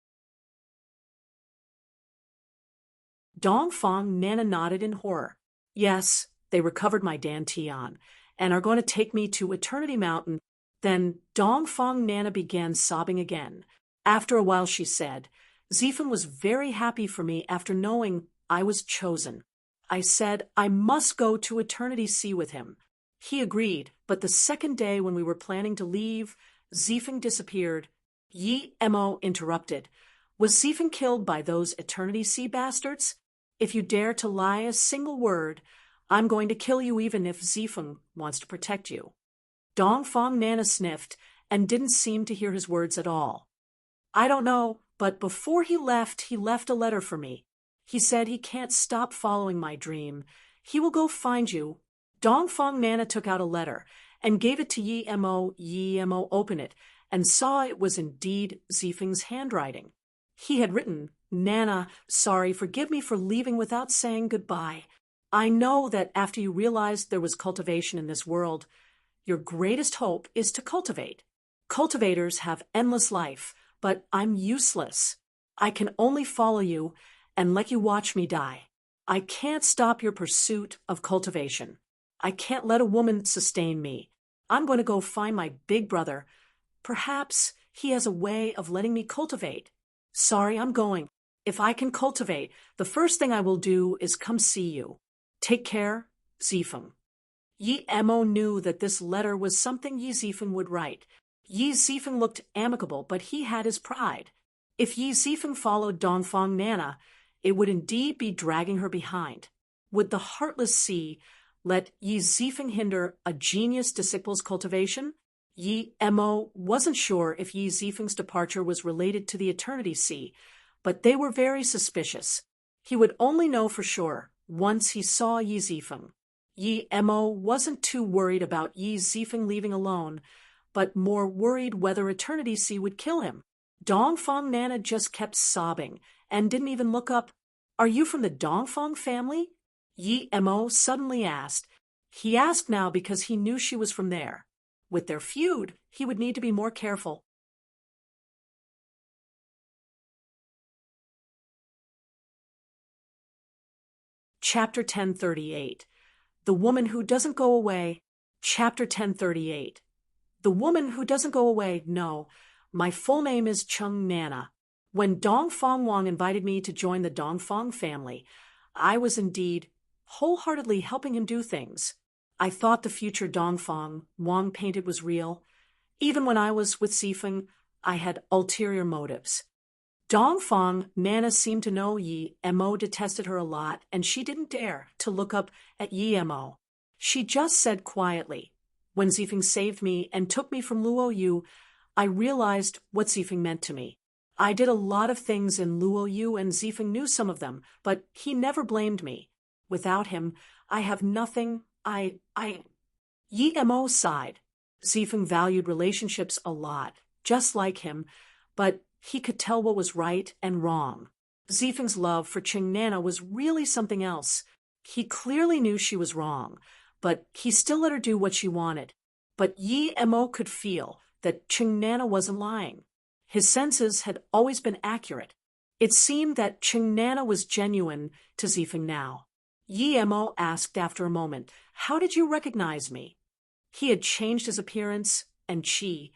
[SPEAKER 1] Dongfang Nana nodded in horror. Yes, they recovered my dantian and are going to take me to Eternity Mountain. Then Dongfang Nana began sobbing again. After a while she said, Zifeng was very happy for me after knowing I was chosen. I said I must go to Eternity Sea with him. He agreed, but the second day when we were planning to leave, Zifeng disappeared. Yi Mo interrupted. Was Zifeng killed by those Eternity Sea bastards? If you dare to lie a single word, I'm going to kill you even if Zifeng wants to protect you. Dongfang Nana sniffed and didn't seem to hear his words at all. I don't know, but before he left a letter for me. He said he can't stop following my dream. He will go find you. Dongfang Nana took out a letter and gave it to Yi Mo. Yi Mo opened it and saw it was indeed Zifeng's handwriting. He had written, Nana, sorry, forgive me for leaving without saying goodbye. I know that after you realized there was cultivation in this world, your greatest hope is to cultivate. Cultivators have endless life, but I'm useless. I can only follow you and let you watch me die. I can't stop your pursuit of cultivation. I can't let a woman sustain me. I'm going to go find my big brother. Perhaps he has a way of letting me cultivate. Sorry, I'm going. If I can cultivate, the first thing I will do is come see you. Take care, Zifeng. Yi Mo knew that this letter was something Yi Zifeng would write. Yi Zifeng looked amicable, but he had his pride. If Yi Zifeng followed Dongfang Nana, it would indeed be dragging her behind. Would the heartless sea let Yi Zifeng hinder a genius disciple's cultivation? Yi Mo wasn't sure if Yi Zifeng's departure was related to the Eternity Sea, but they were very suspicious. He would only know for sure once he saw Yi Zifeng. Yi Mo wasn't too worried about Yi Zifeng leaving alone, but more worried whether Eternity Sea would kill him. Dongfang Nana just kept sobbing and didn't even look up. Are you from the Dongfang family? Yi Mo suddenly asked. He asked now because he knew she was from there. With their feud, he would need to be more careful. Chapter 1038. The Woman Who Doesn't Go Away. Chapter 1038. The Woman Who Doesn't Go Away. No, my full name is Chung Nana. When Dongfang Wang invited me to join the Dongfang family, I was indeed wholeheartedly helping him do things. I thought the future Dongfang Wang painted was real. Even when I was with Zifeng, I had ulterior motives. Dongfang Nana seemed to know Yi Mo detested her a lot, and she didn't dare to look up at Yi Mo. She just said quietly, when Zifeng saved me and took me from Luoyu, I realized what Zifeng meant to me. I did a lot of things in Luoyu, and Zifeng knew some of them, but he never blamed me. Without him, I have nothing. Yi Mo sighed. Zifeng valued relationships a lot, just like him, but he could tell what was right and wrong. Zifeng's love for Chung Nana was really something else. He clearly knew she was wrong, but he still let her do what she wanted. But Yi Mo could feel that Chung Nana wasn't lying. His senses had always been accurate. It seemed that Chung Nana was genuine to Zifeng now. Yi Mo asked after a moment, How did you recognize me? He had changed his appearance and chi.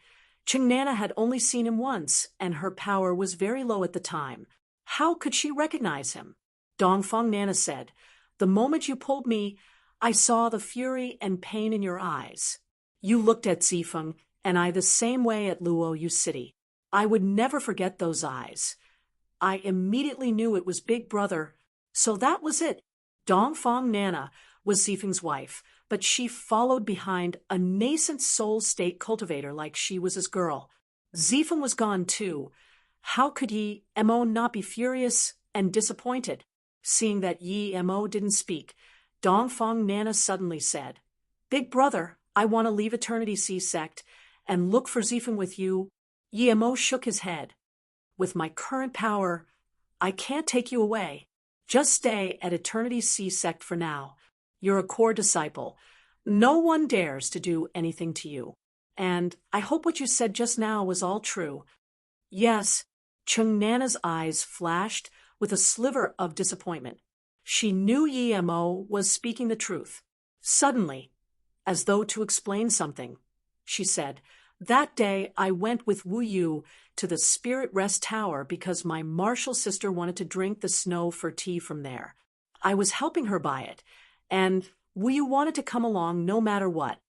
[SPEAKER 1] Chung Nana had only seen him once, and her power was very low at the time. How could she recognize him? Dongfang Nana said, The moment you pulled me, I saw the fury and pain in your eyes. You looked at Zifeng, and I the same way at Luoyu City. I would never forget those eyes. I immediately knew it was Big Brother. So that was it. Dongfang Nana was Zifeng's wife, but she followed behind a nascent soul state cultivator like she was his girl. Zifeng was gone too. How could Yi Mo not be furious and disappointed? Seeing that Yi Mo didn't speak, Dongfang Nana suddenly said, Big Brother, I want to leave Eternity Sea sect and look for Zifeng with you. Yi Mo shook his head. With my current power, I can't take you away. Just stay at Eternity Sea sect for now. You're a core disciple. No one dares to do anything to you. And I hope what you said just now was all true. Yes, Chung Nana's eyes flashed with a sliver of disappointment. She knew Yi Mo was speaking the truth. Suddenly, as though to explain something, she said, "That day I went with Wu Yu to the Spirit Rest Tower because my martial sister wanted to drink the snow for tea from there. I was helping her buy it, and Wu Yu wanted to come along no matter what.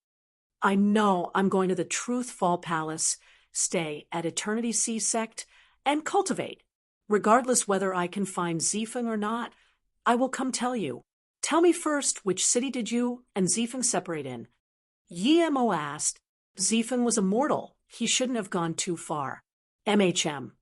[SPEAKER 1] I know I'm going to the Truth Fall Palace, stay at Eternity Sea Sect, and cultivate. Regardless whether I can find Zifeng or not, I will come tell you. Tell me first, which city did you and Zifeng separate in?" Yi Mo asked. Zifeng was a mortal. He shouldn't have gone too far. MHM.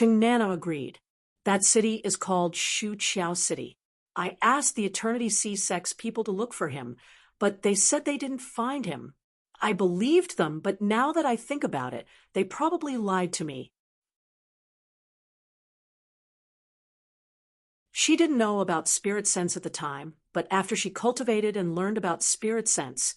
[SPEAKER 1] Nana agreed. That city is called Shu Qiao City. I asked the Eternity Sea Sect's people to look for him, but they said they didn't find him. I believed them, but now that I think about it, they probably lied to me. She didn't know about spirit sense at the time, but after she cultivated and learned about spirit sense,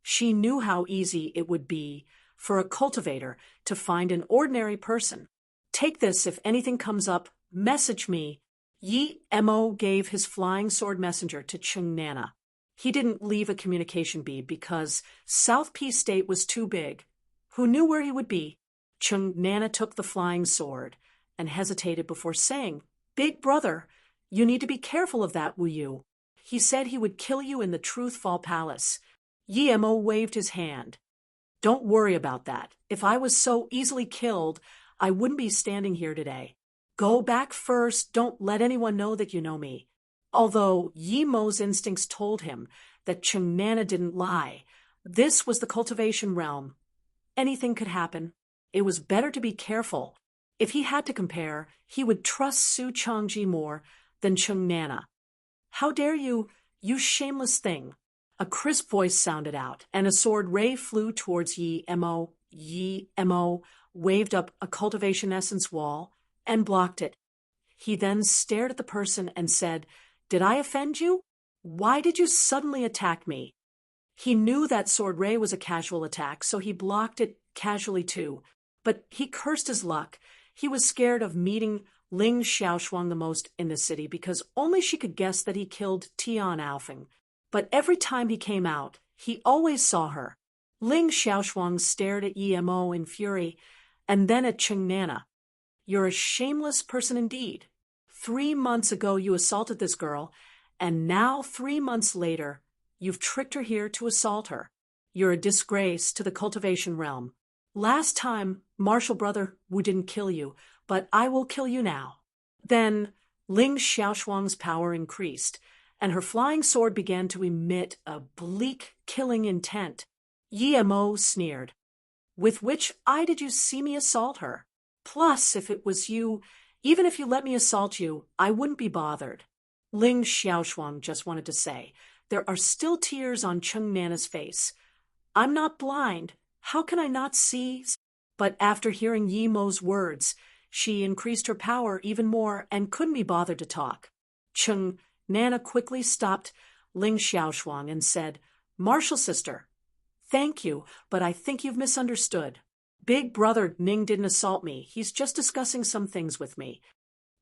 [SPEAKER 1] she knew how easy it would be for a cultivator to find an ordinary person. "Take this if anything comes up, message me." Yi Mo gave his flying sword messenger to Nana. He didn't leave a communication bead because South Peace State was too big. Who knew where he would be? Nana took the flying sword and hesitated before saying, "Big brother, you need to be careful of that, Wu Yu. He said he would kill you in the Truth Fall Palace." Yi Mo waved his hand. "Don't worry about that. If I was so easily killed, I wouldn't be standing here today. Go back first. Don't let anyone know that you know me." Although Yi Mo's instincts told him that Nana didn't lie, this was the cultivation realm. Anything could happen. It was better to be careful. If he had to compare, he would trust Su Changji more than Nana. "How dare you, you shameless thing!" A crisp voice sounded out, and a sword ray flew towards Yi Mo. Yi Mo waved up a cultivation essence wall and blocked it. He then stared at the person and said, "Did I offend you? Why did you suddenly attack me?" He knew that sword ray was a casual attack, so he blocked it casually too. But he cursed his luck. He was scared of meeting Ling Xiaoshuang the most in the city because only she could guess that he killed Tian Alfeng. But every time he came out, he always saw her. Ling Xiaoshuang stared at Yi Mo in fury, and then at Nana. "You're a shameless person indeed. 3 months ago you assaulted this girl, and now 3 months later, you've tricked her here to assault her. You're a disgrace to the cultivation realm. Last time, Martial Brother Wu didn't kill you, but I will kill you now." Then Ling Xiaoshuang's power increased, and her flying sword began to emit a bleak, killing intent. Yi Mo sneered. "With which eye did you see me assault her? Plus, if it was you, even if you let me assault you, I wouldn't be bothered." Ling Xiaoshuang just wanted to say, "There are still tears on Nana's face. I'm not blind. How can I not see?" But after hearing Yi Mo's words, she increased her power even more and couldn't be bothered to talk. Nana quickly stopped Ling Xiaoshuang and said, "Martial sister, thank you, but I think you've misunderstood. Big brother Ning didn't assault me. He's just discussing some things with me."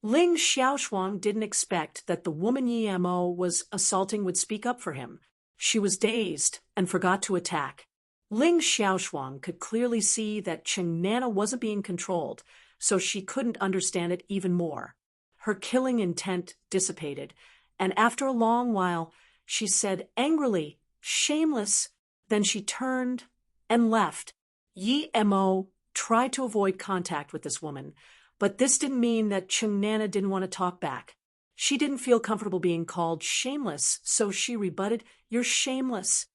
[SPEAKER 1] Ling Xiaoshuang didn't expect that the woman Yi Mo was assaulting would speak up for him. She was dazed and forgot to attack. Ling Xiaoshuang could clearly see that Nana wasn't being controlled, so she couldn't understand it even more. Her killing intent dissipated, and after a long while, she said angrily, "Shameless." Then she turned and left. Yi Mo tried to avoid contact with this woman, but this didn't mean that Nana didn't want to talk back. She didn't feel comfortable being called shameless, so she rebutted, "You're shameless."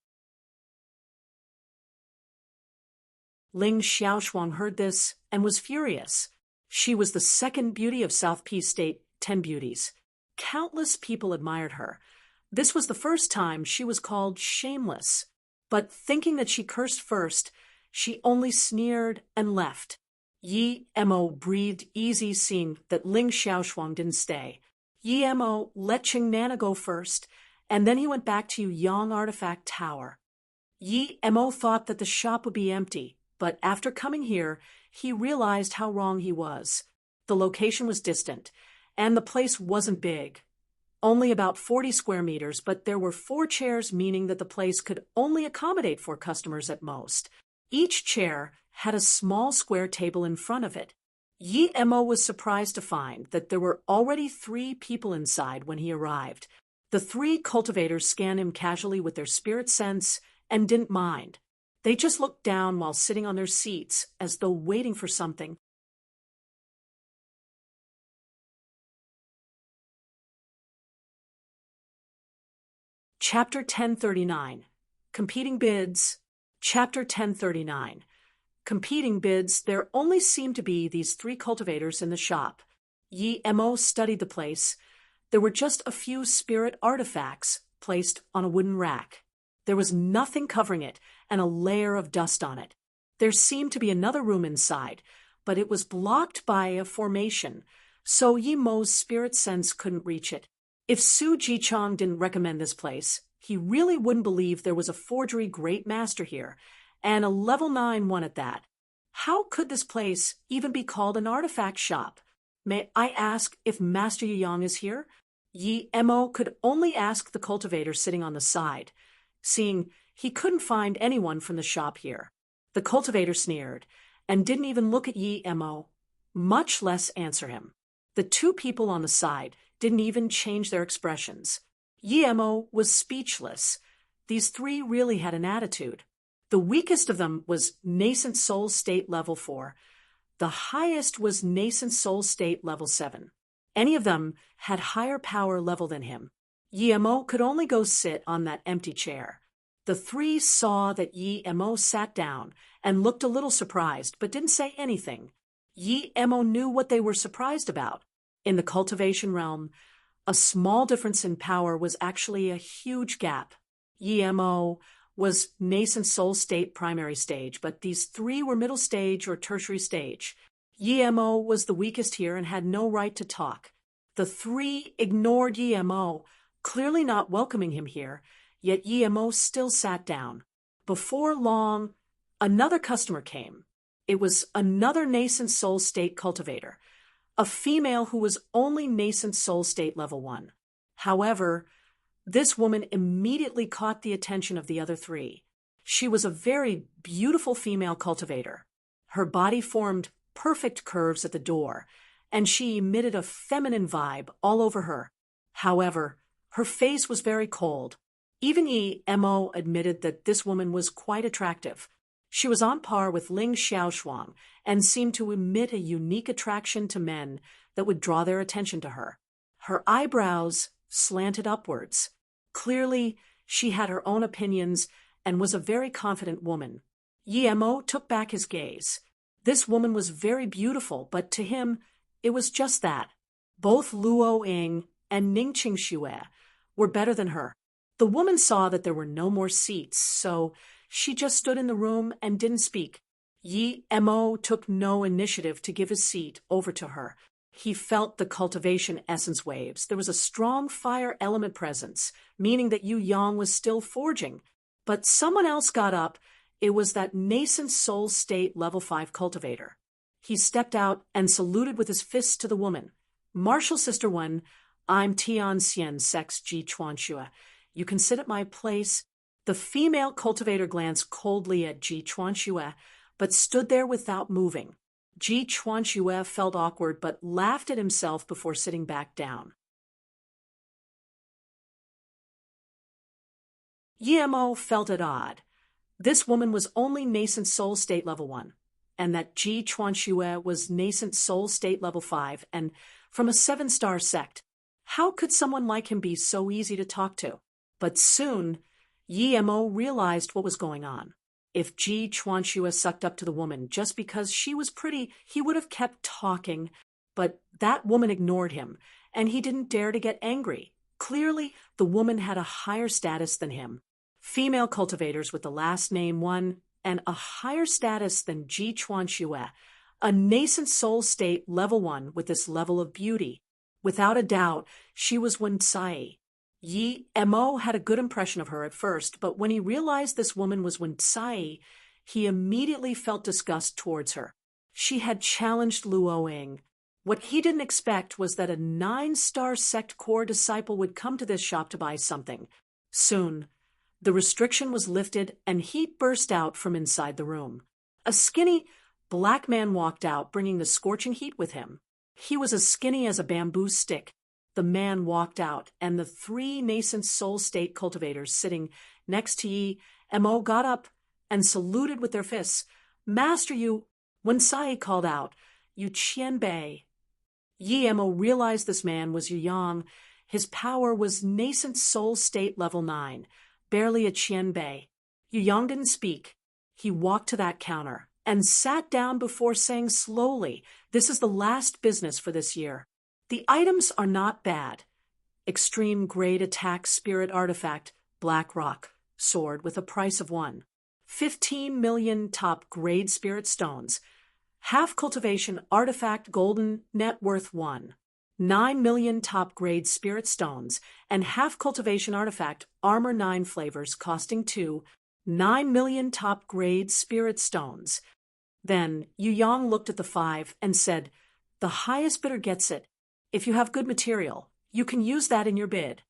[SPEAKER 1] Ling Xiaoshuang heard this and was furious. She was the second beauty of South Peace State, 10 beauties. Countless people admired her. This was the first time she was called shameless. But thinking that she cursed first, she only sneered and left. Yi Mo breathed easy seeing that Ling Xiaoshuang didn't stay. Yi Mo let Nana go first, and then he went back to Yang Artifact Tower. Yi Mo thought that the shop would be empty, but after coming here, he realized how wrong he was. The location was distant, and the place wasn't big. only about 40 square meters, but there were 4 chairs, meaning that the place could only accommodate 4 customers at most. Each chair had a small square table in front of it. Yi Emo was surprised to find that there were already 3 people inside when he arrived. The 3 cultivators scanned him casually with their spirit sense and didn't mind. They just looked down while sitting on their seats as though waiting for something. Chapter 1039. Competing Bids. Chapter 1039. Competing bids. There only seemed to be these 3 cultivators in the shop. Yi Emo studied the place. There were just a few spirit artifacts placed on a wooden rack. There was nothing covering it and a layer of dust on it. There seemed to be another room inside, but it was blocked by a formation, so Yi Mo's spirit sense couldn't reach it. If Su Jichong didn't recommend this place, he really wouldn't believe there was a forgery great master here, and a level 9 one at that. How could this place even be called an artifact shop? May I ask if Master Yang is here? Yi Emo could only ask the cultivator sitting on the side, seeing he couldn't find anyone from the shop here. The cultivator sneered and didn't even look at Yi Emo, much less answer him. The 2 people on the side didn't even change their expressions. Yi Emo was speechless. These 3 really had an attitude. The weakest of them was Nascent Soul State Level 4. The highest was Nascent Soul State Level 7. Any of them had higher power level than him. Yi Emo could only go sit on that empty chair. The 3 saw that Yi Emo sat down and looked a little surprised, but didn't say anything. Yi Emo knew what they were surprised about. In the cultivation realm, a small difference in power was actually a huge gap. Yi Emo was Nascent Soul State primary stage, but these 3 were middle stage or tertiary stage. Yi Emo was the weakest here and had no right to talk. The 3 ignored Yi Emo, clearly not welcoming him here, yet Yi Emo still sat down. Before long, another customer came. It was another Nascent Soul State cultivator, a female who was only Nascent Soul State Level 1. However, this woman immediately caught the attention of the other 3. She was a very beautiful female cultivator. Her body formed perfect curves at the door, and she emitted a feminine vibe all over her. However, her face was very cold. Even Yi Emo admitted that this woman was quite attractive. She was on par with Ling Xiaoshuang and seemed to emit a unique attraction to men that would draw their attention to her. Her eyebrows slanted upwards. Clearly, she had her own opinions and was a very confident woman. Yi Emo took back his gaze. This woman was very beautiful, but to him, it was just that. Both Luo Ying and Ning Qingxue were better than her. The woman saw that there were no more seats, so she just stood in the room and didn't speak. Yi Emo took no initiative to give his seat over to her. He felt the cultivation essence waves. There was a strong fire element presence, meaning that Yu Yang was still forging. But someone else got up. It was that Nascent Soul State Level 5 cultivator. He stepped out and saluted with his fists to the woman. Martial Sister 1, I'm Tian Xian, sex Ji Chuanxue. You can sit at my place. The female cultivator glanced coldly at Ji Chuanxue, but stood there without moving. Ji Chuanxue felt awkward but laughed at himself before sitting back down. Yi Emo felt it odd. This woman was only Nascent Soul State Level 1, and that Ji Chuanxue was Nascent Soul State Level 5 and from a 7-star sect. How could someone like him be so easy to talk to? But soon, Yi Emo realized what was going on. If Ji Chuanxue sucked up to the woman just because she was pretty, he would have kept talking. But that woman ignored him, and he didn't dare to get angry. Clearly, the woman had a higher status than him. Female cultivators with the last name 1 and a higher status than Ji Chuanxue, a Nascent Soul State Level 1 with this level of beauty. Without a doubt, she was Wen Tsai. Yi Emo had a good impression of her at first, but when he realized this woman was Wen Tsai, he immediately felt disgust towards her. She had challenged Luo Ying. What he didn't expect was that a 9-star sect core disciple would come to this shop to buy something. Soon, the restriction was lifted and heat burst out from inside the room. A skinny, black man walked out, bringing the scorching heat with him. He was as skinny as a bamboo stick. The man walked out, and the 3 nascent soul state cultivators sitting next to Yi Mo got up and saluted with their fists. "Master Yu," when Sai called out, "Yu Qianbei." Yi Mo realized this man was Yu Yang. His power was nascent soul state level 9, barely a Qianbei. Yu Yang didn't speak. He walked to that counter and sat down before saying slowly, "This is the last business for this year. The items are not bad. Extreme grade attack spirit artifact, black rock, sword with a price of 15 million top grade spirit stones. Half cultivation artifact golden net worth 9 million top grade spirit stones, and half cultivation artifact armor 9 flavors costing 9 million top grade spirit stones." Then Yu Yang looked at the 5 and said, "The highest bidder gets it. If you have good material, you can use that in your bid."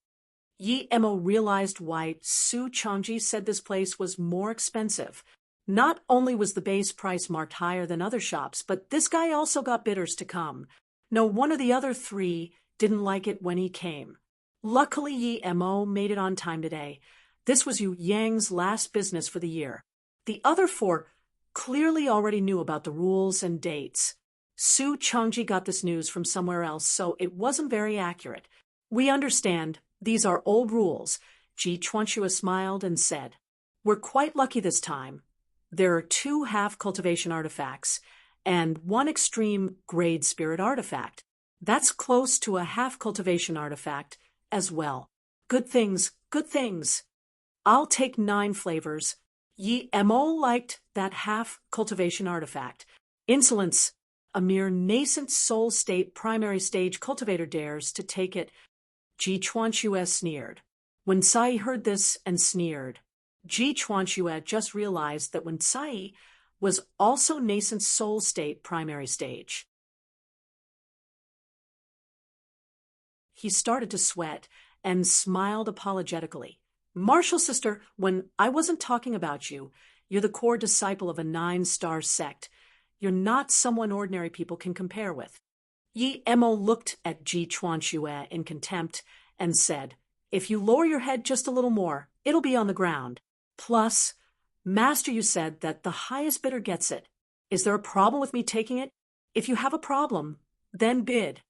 [SPEAKER 1] Yi Mo realized why Su Changji said this place was more expensive. Not only was the base price marked higher than other shops, but this guy also got bidders to come. No, one of the other 3 didn't like it when he came. Luckily, Yi Mo made it on time today. This was Yu Yang's last business for the year. The other 4 clearly already knew about the rules and dates. Su Changji got this news from somewhere else, so it wasn't very accurate. "We understand. These are old rules." Ji Chuanxue smiled and said, "We're quite lucky this time. There are 2 half cultivation artifacts and 1 extreme grade spirit artifact. That's close to a half cultivation artifact as well. Good things, good things. I'll take 9 flavors." Yi Mo liked that half cultivation artifact. "Insolence. A mere nascent soul state primary stage cultivator dares to take it." Ji Chuanxue sneered. When Sai heard this and sneered, Ji Chuanxue just realized that when Sai was also nascent soul state primary stage. He started to sweat and smiled apologetically. "Martial sister, when I wasn't talking about you, you're the core disciple of a 9-star sect. You're not someone ordinary people can compare with." Yi Mo looked at Ji Chuanxue in contempt and said, "If you lower your head just a little more, it'll be on the ground. Plus, Master, you said that the highest bidder gets it. Is there a problem with me taking it? If you have a problem, then bid."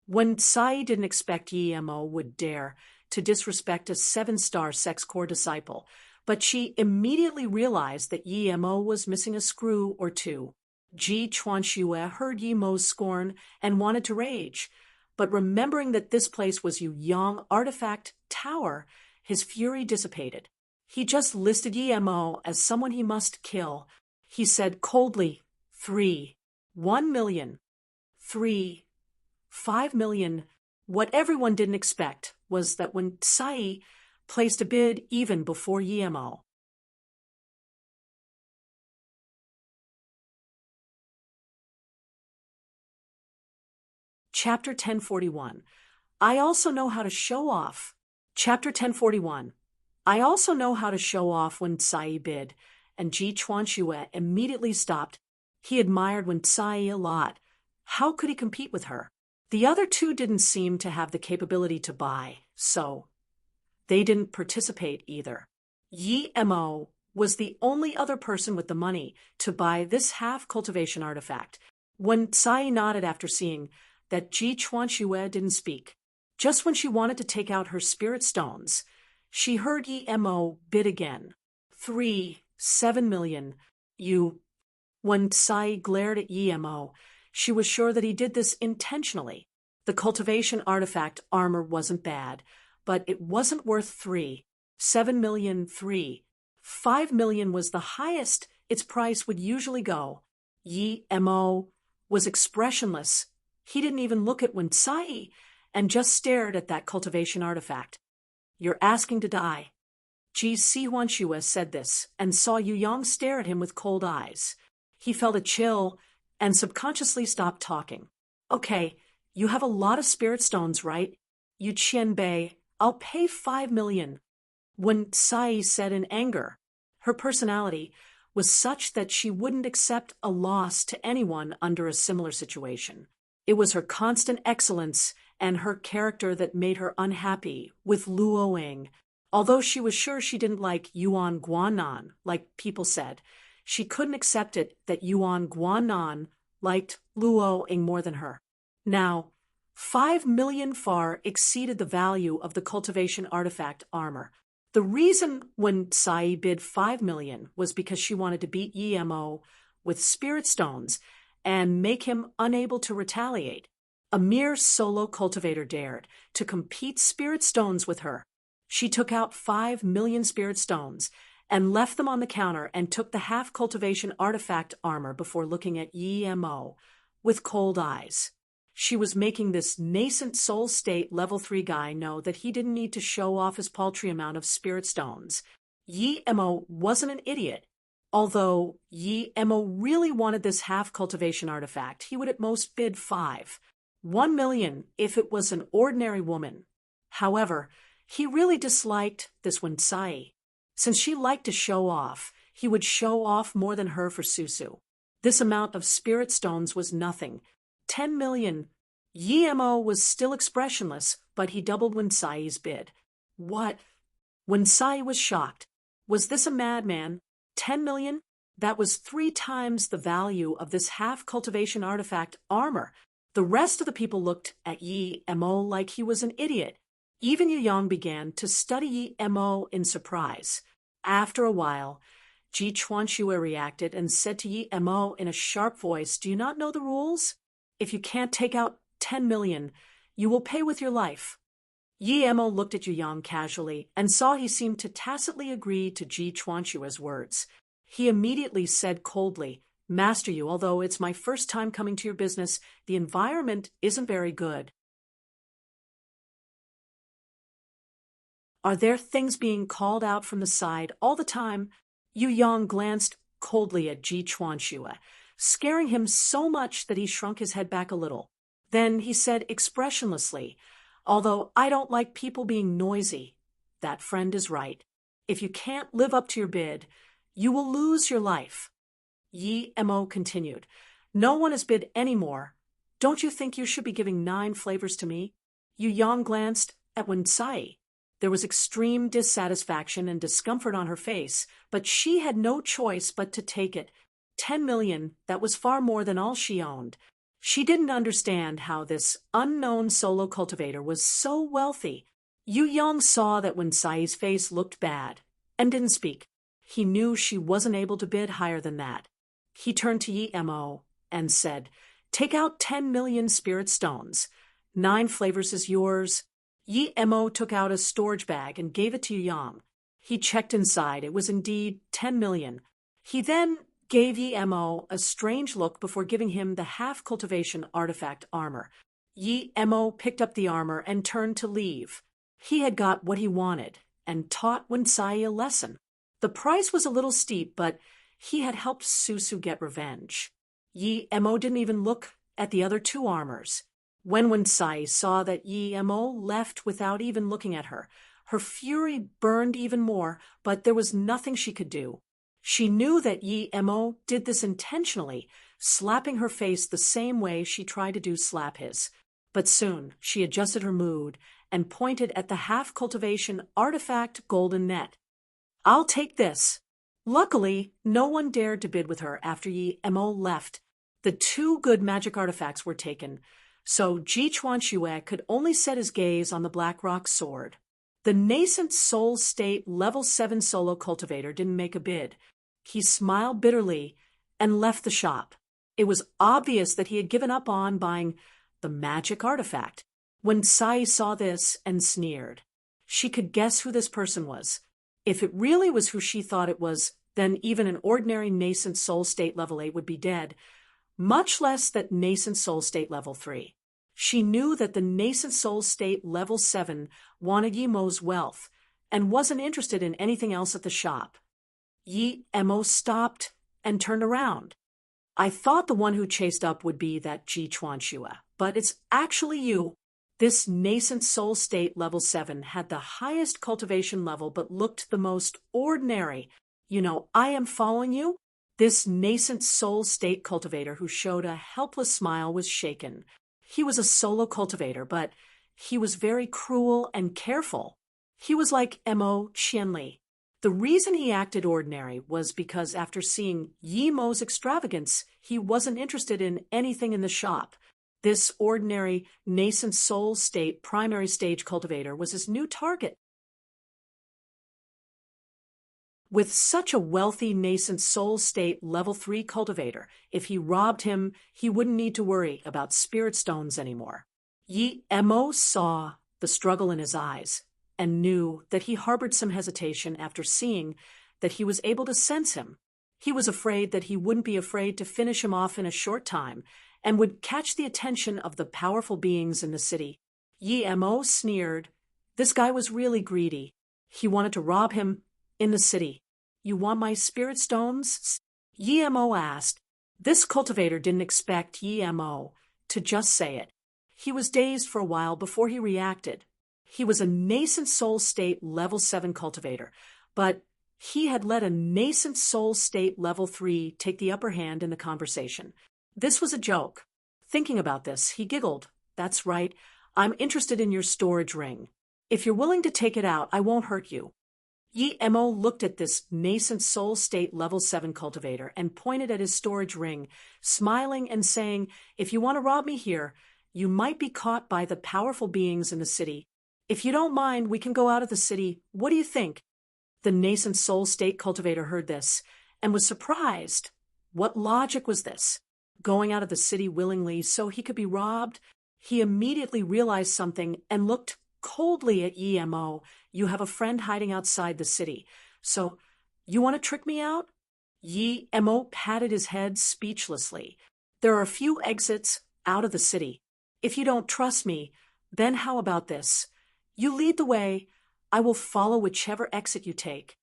[SPEAKER 1] When Sai didn't expect Yi Mo would dare to disrespect a 7-star sex core disciple, but she immediately realized that Yi Mo was missing a screw or 2. Ji Chuanxue heard Yi Mo's scorn and wanted to rage, but remembering that this place was Yu Yang Artifact Tower, his fury dissipated. He just listed Yi Mo as someone he must kill. He said coldly, 1 million. 5 million. What everyone didn't expect was that when Sai placed a bid even before Yi Mo. Chapter 1041. I also know how to show off. Chapter 1041. I also know how to show off when Sai bid, and Ji Chuanxue immediately stopped. He admired when Sai a lot. How could he compete with her? The other 2 didn't seem to have the capability to buy, so they didn't participate either. Yi Mo was the only other person with the money to buy this half cultivation artifact. When Sai nodded after seeing that Ji Chuanxue didn't speak, just when she wanted to take out her spirit stones, she heard Yi Mo bid again. 7 million. When Sai glared at Yi Mo, she was sure that he did this intentionally. The cultivation artifact armor wasn't bad, but it wasn't worth 7 million. 5 million was the highest its price would usually go. Yi Mo was expressionless. He didn't even look at Wen Sai and just stared at that cultivation artifact. "You're asking to die." Ji Xuanxue said this and saw Yu Yang stare at him with cold eyes. He felt a chill and subconsciously stopped talking. Okay, you have a lot of spirit stones, right? Yu Qianbei, I'll pay 5 million. When Sai said in anger, her personality was such that she wouldn't accept a loss to anyone under a similar situation. It was her constant excellence and her character that made her unhappy with Luoing. Although she was sure she didn't like Yuan Guanan, like people said, she couldn't accept it that Yuan Guanan liked Luoing more than her. Now, 5 million far exceeded the value of the cultivation artifact armor. The reason when Sai bid 5 million was because she wanted to beat Yemo with spirit stones and make him unable to retaliate. A mere solo cultivator dared to compete spirit stones with her. She took out 5 million spirit stones and left them on the counter and took the half-cultivation artifact armor before looking at Yemo with cold eyes. She was making this nascent soul state level 3 guy know that he didn't need to show off his paltry amount of spirit stones. Yemo wasn't an idiot. Although Yemo really wanted this half-cultivation artifact, he would at most bid 1 million if it was an ordinary woman. However, he really disliked this Winsai. Since she liked to show off, he would show off more than her for Susu. This amount of spirit stones was nothing. 10 million. Yemo was still expressionless, but he doubled Winsai's bid. What? Winsai was shocked. Was this a madman? 10 million? That was 3 times the value of this half-cultivation artifact armor. The rest of the people looked at Yemo like he was an idiot. Even Yang began to study Yemo in surprise. After a while, Ji Chuanxue reacted and said to Yemo in a sharp voice, "Do you not know the rules? If you can't take out 10 million, you will pay with your life." Yemo looked at Yang casually and saw he seemed to tacitly agree to Ji Chuanxue's words. He immediately said coldly, "Master Yu, although it's my first time coming to your business, the environment isn't very good. Are there things being called out from the side all the time?" Yu Yang glanced coldly at Ji Chuanxue, scaring him so much that he shrunk his head back a little. Then he said expressionlessly, "Although I don't like people being noisy, that friend is right. If you can't live up to your bid, you will lose your life." Yemo continued, "No one has bid any more. Don't you think you should be giving 9 flavors to me?" Yu Yang glanced at Winsai. There was extreme dissatisfaction and discomfort on her face, but she had no choice but to take it. 10 million, that was far more than all she owned. She didn't understand how this unknown solo cultivator was so wealthy. Yu Yang saw that Winsai's face looked bad and didn't speak. He knew she wasn't able to bid higher than that. He turned to Yemo and said, "Take out 10 million spirit stones. 9 flavors is yours." Yemo took out a storage bag and gave it to Yang. He checked inside. It was indeed 10 million. He then gave Yemo a strange look before giving him the half-cultivation artifact armor. Yemo picked up the armor and turned to leave. He had got what he wanted and taught Winsai a lesson. The price was a little steep, but he had helped Susu get revenge. Yemo didn't even look at the other 2 armors. When Winsai saw that Yemo left without even looking at her, her fury burned even more, but there was nothing she could do. She knew that Yemo did this intentionally, slapping her face the same way she tried to do slap his. But soon she adjusted her mood and pointed at the half-cultivation artifact golden net. "I'll take this." Luckily, no one dared to bid with her after Yemo left. The 2 good magic artifacts were taken, so Ji Chuanxue could only set his gaze on the Black Rock sword. The nascent soul state level 7 solo cultivator didn't make a bid. He smiled bitterly and left the shop. It was obvious that he had given up on buying the magic artifact. When Sai saw this and sneered, she could guess who this person was. If it really was who she thought it was, then even an ordinary nascent soul state level 8 would be dead, much less that nascent soul state level 3. She knew that the nascent soul state level 7 wanted Yemo's wealth and wasn't interested in anything else at the shop. Yemo stopped and turned around. "I thought the one who chased up would be that Ji Chuanxue. but it's actually you. This nascent soul state level 7 had the highest cultivation level but looked the most ordinary. I am following you? This nascent soul state cultivator who showed a helpless smile was shaken. He was a solo cultivator, but he was very cruel and careful. He was like Mo Qianli. The reason he acted ordinary was because after seeing Yi Mo's extravagance, he wasn't interested in anything in the shop. This ordinary, nascent soul state primary stage cultivator was his new target. With such a wealthy nascent soul state level 3 cultivator, if he robbed him, he wouldn't need to worry about spirit stones anymore. Yi Mo saw the struggle in his eyes and knew that he harbored some hesitation after seeing that he was able to sense him. He was afraid that he wouldn't be afraid to finish him off in a short time and would catch the attention of the powerful beings in the city. Yi Mo sneered. This guy was really greedy. He wanted to rob him in the city. You want my spirit stones? Yi Mo asked. This cultivator didn't expect Yi Mo to just say it. He was dazed for a while before he reacted. He was a nascent soul state level 7 cultivator, but he had let a nascent soul state level 3 take the upper hand in the conversation. This was a joke. Thinking about this, he giggled. That's right. I'm interested in your storage ring. If you're willing to take it out, I won't hurt you. Yi Mo looked at this nascent soul state level 7 cultivator and pointed at his storage ring, smiling and saying, if you want to rob me here, you might be caught by the powerful beings in the city. If you don't mind, we can go out of the city. What do you think? The nascent soul state cultivator heard this and was surprised. What logic was this? Going out of the city willingly so he could be robbed? He immediately realized something and looked coldly at Yi Mo. You have a friend hiding outside the city. So, you want to trick me out? Yi Mo patted his head speechlessly. There are a few exits out of the city. If you don't trust me, then how about this? You lead the way. I will follow whichever exit you take.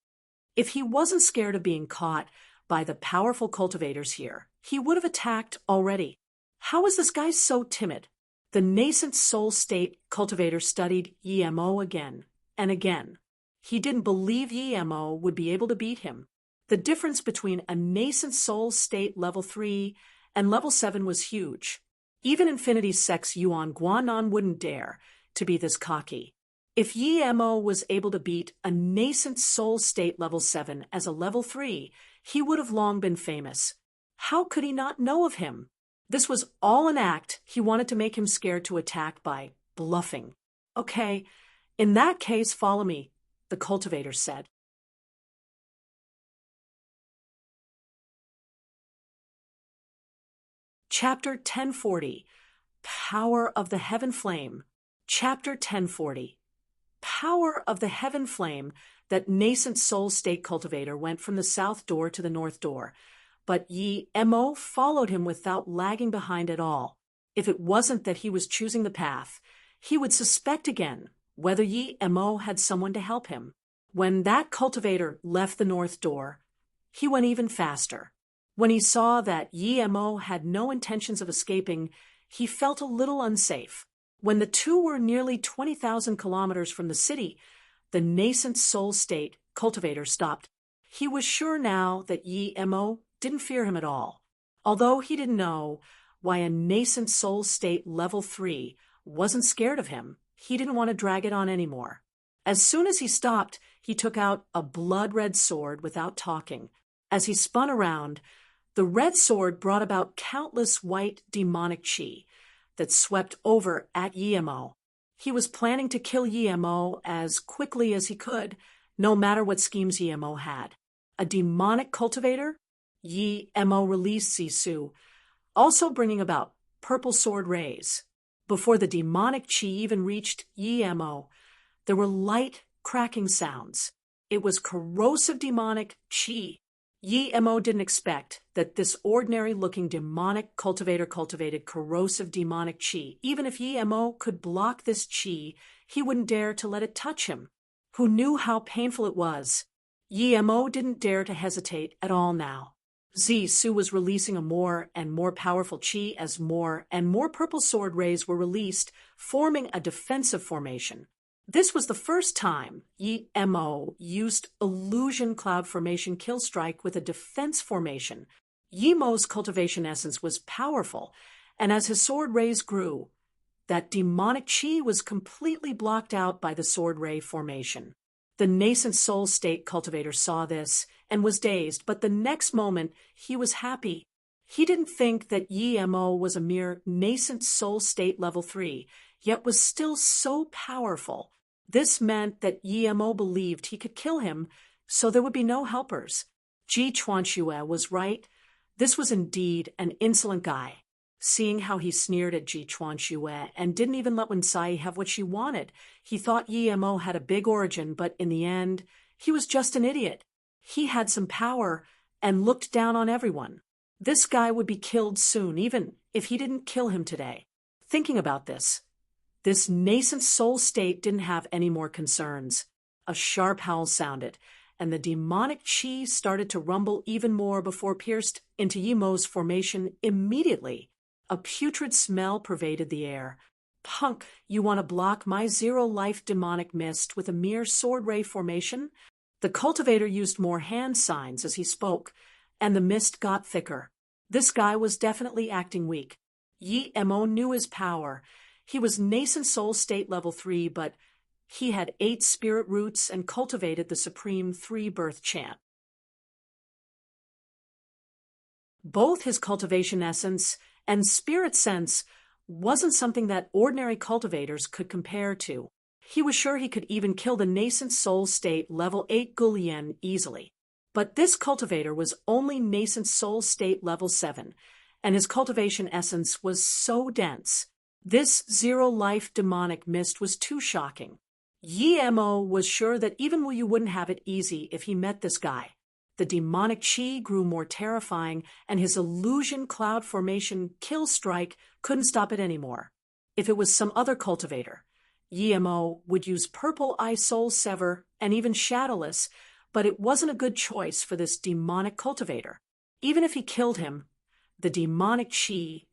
[SPEAKER 1] If he wasn't scared of being caught by the powerful cultivators here, he would have attacked already. How is this guy so timid? The nascent soul state cultivator studied Yi Mo again and again. He didn't believe Yi Mo would be able to beat him. The difference between a nascent soul state level 3 and level 7 was huge. Even Infinity Sex Yuan Guanan wouldn't dare to be this cocky. If Yi Mo was able to beat a nascent soul state level 7 as a level 3, he would have long been famous. How could he not know of him? This was all an act. He wanted to make him scared to attack by bluffing. Okay, in that case, follow me, the cultivator said. Chapter 1040, Power of the Heaven Flame. Chapter 1040. Power of the Heaven Flame. That nascent soul state cultivator went from the south door to the north door, but Yi Mo followed him without lagging behind at all. If it wasn't that he was choosing the path, he would suspect again whether Yi Mo had someone to help him. When that cultivator left the north door, he went even faster. When he saw that Yi Mo had no intentions of escaping, he felt a little unsafe. When the two were nearly 20,000 kilometers from the city, the nascent soul state cultivator stopped. He was sure now that Yi Mo didn't fear him at all. Although he didn't know why a nascent soul state level 3 wasn't scared of him, he didn't want to drag it on anymore. As soon as he stopped, he took out a blood-red sword without talking. As he spun around, the red sword brought about countless white demonic chi that swept over at Yi Mo. He was planning to kill Yi Mo as quickly as he could, no matter what schemes Yi Mo had. A demonic cultivator? Yi Mo released Sisu, also bringing about purple sword rays. Before the demonic chi even reached Yi Mo, there were light cracking sounds. It was corrosive demonic chi. Yi Mo didn't expect that this ordinary-looking demonic cultivator cultivated corrosive demonic chi. Even if Yi Mo could block this chi, he wouldn't dare to let it touch him. Who knew how painful it was? Yi Mo didn't dare to hesitate at all now. Su was releasing a more and more powerful chi as more and more purple sword rays were released, forming a defensive formation. This was the first time Yi Mo used illusion cloud formation kill strike with a defense formation. Yi Mo's cultivation essence was powerful, and as his sword rays grew, that demonic chi was completely blocked out by the sword ray formation. The nascent soul state cultivator saw this and was dazed, but the next moment he was happy. He didn't think that Yi Mo was a mere nascent soul state level 3, yet was still so powerful. This meant that Yi Mo believed he could kill him, so there would be no helpers. Ji Chuanxue was right. This was indeed an insolent guy. Seeing how he sneered at Ji Chuanxue and didn't even let Wen Sai have what she wanted, he thought Yi Mo had a big origin, but in the end, he was just an idiot. He had some power and looked down on everyone. This guy would be killed soon, even if he didn't kill him today. Thinking about this nascent soul state didn't have any more concerns. A sharp howl sounded, and the demonic chi started to rumble even more before pierced into Yi Mo's formation immediately. A putrid smell pervaded the air. Punk, you want to block my zero-life demonic mist with a mere sword ray formation? The cultivator used more hand signs as he spoke, and the mist got thicker. This guy was definitely acting weak. Yi Mo knew his power. He was nascent soul state level 3, but he had 8 spirit roots and cultivated the supreme 3-birth chant. Both his cultivation essence and spirit sense wasn't something that ordinary cultivators could compare to. He was sure he could even kill the nascent soul state level 8 Gulian easily. But this cultivator was only nascent soul state level 7, and his cultivation essence was so dense. This zero-life demonic mist was too shocking. Yi Mo was sure that even Wu Yu wouldn't have it easy if he met this guy. The demonic chi grew more terrifying, and his illusion cloud formation kill strike couldn't stop it anymore. If it was some other cultivator, Yi Mo would use Purple Eye Soul Sever and even Shadowless, but it wasn't a good choice for this demonic cultivator. Even if he killed him, the demonic chi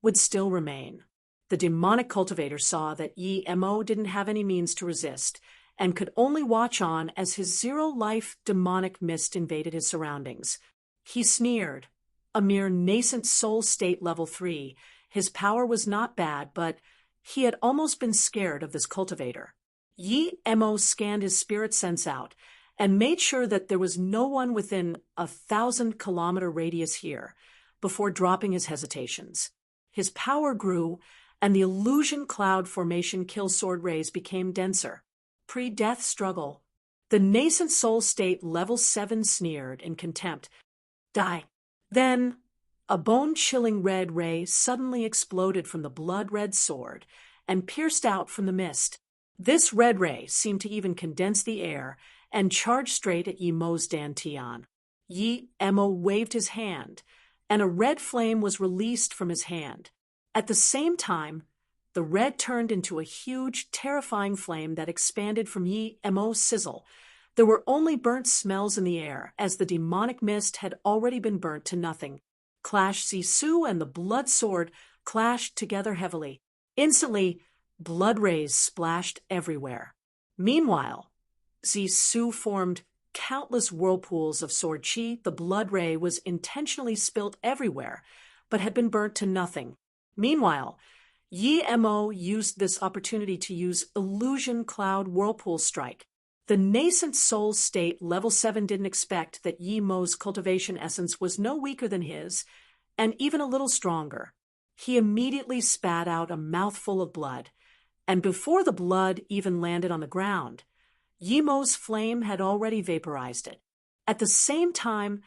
[SPEAKER 1] would still remain. The demonic cultivator saw that Yi Mo didn't have any means to resist, and could only watch on as his zero-life demonic mist invaded his surroundings. He sneered. A mere nascent soul state level 3, his power was not bad, but he had almost been scared of this cultivator. Yi Mo scanned his spirit sense out and made sure that there was no one within a 1,000-kilometer radius here before dropping his hesitations. His power grew, and the illusion cloud formation kill sword rays became denser. Pre-death struggle. The nascent soul state level 7 sneered in contempt. Die. Then, a bone-chilling red ray suddenly exploded from the blood-red sword and pierced out from the mist. This red ray seemed to even condense the air and charged straight at Yi Mo's dantian. Yi Mo waved his hand, and a red flame was released from his hand. At the same time, the red turned into a huge, terrifying flame that expanded from Yi Mo's sizzle. There were only burnt smells in the air, as the demonic mist had already been burnt to nothing. Clash Sisu and the blood sword clashed together heavily. Instantly, blood rays splashed everywhere. Meanwhile, Sisu formed countless whirlpools of sword chi. The blood ray was intentionally spilt everywhere, but had been burnt to nothing. Meanwhile, Yi Mo used this opportunity to use Illusion Cloud Whirlpool Strike. The nascent soul state level 7 didn't expect that Yi Mo's cultivation essence was no weaker than his, and even a little stronger. He immediately spat out a mouthful of blood, and before the blood even landed on the ground, Yi Mo's flame had already vaporized it. At the same time,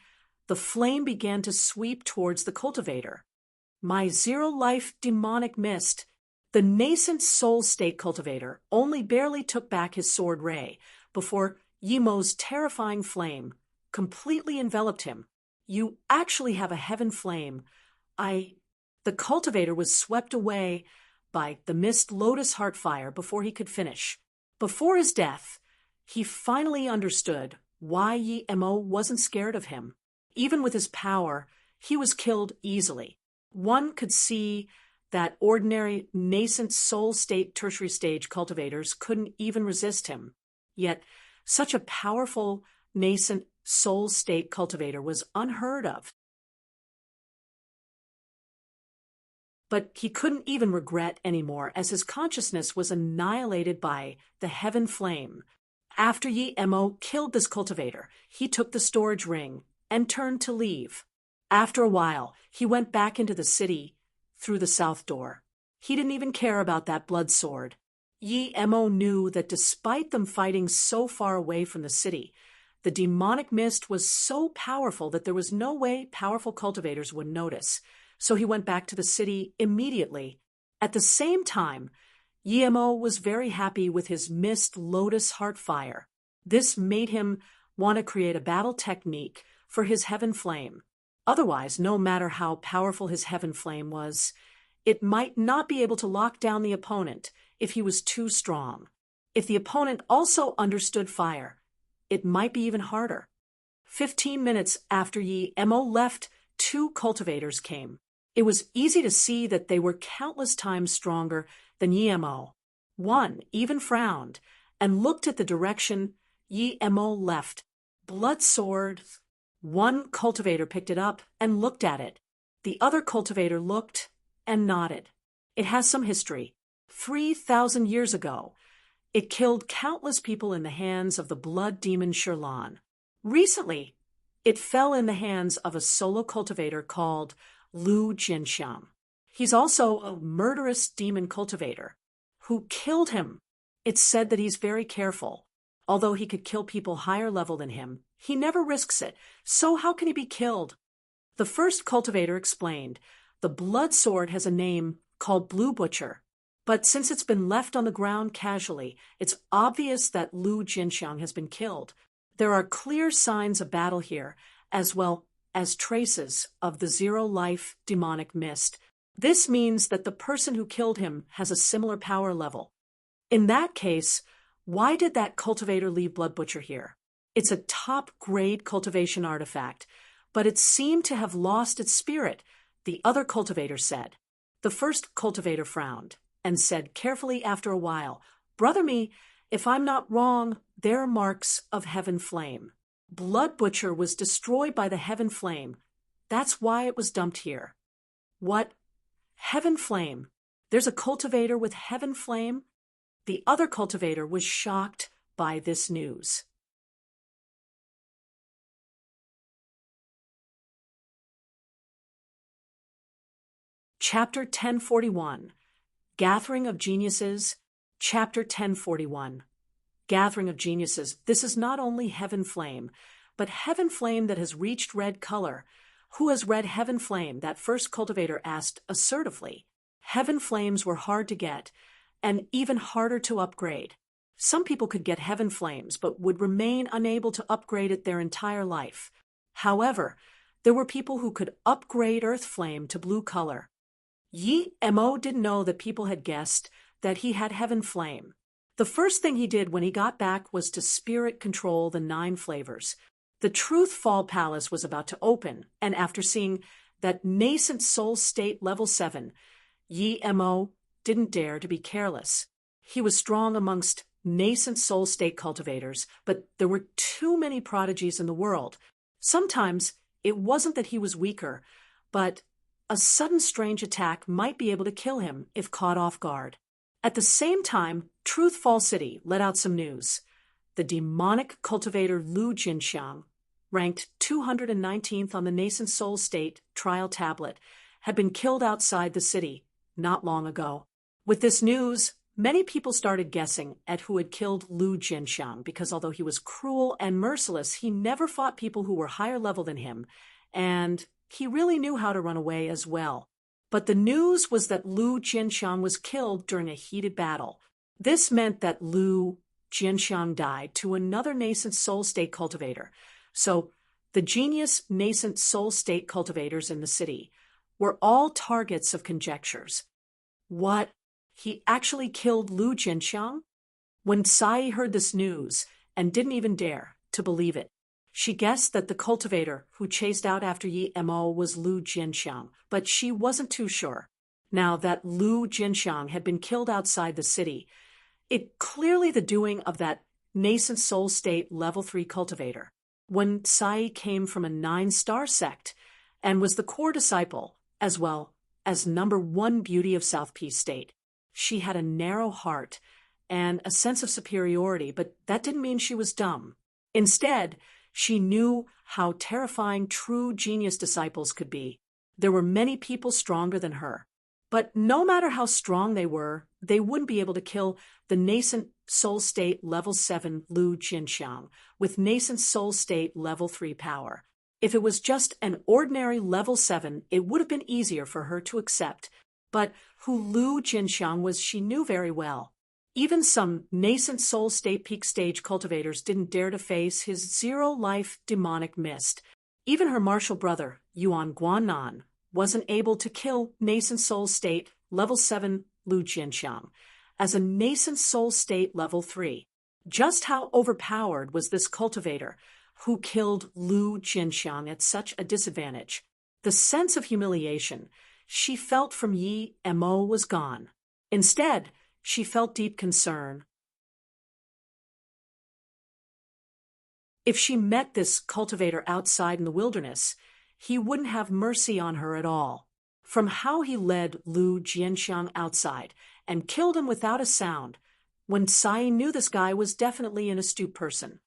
[SPEAKER 1] the flame began to sweep towards the cultivator. My zero-life demonic mist. The nascent soul state cultivator only barely took back his sword ray before Yi Mo's terrifying flame completely enveloped him. You actually have a heaven flame. The cultivator was swept away by the mist lotus heartfire before he could finish. Before his death, he finally understood why Yi Mo wasn't scared of him. Even with his power, he was killed easily. One could see that ordinary, nascent soul state tertiary stage cultivators couldn't even resist him. Yet, such a powerful, nascent soul state cultivator was unheard of. But he couldn't even regret anymore, as his consciousness was annihilated by the heaven flame. After Yi Mo killed this cultivator, he took the storage ring and turned to leave. After a while, he went back into the city through the south door. He didn't even care about that blood sword. Yi Mo knew that despite them fighting so far away from the city, the demonic mist was so powerful that there was no way powerful cultivators would notice. So he went back to the city immediately. At the same time, Yi Mo was very happy with his mist lotus heart fire. This made him want to create a battle technique for his heaven flame. Otherwise, no matter how powerful his heaven flame was, it might not be able to lock down the opponent if he was too strong. If the opponent also understood fire, it might be even harder. 15 minutes after Yi Mo left, 2 cultivators came. It was easy to see that they were countless times stronger than Yi Mo. One even frowned and looked at the direction Yi Mo left. Blood sword. One cultivator picked it up and looked at it. The other cultivator looked and nodded. It has some history. 3,000 years ago, it killed countless people in the hands of the blood demon Shirlan. Recently, it fell in the hands of a solo cultivator called Lu Jinxiang. He's also a murderous demon cultivator who killed him. It's said that he's very careful. Although he could kill people higher level than him, he never risks it. So how can he be killed? The first cultivator explained, the blood sword has a name called Blue Butcher. But since it's been left on the ground casually, it's obvious that Lu Jinxiang has been killed. There are clear signs of battle here, as well as traces of the zero-life demonic mist. This means that the person who killed him has a similar power level. In that case, why did that cultivator leave Blood Butcher here? It's a top-grade cultivation artifact, but it seemed to have lost its spirit, the other cultivator said. The first cultivator frowned and said carefully after a while, Brother me, if I'm not wrong, there are marks of heaven flame. Blood Butcher was destroyed by the heaven flame. That's why it was dumped here. What? Heaven flame? There's a cultivator with heaven flame? The other cultivator was shocked by this news. Chapter 1041, Gathering of Geniuses. Chapter 1041, Gathering of Geniuses. This is not only heaven flame, but heaven flame that has reached red color. Who has read heaven flame? That first cultivator asked assertively. Heaven flames were hard to get, and even harder to upgrade. Some people could get heaven flames, but would remain unable to upgrade it their entire life. However, there were people who could upgrade earth flame to blue color. Yi Mo didn't know that people had guessed that he had heaven flame. The first thing he did when he got back was to spirit control the 9 flavors. The Truth Fall Palace was about to open, and after seeing that nascent soul state level 7, Yi Mo didn't dare to be careless. He was strong amongst nascent soul state cultivators, but there were too many prodigies in the world. Sometimes it wasn't that he was weaker, but a sudden strange attack might be able to kill him if caught off guard. At the same time, Truth Fall City let out some news. The demonic cultivator Lu Jinxiang, ranked 219th on the nascent soul state trial tablet, had been killed outside the city not long ago. With this news, many people started guessing at who had killed Lu Jinxiang, because although he was cruel and merciless, he never fought people who were higher level than him, and he really knew how to run away as well. But the news was that Lu Jinxiang was killed during a heated battle. This meant that Lu Jinxiang died to another nascent soul state cultivator. So the genius nascent soul state cultivators in the city were all targets of conjectures. What? He actually killed Lu Jinxiang? When Sai heard this news and didn't even dare to believe it, She guessed that the cultivator who chased out after Yi Mo was Lu Jinxiang, but she wasn't too sure. Now that Lu Jinxiang had been killed outside the city, it clearly the doing of that nascent soul state level 3 cultivator. When Sai came from a 9-star sect and was the core disciple, as well as #1 beauty of South Peace State, she had a narrow heart and a sense of superiority, but that didn't mean she was dumb. Instead, she knew how terrifying true genius disciples could be. There were many people stronger than her. But no matter how strong they were, they wouldn't be able to kill the nascent soul state level 7 Lu Jinxiang with nascent soul state level 3 power. If it was just an ordinary level 7, it would have been easier for her to accept. But who Lu Jinxiang was, she knew very well. Even some nascent soul state peak stage cultivators didn't dare to face his zero-life demonic mist. Even her martial brother, Yuan Guanan, wasn't able to kill nascent soul state level 7 Lu Jinxiang as a nascent soul state level 3. Just how overpowered was this cultivator who killed Lu Jinxiang at such a disadvantage? The sense of humiliation she felt from Yi Mo was gone. Instead, she felt deep concern. If she met this cultivator outside in the wilderness, he wouldn't have mercy on her at all. From how he led Lu Jinxiang outside and killed him without a sound, when Sai knew this guy was definitely an astute person.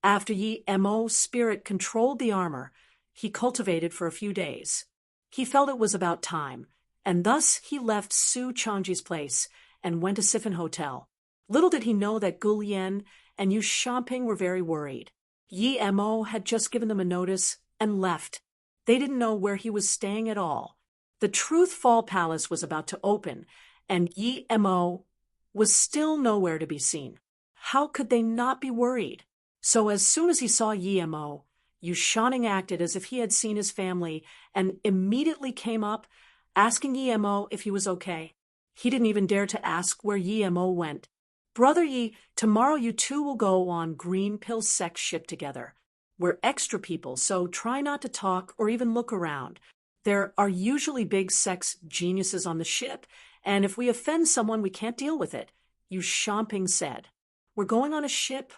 [SPEAKER 1] After Yi Mo's spirit controlled the armor he cultivated for a few days, he felt it was about time, and thus he left Su Changji's place and went to Sifan Hotel. Little did he know that Gu Yan and Yu Shamping were very worried. Yi Mo had just given them a notice and left. They didn't know where he was staying at all. The Truth Fall Palace was about to open, and Yi Mo was still nowhere to be seen. How could they not be worried? So as soon as he saw Yi Mo, Yu Shaning acted as if he had seen his family and immediately came up, asking Yi Mo if he was okay. He didn't even dare to ask where Yi Mo went. Brother Yi, tomorrow you two will go on Green Pill Sect ship together. We're extra people, so try not to talk or even look around. There are usually big sex geniuses on the ship, and if we offend someone, we can't deal with it, Yu Shamping said. We're going on a ship?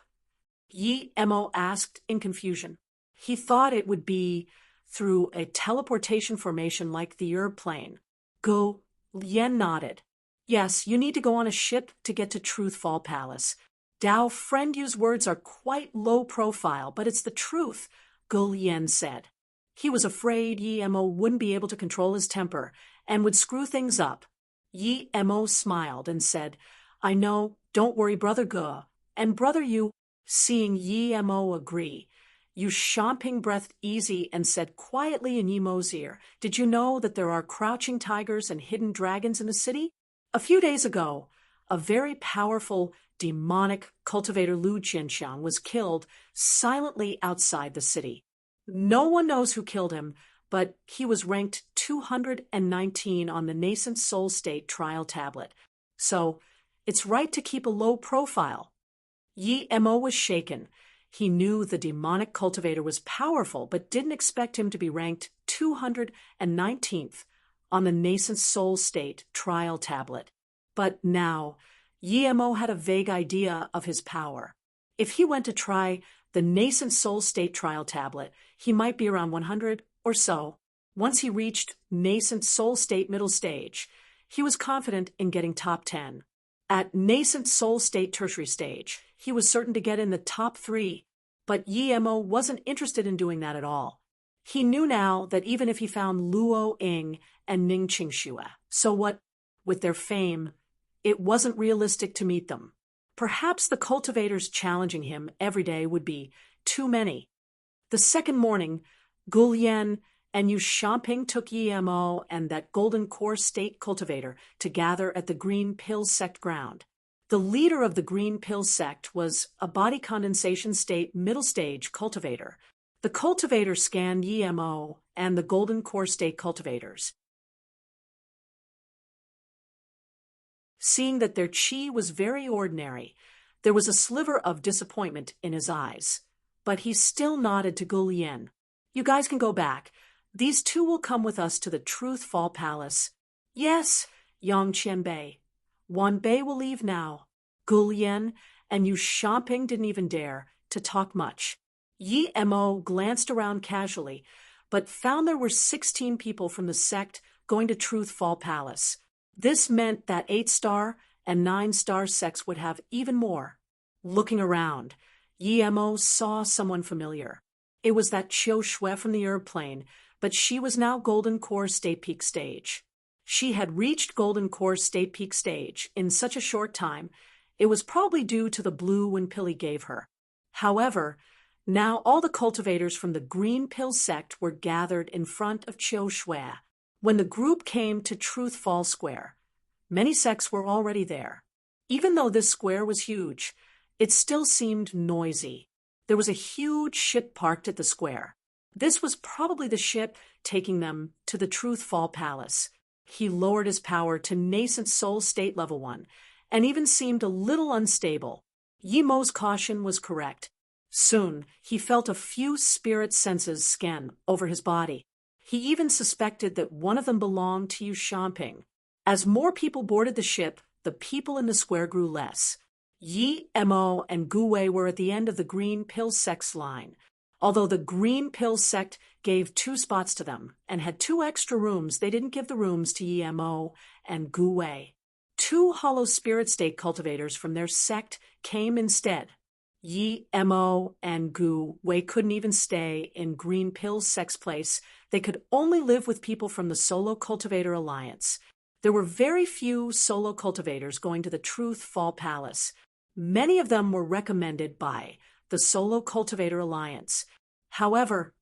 [SPEAKER 1] Yi Mo asked in confusion. He thought it would be through a teleportation formation like the Ur plane. Go. Yen nodded. Yes, you need to go on a ship to get to Truth Fall Palace. Dao Friend Yu's words are quite low profile, but it's the truth, Gu Yen said. He was afraid Yi Mo wouldn't be able to control his temper and would screw things up. Yi Mo smiled and said, I know, don't worry, Brother Gu. And Brother Yu, seeing Yi Mo agree, Yu Shamping breathed easy and said quietly in Yi Mo's ear, Did you know that there are crouching tigers and hidden dragons in the city? A few days ago, a very powerful demonic cultivator Lu Jinxiang was killed silently outside the city. No one knows who killed him, but he was ranked 219 on the nascent soul state trial tablet. So it's right to keep a low profile. Yi Mo was shaken. He knew the demonic cultivator was powerful, but didn't expect him to be ranked 219th on the nascent soul state trial tablet. But now, Yi Mo had a vague idea of his power. If he went to try the nascent soul state trial tablet, he might be around 100 or so. Once he reached nascent soul state middle stage, he was confident in getting top 10. At nascent soul state tertiary stage, he was certain to get in the top 3, but Yi Mo wasn't interested in doing that at all. He knew now that even if he found Luo Ying and Ning Qingxue, so what? With their fame, it wasn't realistic to meet them. Perhaps the cultivators challenging him every day would be too many. The second morning, Gu Yan and Yu Shamping took Yi Mo and that golden core state cultivator to gather at the Green Pill Sect ground. The leader of the Green Pill Sect was a body condensation state middle stage cultivator. The cultivator scanned Yi Mo and the golden core state cultivators. Seeing that their chi was very ordinary, there was a sliver of disappointment in his eyes. but he still nodded to Gu Lian. You guys can go back. These two will come with us to the Truth Fall Palace. Yes, Yang Qianbei. Wan Bei will leave now. Gu Lian and Yu Xiaoping didn't even dare to talk much. Yi Mo glanced around casually, but found there were 16 people from the sect going to Truth Fall Palace. This meant that 8-star and 9-star sects would have even more. Looking around, Yi Mo saw someone familiar. It was that Qiu Shui from the Herb Plane, but she was now Golden Core State Peak Stage. She had reached Golden Core State Peak Stage in such a short time, it was probably due to the blue Wen pill he gave her. However, now all the cultivators from the Green Pill sect were gathered in front of Qiu Shui. When the group came to Truth Fall Square, many sects were already there. Even though this square was huge, it still seemed noisy. There was a huge ship parked at the square. This was probably the ship taking them to the Truth Fall Palace. He lowered his power to nascent soul state level 1, and even seemed a little unstable. Yi Mo's caution was correct. Soon, he felt a few spirit senses scan over his body. He even suspected that one of them belonged to Yu Xiaoping. As more people boarded the ship, the people in the square grew less. Yi Mo and Gu Wei were at the end of the Green Pill sect's line. Although the Green Pill sect gave 2 spots to them and had 2 extra rooms, they didn't give the rooms to Yi Mo and Gu Wei. 2 hollow spirit state cultivators from their sect came instead. Yi Mo and Gu Wei couldn't even stay in Green Pill sect's place. They could only live with people from the Solo Cultivator Alliance. There were very few solo cultivators going to the Truth Fall Palace. Many of them were recommended by the Solo Cultivator Alliance. However,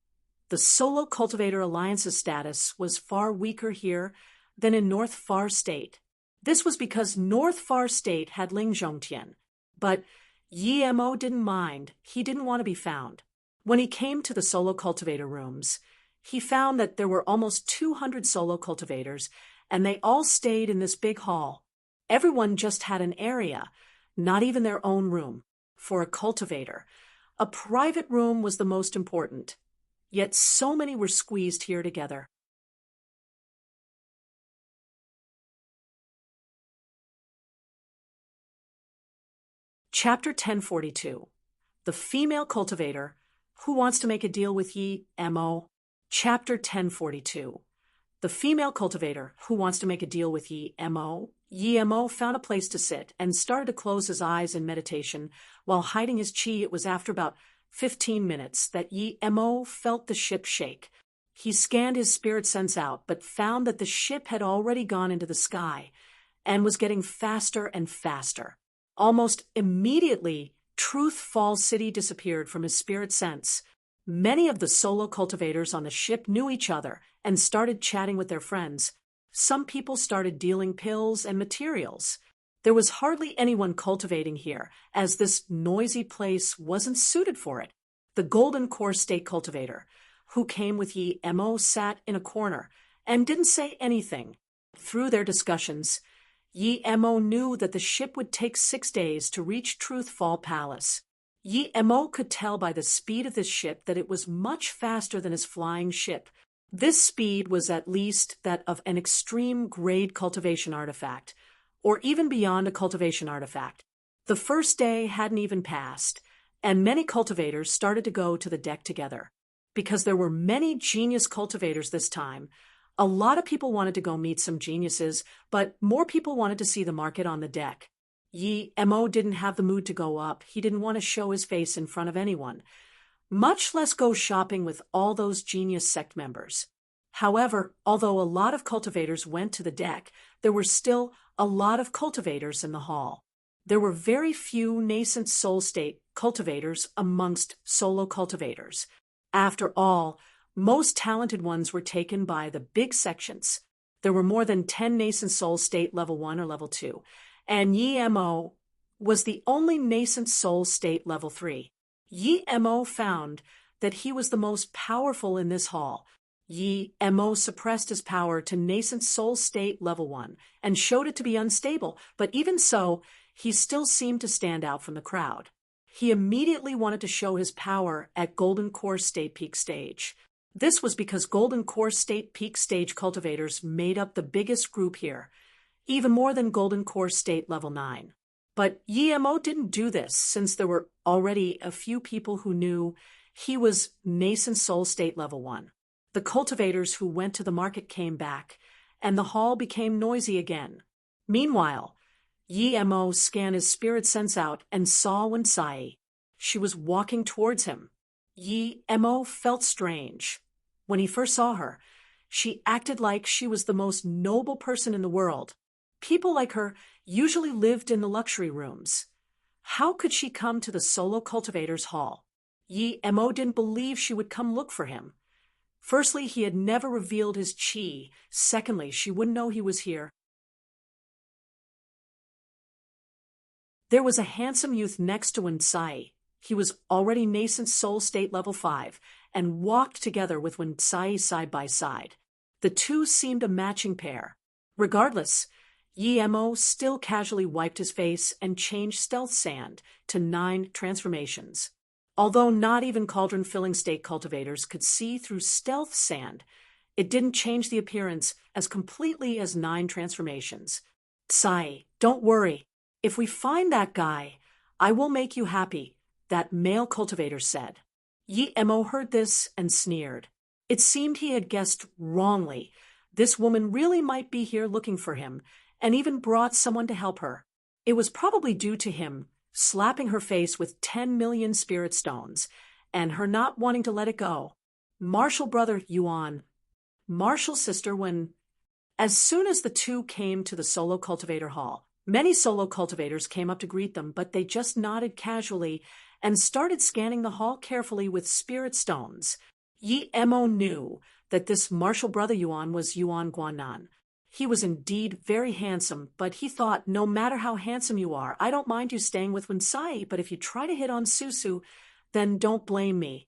[SPEAKER 1] the Solo Cultivator Alliance's status was far weaker here than in North Far State. This was because North Far State had Ling Zhongtian, but Yi Mo didn't mind. He didn't want to be found. When he came to the Solo Cultivator rooms, he found that there were almost 200 solo cultivators, and they all stayed in this big hall. Everyone just had an area, not even their own room. For a cultivator, a private room was the most important. Yet so many were squeezed here together. Chapter 1042. The Female Cultivator Who Wants to Make a Deal with Yi Mo. Chapter 1042. The Female Cultivator Who Wants to Make a Deal with Yi Mo. Yi Mo found a place to sit and started to close his eyes in meditation while hiding his qi. It was after about 15 minutes that Yi Mo felt the ship shake. He scanned his spirit sense out, but found that the ship had already gone into the sky and was getting faster and faster. Almost immediately, Truth Fall City disappeared from his spirit sense. Many of the solo cultivators on the ship knew each other and started chatting with their friends. Some people started dealing pills and materials. There was hardly anyone cultivating here, as this noisy place wasn't suited for it. The Golden Core State cultivator, who came with Yi Mo, sat in a corner and didn't say anything. Through their discussions, Yi Mo knew that the ship would take 6 days to reach Truth Fall Palace. Yi Mo could tell by the speed of this ship that it was much faster than his flying ship. This speed was at least that of an extreme grade cultivation artifact, or even beyond a cultivation artifact. The first day hadn't even passed, and many cultivators started to go to the deck together. Because there were many genius cultivators this time, a lot of people wanted to go meet some geniuses, but more people wanted to see the market on the deck. Yi Mo didn't have the mood to go up. He didn't want to show his face in front of anyone, much less go shopping with all those genius sect members. However, although a lot of cultivators went to the deck, there were still a lot of cultivators in the hall. There were very few nascent soul state cultivators amongst solo cultivators. After all, most talented ones were taken by the big sections. There were more than 10 nascent soul state level 1 or level 2, and Yi Mo was the only nascent soul state level 3. Yi Mo found that he was the most powerful in this hall. Yi Mo suppressed his power to nascent soul state level 1 and showed it to be unstable, but even so, he still seemed to stand out from the crowd. He immediately wanted to show his power at Golden Core State Peak Stage. This was because Golden Core State Peak Stage cultivators made up the biggest group here, even more than Golden Core State Level 9. But Yi-Mo didn't do this since there were already a few people who knew he was Nascent Soul State Level 1. The cultivators who went to the market came back, and the hall became noisy again. Meanwhile, Yi-Mo scanned his spirit sense out and saw Wen-Sai. She was walking towards him. Yi-Mo felt strange. When he first saw her, she acted like she was the most noble person in the world. People like her usually lived in the luxury rooms. How could she come to the solo cultivators' hall? Yi-Mo didn't believe she would come look for him. Firstly, he had never revealed his chi. Secondly, she wouldn't know he was here. There was a handsome youth next to Wen-Sai. He was already Nascent Soul State Level 5 and walked together with Wen-Sai side by side. The two seemed a matching pair. Regardless, Yi-Mo still casually wiped his face and changed Stealth Sand to 9 transformations. Although not even cauldron-filling state cultivators could see through Stealth Sand, it didn't change the appearance as completely as 9 transformations. Sai, don't worry. If we find that guy, I will make you happy, that male cultivator said. Yi-Mo heard this and sneered. It seemed he had guessed wrongly. This woman really might be here looking for him, and even brought someone to help her. It was probably due to him slapping her face with 10 million spirit stones, and her not wanting to let it go. Martial brother Yuan. Martial sister when... As soon as the two came to the solo cultivator hall, many solo cultivators came up to greet them, but they just nodded casually and started scanning the hall carefully with spirit stones. Yi-Mo knew that this martial brother Yuan was Yuan Guanan. He was indeed very handsome, but he thought, no matter how handsome you are, I don't mind you staying with Wen-Sai, but if you try to hit on Susu, then don't blame me.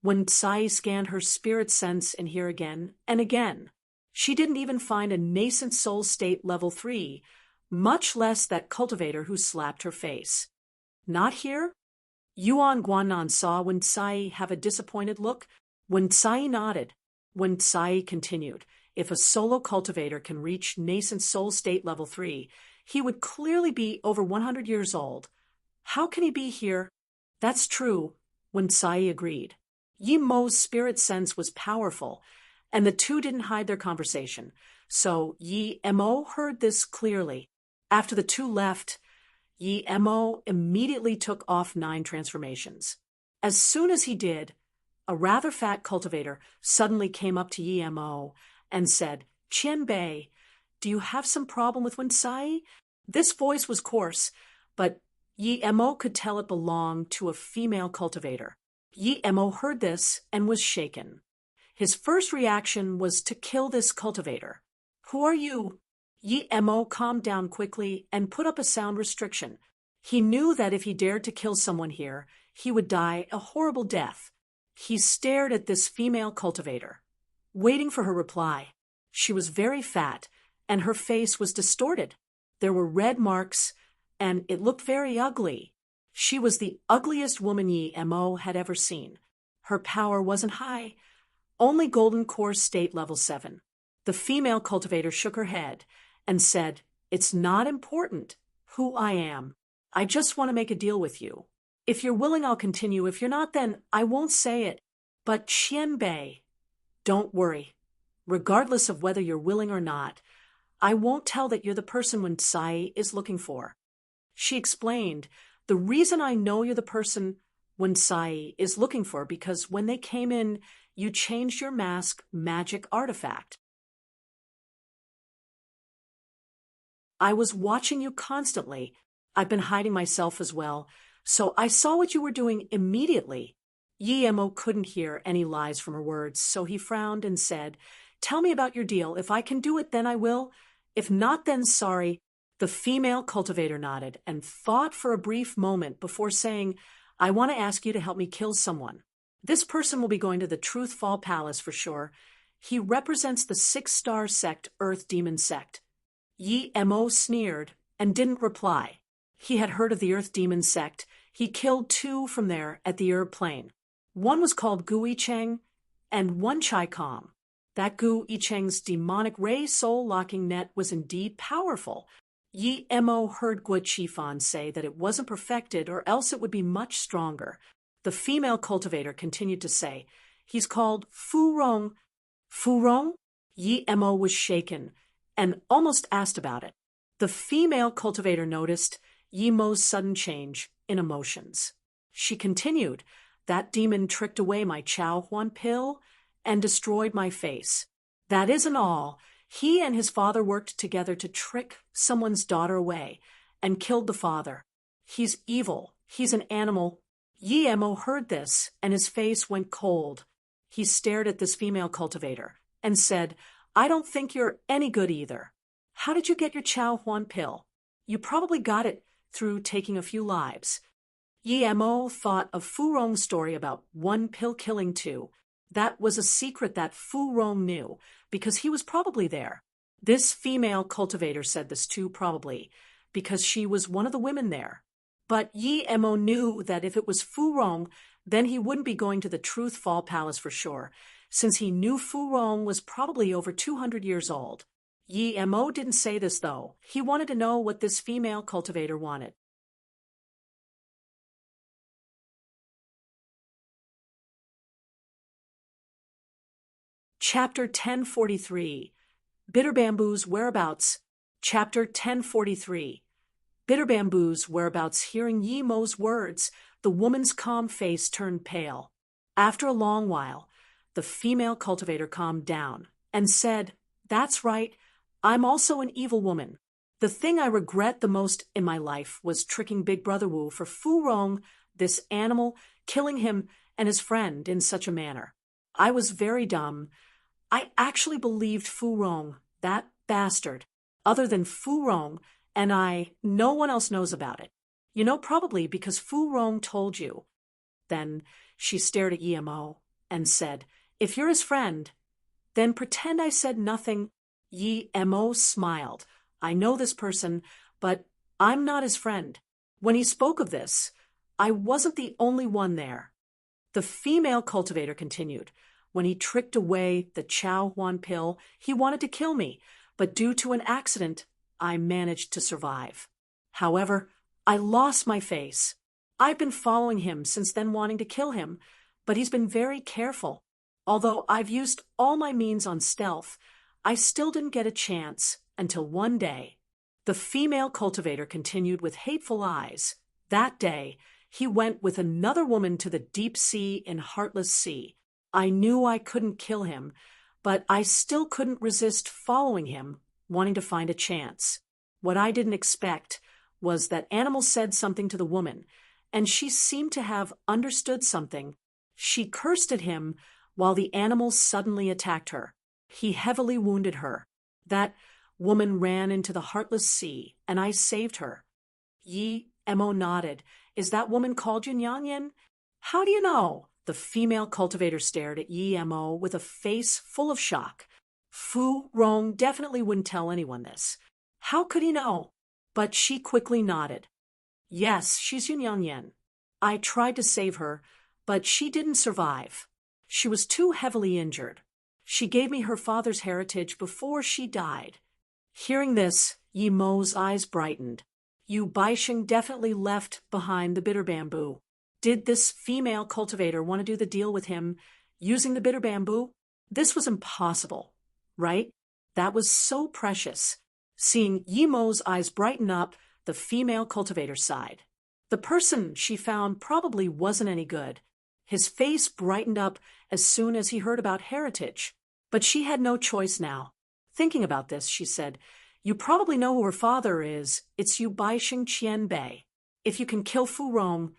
[SPEAKER 1] Wen-Sai scanned her spirit sense in here again and again. She didn't even find a Nascent Soul State Level 3, much less that cultivator who slapped her face. Not here? Yuan Guanan saw Wen-Sai have a disappointed look. Wen-Sai nodded. Wen-Sai continued. If a solo cultivator can reach Nascent Soul State Level 3, he would clearly be over 100 years old. How can he be here? That's true, Wen-Sai agreed. Yi-Mo's spirit sense was powerful, and the two didn't hide their conversation, so Yi-Mo heard this clearly. After the two left, Yi-Mo immediately took off 9 transformations. As soon as he did, a rather fat cultivator suddenly came up to Yi-Mo and said, Qianbei, do you have some problem with Wen-Sai? This voice was coarse, but Yi-Mo could tell it belonged to a female cultivator. Yi-Mo heard this and was shaken. His first reaction was to kill this cultivator. Who are you? Yi-Mo calmed down quickly and put up a sound restriction. He knew that if he dared to kill someone here, he would die a horrible death. He stared at this female cultivator, waiting for her reply. She was very fat, and her face was distorted. There were red marks, and it looked very ugly. She was the ugliest woman Yi-Mo had ever seen. Her power wasn't high, only Golden Core State Level 7. The female cultivator shook her head and said, It's not important who I am. I just want to make a deal with you. If you're willing, I'll continue. If you're not, then I won't say it. But Qianbei, don't worry. Regardless of whether you're willing or not, I won't tell that you're the person Wen-Sai is looking for. She explained, the reason I know you're the person Wen-Sai is looking for because when they came in, you changed your mask magic artifact. I was watching you constantly. I've been hiding myself as well, so I saw what you were doing immediately. Yi-Mo couldn't hear any lies from her words, so he frowned and said, Tell me about your deal. If I can do it, then I will. If not, then sorry. The female cultivator nodded and thought for a brief moment before saying, I want to ask you to help me kill someone. This person will be going to the Truthfall Palace for sure. He represents the 6-star sect, Earth Demon Sect. Yi-Mo sneered and didn't reply. He had heard of the Earth Demon Sect. He killed 2 from there at the herb plain. One was called Gu Yicheng, and one Chai Kam. That Gu Yicheng's demonic ray soul-locking net was indeed powerful. Yi Mo heard Guo Qifan say that it wasn't perfected or else it would be much stronger. The female cultivator continued to say, "He's called Fu Rong." Fu Rong? Yi Mo was shaken and almost asked about it. The female cultivator noticed Yi Mo's sudden change in emotions. She continued, "That demon tricked away my Chao Huan pill and destroyed my face. That isn't all. He and his father worked together to trick someone's daughter away and killed the father. He's evil. He's an animal." Yi Mo heard this, and his face went cold. He stared at this female cultivator and said, "I don't think you're any good either. How did you get your Chao Huan pill? You probably got it through taking a few lives." Yi Mo thought of Fu Rong's story about 1 pill killing 2. That was a secret that Fu Rong knew, because he was probably there. This female cultivator said this too, probably, because she was one of the women there. But Yi Mo knew that if it was Fu Rong, then he wouldn't be going to the Truth Fall Palace for sure, since he knew Fu Rong was probably over 200 years old. Yi Mo didn't say this, though. He wanted to know what this female cultivator wanted. Chapter 1043. Bitter Bamboo's Whereabouts. Chapter 1043. Bitter Bamboo's whereabouts. Hearing Yi Mo's words, the woman's calm face turned pale. After a long while, the female cultivator calmed down and said, "That's right, I'm also an evil woman. The thing I regret the most in my life was tricking Big Brother Wu for Fu Rong, this animal, killing him and his friend in such a manner. I was very dumb. I actually believed Fu Rong, that bastard. Other than Fu Rong and I, no one else knows about it. You know, probably because Fu Rong told you." Then she stared at Yi Mo and said, "If you're his friend, then pretend I said nothing." Yi Mo smiled. "I know this person, but I'm not his friend. When he spoke of this, I wasn't the only one there." The female cultivator continued, "When he tricked away the Chao Huan pill, he wanted to kill me, but due to an accident, I managed to survive. However, I lost my face. I've been following him since then, wanting to kill him, but he's been very careful. Although I've used all my means on stealth, I still didn't get a chance until one day." The female cultivator continued with hateful eyes. "That day, he went with another woman to the deep sea in Heartless Sea. I knew I couldn't kill him, but I still couldn't resist following him, wanting to find a chance. What I didn't expect was that animal said something to the woman, and she seemed to have understood something. She cursed at him while the animal suddenly attacked her. He heavily wounded her. That woman ran into the Heartless Sea, and I saved her." Yi Mo nodded. "Is that woman called Yan? How do you know?" The female cultivator stared at Yi Mo with a face full of shock. Fu Rong definitely wouldn't tell anyone this. How could he know? But she quickly nodded. "Yes, she's Yan. I tried to save her, but she didn't survive. She was too heavily injured. She gave me her father's heritage before she died." Hearing this, Yi Mo's eyes brightened. Yu Baixing definitely left behind the bitter bamboo. Did this female cultivator want to do the deal with him using the bitter bamboo? This was impossible, right? That was so precious. Seeing Yi Mo's eyes brighten up, the female cultivator sighed. The person she found probably wasn't any good. His face brightened up as soon as he heard about heritage. But she had no choice now. Thinking about this, she said, "You probably know who her father is. It's Yu Baixing Qianbei. If you can kill Fu Rong,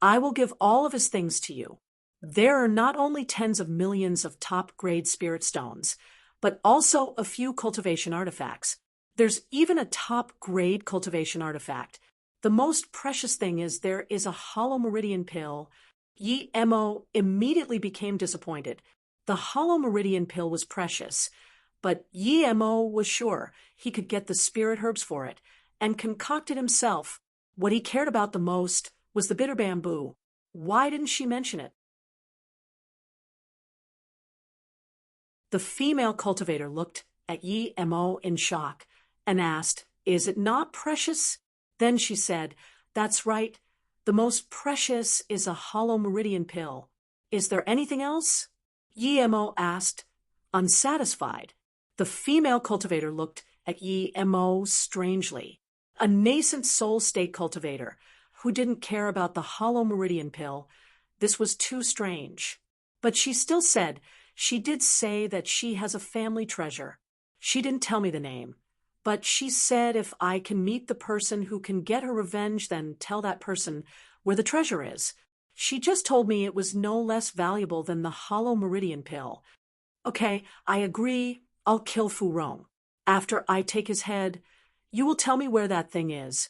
[SPEAKER 1] I will give all of his things to you. There are not only tens of millions of top-grade spirit stones, but also a few cultivation artifacts. There's even a top-grade cultivation artifact. The most precious thing is there is a hollow meridian pill." Yi Mo immediately became disappointed. The hollow meridian pill was precious, but Yi Mo was sure he could get the spirit herbs for it and concoct it himself. What he cared about the most was the bitter bamboo. Why didn't she mention it? The female cultivator looked at Yi Mo in shock and asked, "Is it not precious?" Then she said, "That's right. The most precious is a hollow meridian pill. Is there anything else?" Yi Mo asked, unsatisfied. The female cultivator looked at Yi Mo strangely. A nascent soul state cultivator who didn't care about the hollow meridian pill. This was too strange. But she still said, "She did say that she has a family treasure. She didn't tell me the name. But she said if I can meet the person who can get her revenge, then tell that person where the treasure is. She just told me it was no less valuable than the hollow meridian pill. Okay, I agree. I'll kill Fu Rong. After I take his head, you will tell me where that thing is."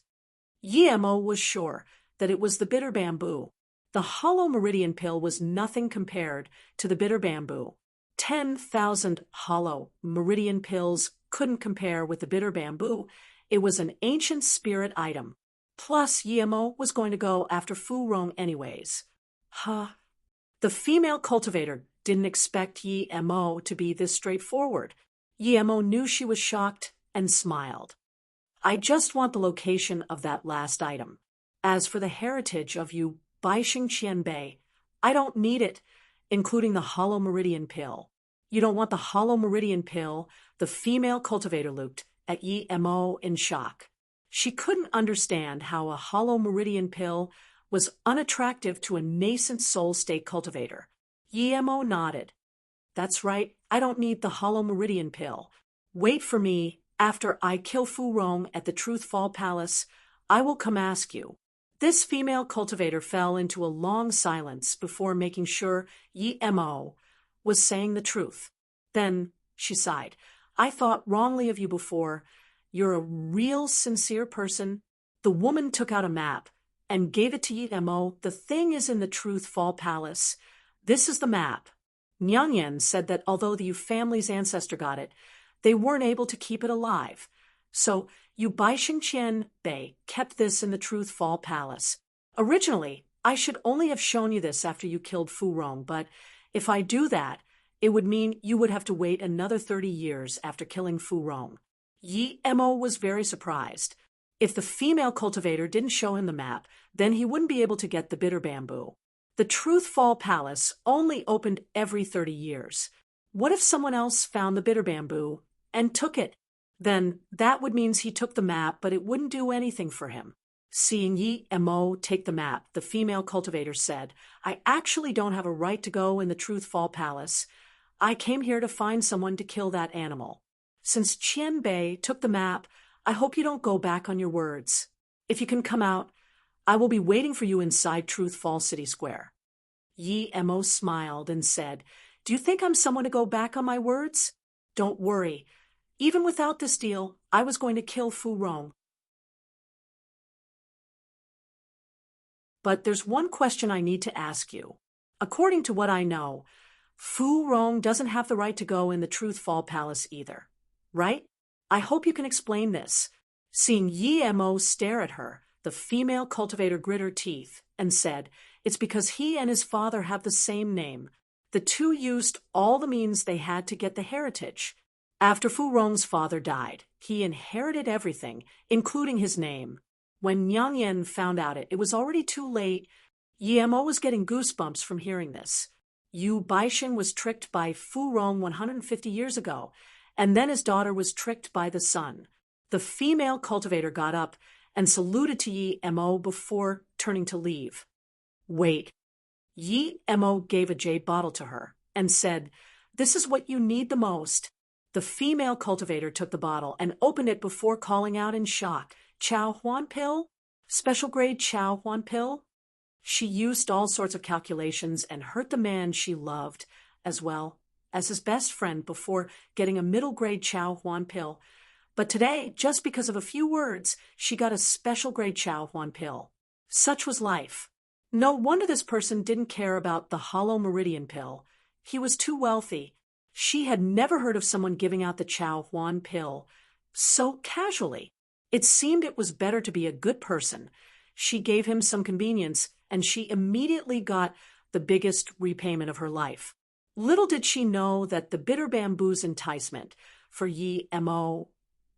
[SPEAKER 1] Yi Mo was sure that it was the bitter bamboo. The hollow meridian pill was nothing compared to the bitter bamboo. 10,000 hollow meridian pills couldn't compare with the bitter bamboo. It was an ancient spirit item. Plus, Yi Mo was going to go after Fu Rong anyways. Huh? The female cultivator didn't expect Yi Mo to be this straightforward. Yi Mo knew she was shocked and smiled. "I just want the location of that last item. As for the heritage of you Baixing Qianbei, I don't need it, including the hollow meridian pill." "You don't want the hollow meridian pill?" The female cultivator looked at Yi Mo in shock. She couldn't understand how a hollow meridian pill was unattractive to a nascent soul state cultivator. Yi Mo nodded. "That's right, I don't need the hollow meridian pill. Wait for me. After I kill Fu Rong at the Truth Fall Palace, I will come ask you." This female cultivator fell into a long silence before making sure Yi Mo was saying the truth. Then she sighed. "I thought wrongly of you before. You're a real sincere person." The woman took out a map and gave it to Yi Mo. "The thing is in the Truth Fall Palace. This is the map." Nyang Yen said that although the Yu family's ancestor got it, they weren't able to keep it alive. So Yu Baixing Qianbei kept this in the Truth Fall Palace. "Originally, I should only have shown you this after you killed Fu Rong, but if I do that, it would mean you would have to wait another 30 years after killing Fu Rong." Yi Mo was very surprised. If the female cultivator didn't show him the map, then he wouldn't be able to get the bitter bamboo. The Truth Fall Palace only opened every 30 years. What if someone else found the bitter bamboo and took it? Then that would mean he took the map, but it wouldn't do anything for him. Seeing Yi Mo take the map, the female cultivator said, "I actually don't have a right to go in the Truth Fall Palace. I came here to find someone to kill that animal. Since Qianbei took the map, I hope you don't go back on your words. If you can come out, I will be waiting for you inside Truth Fall City Square." Yi Mo smiled and said, "Do you think I'm someone to go back on my words? Don't worry. Even without this deal, I was going to kill Fu Rong. But there's one question I need to ask you. According to what I know, Fu Rong doesn't have the right to go in the Truth Fall Palace either, right? I hope you can explain this." Seeing Yi Mo stare at her, the female cultivator grit her teeth and said, "It's because he and his father have the same name. The two used all the means they had to get the heritage. After Fu Rong's father died, he inherited everything, including his name. When Nyang Yen found out it was already too late." Yi Mo was getting goosebumps from hearing this. Yu Baixing was tricked by Fu Rong 150 years ago, and then his daughter was tricked by the son. The female cultivator got up and saluted to Yi Mo before turning to leave. "Wait." Yi Mo gave a jade bottle to her and said, "This is what you need the most." The female cultivator took the bottle and opened it before calling out in shock, "Chow Huan pill? Special grade Chow Huan pill?" She used all sorts of calculations and hurt the man she loved, as well as his best friend, before getting a middle grade Chow Huan pill. But today, just because of a few words, she got a special grade Chow Huan pill. Such was life. No wonder this person didn't care about the hollow meridian pill. He was too wealthy. She had never heard of someone giving out the Chow Huan pill so casually. It seemed it was better to be a good person. She gave him some convenience, and she immediately got the biggest repayment of her life. Little did she know that the bitter bamboo's enticement for Yi Mo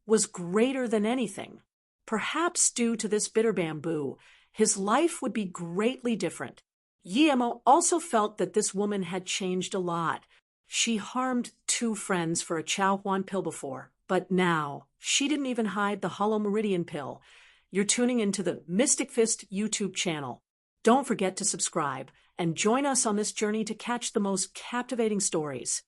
[SPEAKER 1] was greater than anything. Perhaps due to this bitter bamboo, his life would be greatly different. Yi Mo also felt that this woman had changed a lot. She harmed 2 friends for a Chow Huan pill before, but now she didn't even hide the Hollow Meridian pill. You're tuning into the Mystic Fist YouTube channel. Don't forget to subscribe and join us on this journey to catch the most captivating stories.